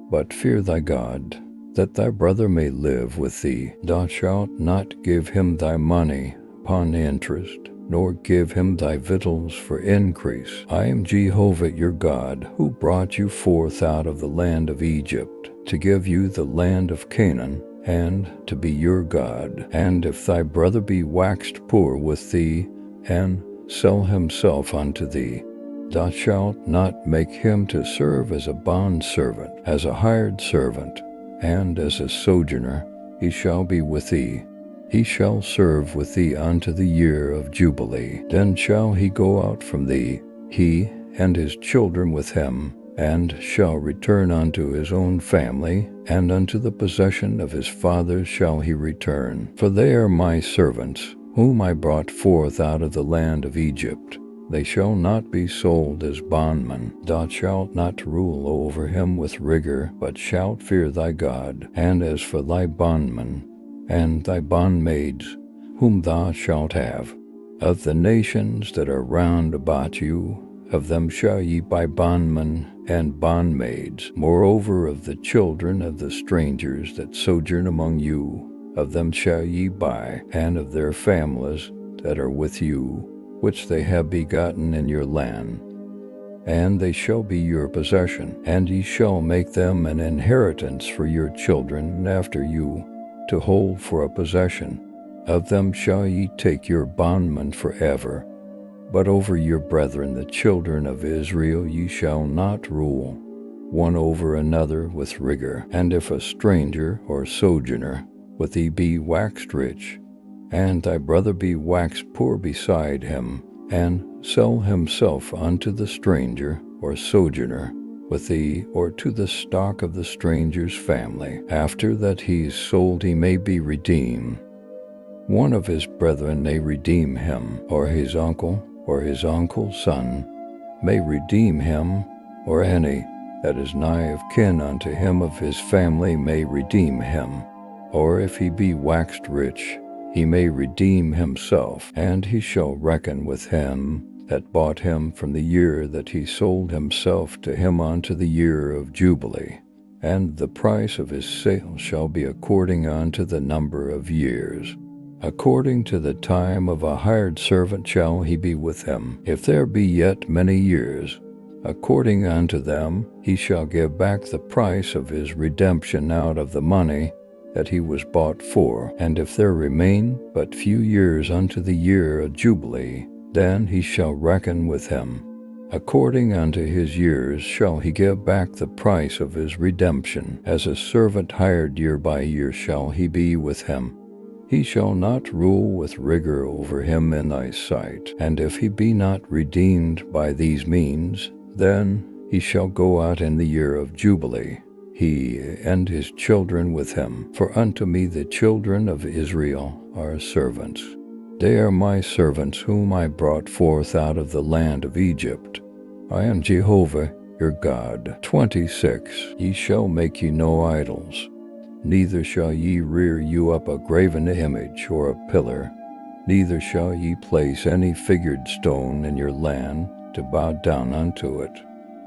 but fear thy God, that thy brother may live with thee. Thou shalt not give him thy money upon interest, nor give him thy victuals for increase. I am Jehovah your God, who brought you forth out of the land of Egypt, to give you the land of Canaan, and to be your God. And if thy brother be waxed poor with thee, and sell himself unto thee, thou shalt not make him to serve as a bondservant, as a hired servant, and as a sojourner he shall be with thee. He shall serve with thee unto the year of Jubilee. Then shall he go out from thee, he and his children with him, and shall return unto his own family, and unto the possession of his fathers shall he return. For they are my servants, whom I brought forth out of the land of Egypt. They shall not be sold as bondmen. Thou shalt not rule over him with rigor, but shalt fear thy God. And as for thy bondmen and thy bondmaids, whom thou shalt have, of the nations that are round about you, of them shall ye buy bondmen and bondmaids. Moreover, of the children of the strangers that sojourn among you, of them shall ye buy, and of their families that are with you, which they have begotten in your land. And they shall be your possession, and ye shall make them an inheritance for your children after you, to hold for a possession. Of them shall ye take your bondmen forever. But over your brethren, the children of Israel, ye shall not rule, one over another with rigor. And if a stranger or sojourner with thee be waxed rich, and thy brother be waxed poor beside him, and sell himself unto the stranger or sojourner with thee, or to the stock of the stranger's family, after that he is sold he may be redeemed. One of his brethren may redeem him, or his uncle, or his uncle's son may redeem him, or any that is nigh of kin unto him of his family may redeem him. Or if he be waxed rich, he may redeem himself, and he shall reckon with him that bought him from the year that he sold himself to him unto the year of Jubilee. And the price of his sale shall be according unto the number of years. According to the time of a hired servant shall he be with him. If there be yet many years, according unto them he shall give back the price of his redemption out of the money that he was bought for. And if there remain but few years unto the year of Jubilee, then he shall reckon with him. According unto his years shall he give back the price of his redemption. As a servant hired year by year shall he be with him. He shall not rule with rigor over him in thy sight. And if he be not redeemed by these means, then he shall go out in the year of Jubilee, he and his children with him. For unto me the children of Israel are servants. They are my servants whom I brought forth out of the land of Egypt. I am Jehovah your God. 26. Ye shall make you no idols, neither shall ye rear you up a graven image or a pillar, neither shall ye place any figured stone in your land to bow down unto it.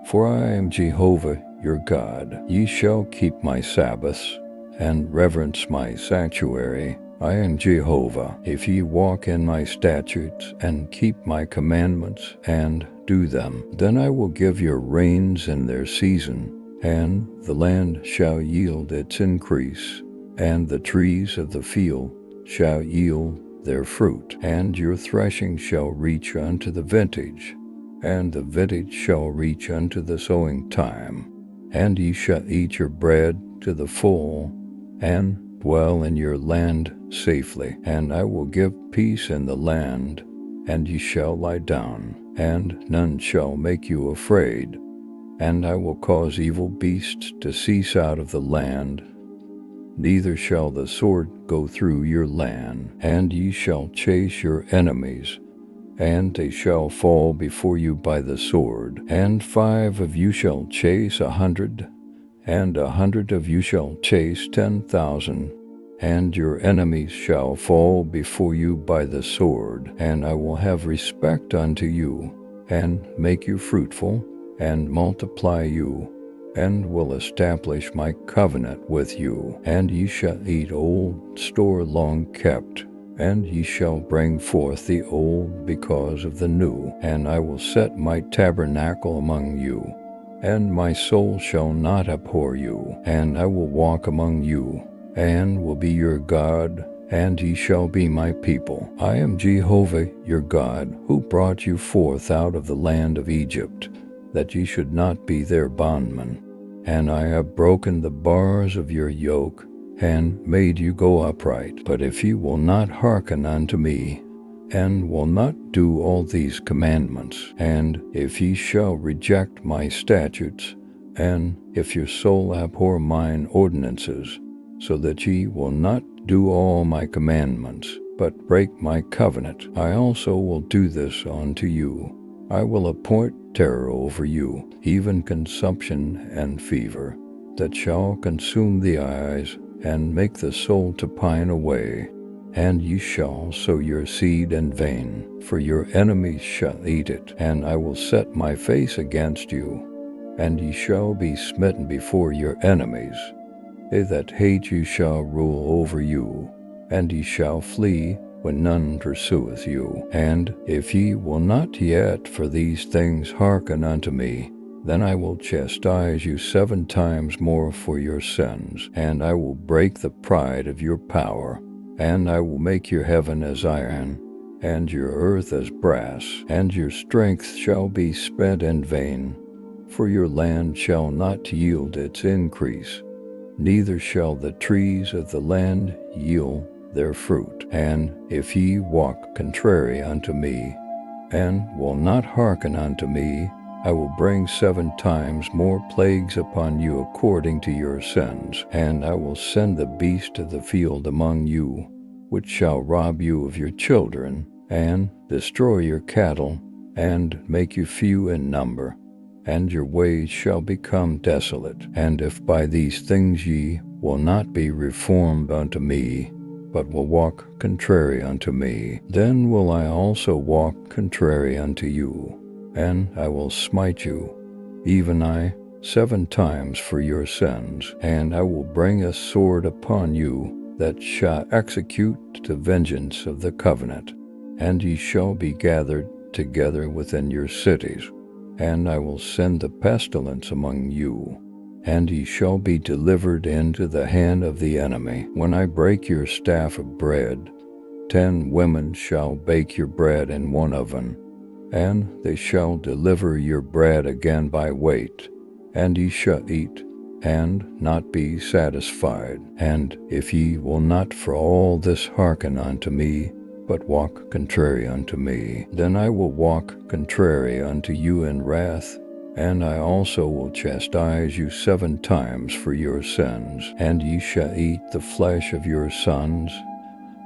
For I am Jehovah your God. Ye shall keep my Sabbaths, and reverence my sanctuary. I am Jehovah. If ye walk in my statutes, and keep my commandments, and do them, then I will give your rains in their season, and the land shall yield its increase, and the trees of the field shall yield their fruit, and your threshing shall reach unto the vintage, and the vintage shall reach unto the sowing time. And ye shall eat your bread to the full, and dwell in your land safely. And I will give peace in the land, and ye shall lie down, and none shall make you afraid. And I will cause evil beasts to cease out of the land, neither shall the sword go through your land. And ye shall chase your enemies, and they shall fall before you by the sword. And 5 of you shall chase 100, and 100 of you shall chase 10,000. And your enemies shall fall before you by the sword. And I will have respect unto you, and make you fruitful, and multiply you, and will establish my covenant with you. And ye shall eat old store long kept, and ye shall bring forth the old because of the new. And I will set my tabernacle among you, and my soul shall not abhor you. And I will walk among you, and will be your God, and ye shall be my people. I am Jehovah your God, who brought you forth out of the land of Egypt, that ye should not be their bondmen. And I have broken the bars of your yoke, and made you go upright. But if ye will not hearken unto me, and will not do all these commandments, and if ye shall reject my statutes, And if your soul abhor mine ordinances, so that ye will not do all my commandments, but break my covenant, I also will do this unto you. I will appoint terror over you, even consumption and fever, that shall consume the eyes, and make the soul to pine away. And ye shall sow your seed in vain, for your enemies shall eat it, and I will set my face against you, and ye shall be smitten before your enemies. They that hate you shall rule over you, and ye shall flee when none pursueth you. And if ye will not yet for these things hearken unto me, then I will chastise you 7 times more for your sins, and I will break the pride of your power, and I will make your heaven as iron, and your earth as brass, and your strength shall be spent in vain, for your land shall not yield its increase, neither shall the trees of the land yield their fruit. And if ye walk contrary unto me, and will not hearken unto me, I will bring 7 times more plagues upon you according to your sins, and I will send the beast of the field among you, which shall rob you of your children, and destroy your cattle, and make you few in number, and your ways shall become desolate. And if by these things ye will not be reformed unto me, but will walk contrary unto me, then will I also walk contrary unto you, and I will smite you, even I, 7 times for your sins, and I will bring a sword upon you that shall execute the vengeance of the covenant, and ye shall be gathered together within your cities, and I will send the pestilence among you, and ye shall be delivered into the hand of the enemy. When I break your staff of bread, 10 women shall bake your bread in one oven, and they shall deliver your bread again by weight, and ye shall eat, and not be satisfied. And if ye will not for all this hearken unto me, but walk contrary unto me, then I will walk contrary unto you in wrath, and I also will chastise you 7 times for your sins. And ye shall eat the flesh of your sons,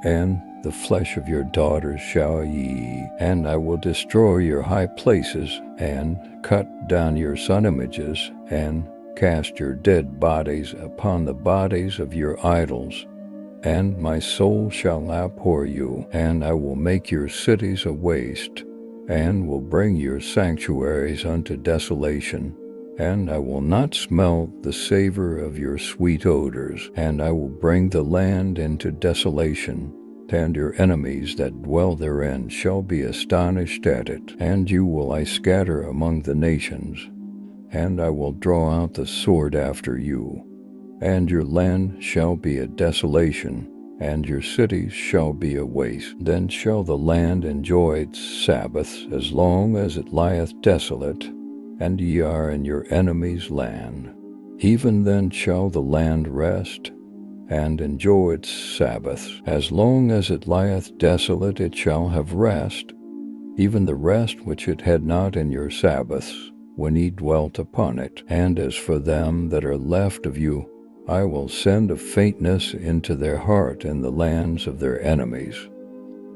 and the flesh of your daughters shall ye eat. And I will destroy your high places, and cut down your sun images, and cast your dead bodies upon the bodies of your idols. And my soul shall abhor you, and I will make your cities a waste, and will bring your sanctuaries unto desolation. And I will not smell the savor of your sweet odors, and I will bring the land into desolation, and your enemies that dwell therein shall be astonished at it. And you will I scatter among the nations, and I will draw out the sword after you. And your land shall be a desolation, and your cities shall be a waste. Then shall the land enjoy its Sabbaths as long as it lieth desolate, and ye are in your enemy's land. Even then shall the land rest, and enjoy its Sabbaths. As long as it lieth desolate it shall have rest, even the rest which it had not in your Sabbaths, when ye dwelt upon it. And as for them that are left of you, I will send a faintness into their heart in the lands of their enemies,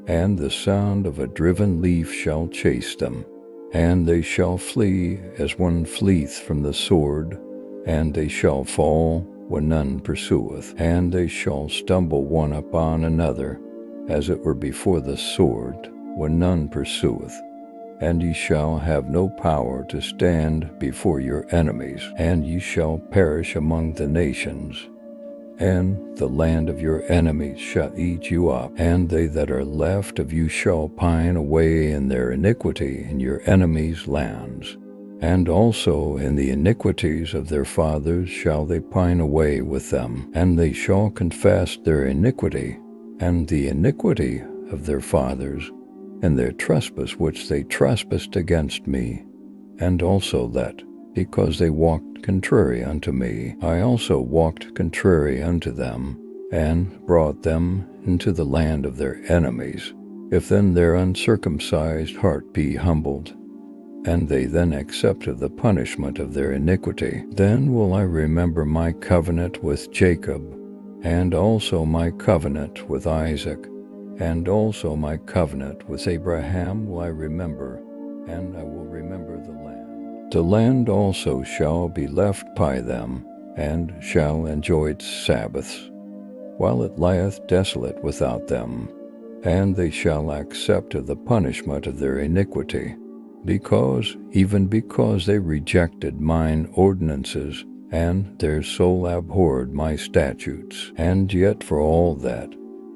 and the sound of a driven leaf shall chase them. And they shall flee as one fleeth from the sword, and they shall fall when none pursueth, and they shall stumble one upon another, as it were before the sword, when none pursueth. And ye shall have no power to stand before your enemies, and ye shall perish among the nations, and the land of your enemies shall eat you up, and they that are left of you shall pine away in their iniquity in your enemies' lands. And also in the iniquities of their fathers shall they pine away with them, and they shall confess their iniquity, and the iniquity of their fathers, and their trespass which they trespassed against me, and also that, because they walked contrary unto me, I also walked contrary unto them, and brought them into the land of their enemies. If then their uncircumcised heart be humbled, and they then accept of the punishment of their iniquity. Then will I remember my covenant with Jacob, and also my covenant with Isaac, and also my covenant with Abraham will I remember, and I will remember the land. The land also shall be left by them, and shall enjoy its Sabbaths, while it lieth desolate without them, and they shall accept of the punishment of their iniquity, even because they rejected mine ordinances, and their soul abhorred my statutes. And yet for all that,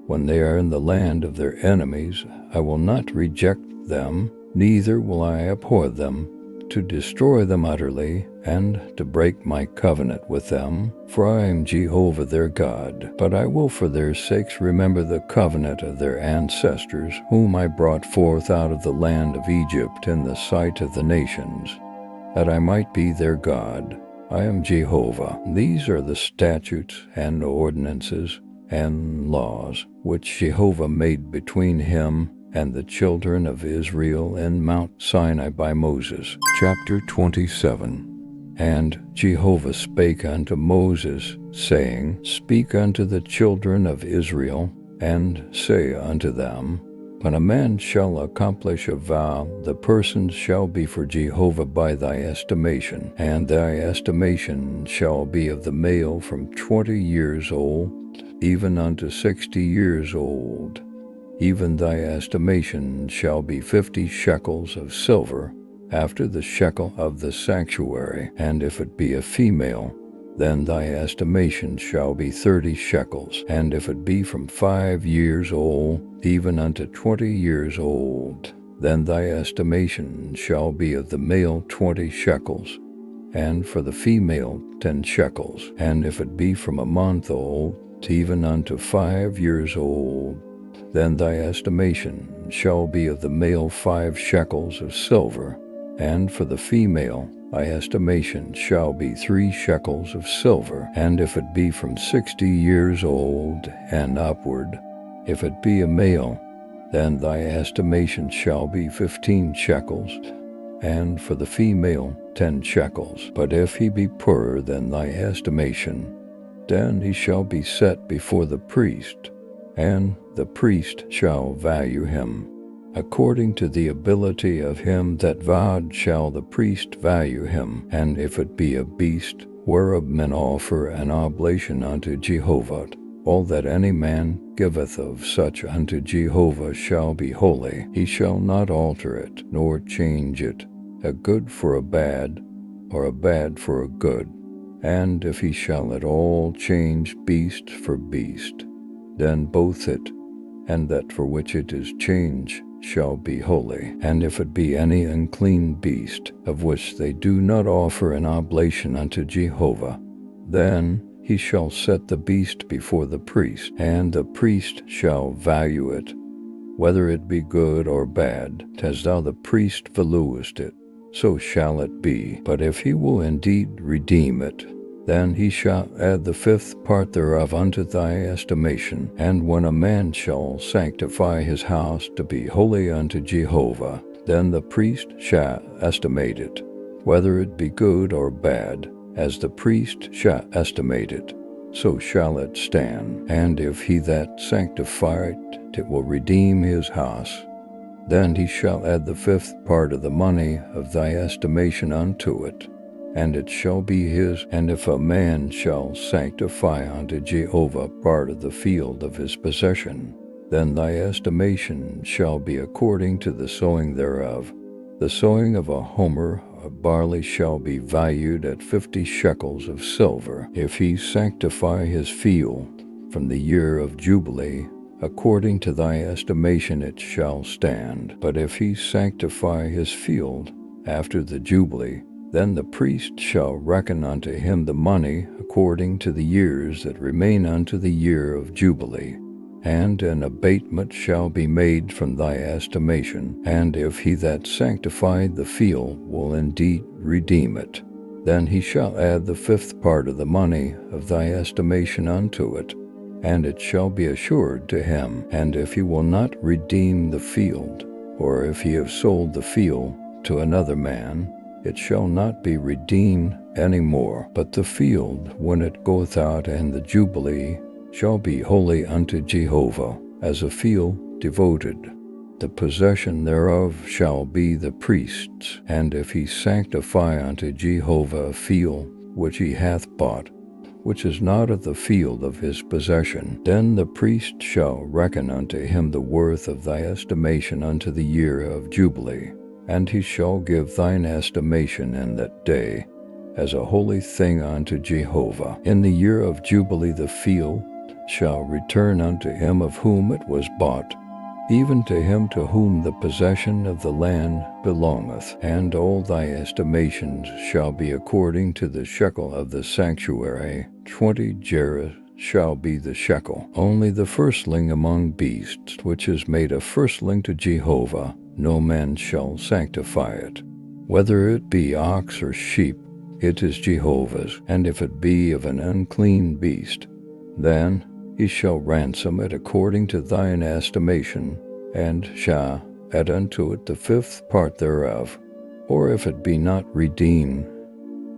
when they are in the land of their enemies, I will not reject them, neither will I abhor them, to destroy them utterly, and to break my covenant with them. For I am Jehovah their God. But I will for their sakes remember the covenant of their ancestors, whom I brought forth out of the land of Egypt in the sight of the nations, that I might be their God. I am Jehovah. These are the statutes and ordinances and laws which Jehovah made between him and the children of Israel in Mount Sinai by Moses. Chapter 27. And Jehovah spake unto Moses, saying, Speak unto the children of Israel, and say unto them, When a man shall accomplish a vow, the person shall be for Jehovah by thy estimation, and thy estimation shall be of the male from 20 years old, even unto 60 years old. Even thy estimation shall be 50 shekels of silver, after the shekel of the sanctuary. And if it be a female, then thy estimation shall be 30 shekels. And if it be from 5 years old, even unto 20 years old, then thy estimation shall be of the male 20 shekels, and for the female 10 shekels. And if it be from a month old, even unto 5 years old, then thy estimation shall be of the male 5 shekels of silver, and for the female thy estimation shall be 3 shekels of silver. And if it be from 60 years old and upward, if it be a male, then thy estimation shall be 15 shekels, and for the female 10 shekels. But if he be poorer than thy estimation, then he shall be set before the priest, and the priest shall value him. According to the ability of him that vowed shall the priest value him. And if it be a beast, whereof men offer an oblation unto Jehovah, all that any man giveth of such unto Jehovah shall be holy. He shall not alter it, nor change it, a good for a bad, or a bad for a good. And if he shall at all change beast for beast, then both it and that for which it is changed shall be holy. And if it be any unclean beast, of which they do not offer an oblation unto Jehovah, then he shall set the beast before the priest, and the priest shall value it, whether it be good or bad. As thou the priest valuest it, so shall it be. But if he will indeed redeem it, then he shall add the 5th part thereof unto thy estimation. And when a man shall sanctify his house to be holy unto Jehovah, then the priest shall estimate it, whether it be good or bad, as the priest shall estimate it, so shall it stand. And if he that sanctifieth it will redeem his house, then he shall add the 5th part of the money of thy estimation unto it, and it shall be his. And if a man shall sanctify unto Jehovah part of the field of his possession, then thy estimation shall be according to the sowing thereof. The sowing of a homer of barley shall be valued at 50 shekels of silver. If he sanctify his field from the year of Jubilee, according to thy estimation it shall stand. But if he sanctify his field after the Jubilee, then the priest shall reckon unto him the money according to the years that remain unto the year of Jubilee, and an abatement shall be made from thy estimation. And if he that sanctified the field will indeed redeem it, then he shall add the 5th part of the money of thy estimation unto it, and it shall be assured to him. And if he will not redeem the field, or if he have sold the field, to another man, it shall not be redeemed any more. But the field, when it goeth out, and the Jubilee, shall be holy unto Jehovah, as a field devoted. The possession thereof shall be the priest's. And if he sanctify unto Jehovah a field which he hath bought, which is not of the field of his possession, then the priest shall reckon unto him the worth of thy estimation unto the year of Jubilee. And he shall give thine estimation in that day, as a holy thing unto Jehovah. In the year of Jubilee the field shall return unto him of whom it was bought, even to him to whom the possession of the land belongeth. And all thy estimations shall be according to the shekel of the sanctuary. 20 gerahs shall be the shekel. Only the firstling among beasts, which is made a firstling to Jehovah, no man shall sanctify it. Whether it be ox or sheep, it is Jehovah's. And if it be of an unclean beast, then he shall ransom it according to thine estimation, and shall add unto it the 5th part thereof. Or if it be not redeemed,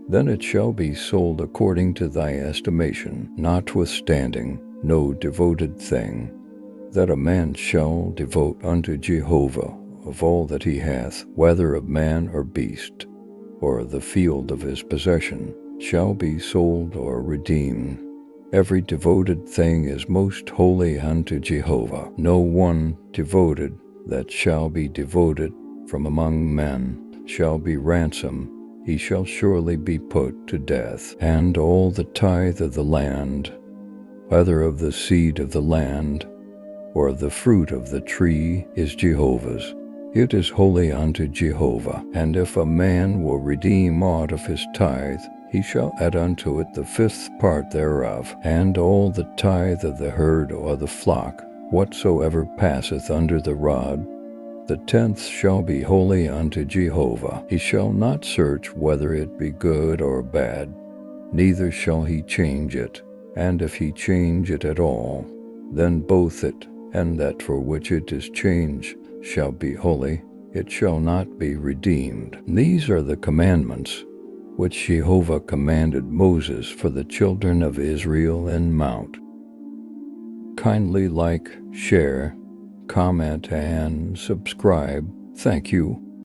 then it shall be sold according to thy estimation. Notwithstanding, no devoted thing that a man shall devote unto Jehovah of all that he hath, whether of man or beast, or of the field of his possession, shall be sold or redeemed. Every devoted thing is most holy unto Jehovah. No one devoted that shall be devoted from among men shall be ransomed. He shall surely be put to death. And all the tithe of the land, whether of the seed of the land, or of the fruit of the tree, is Jehovah's. It is holy unto Jehovah. And if a man will redeem aught of his tithe, he shall add unto it the 5th part thereof. And all the tithe of the herd or the flock, whatsoever passeth under the rod, the 10th shall be holy unto Jehovah. He shall not search whether it be good or bad, neither shall he change it. And if he change it at all, then both it and that for which it is changed shall be holy. It shall not be redeemed. These are the commandments which Jehovah commanded Moses for the children of Israel in Mount. Kindly like, share, comment, and subscribe. Thank you.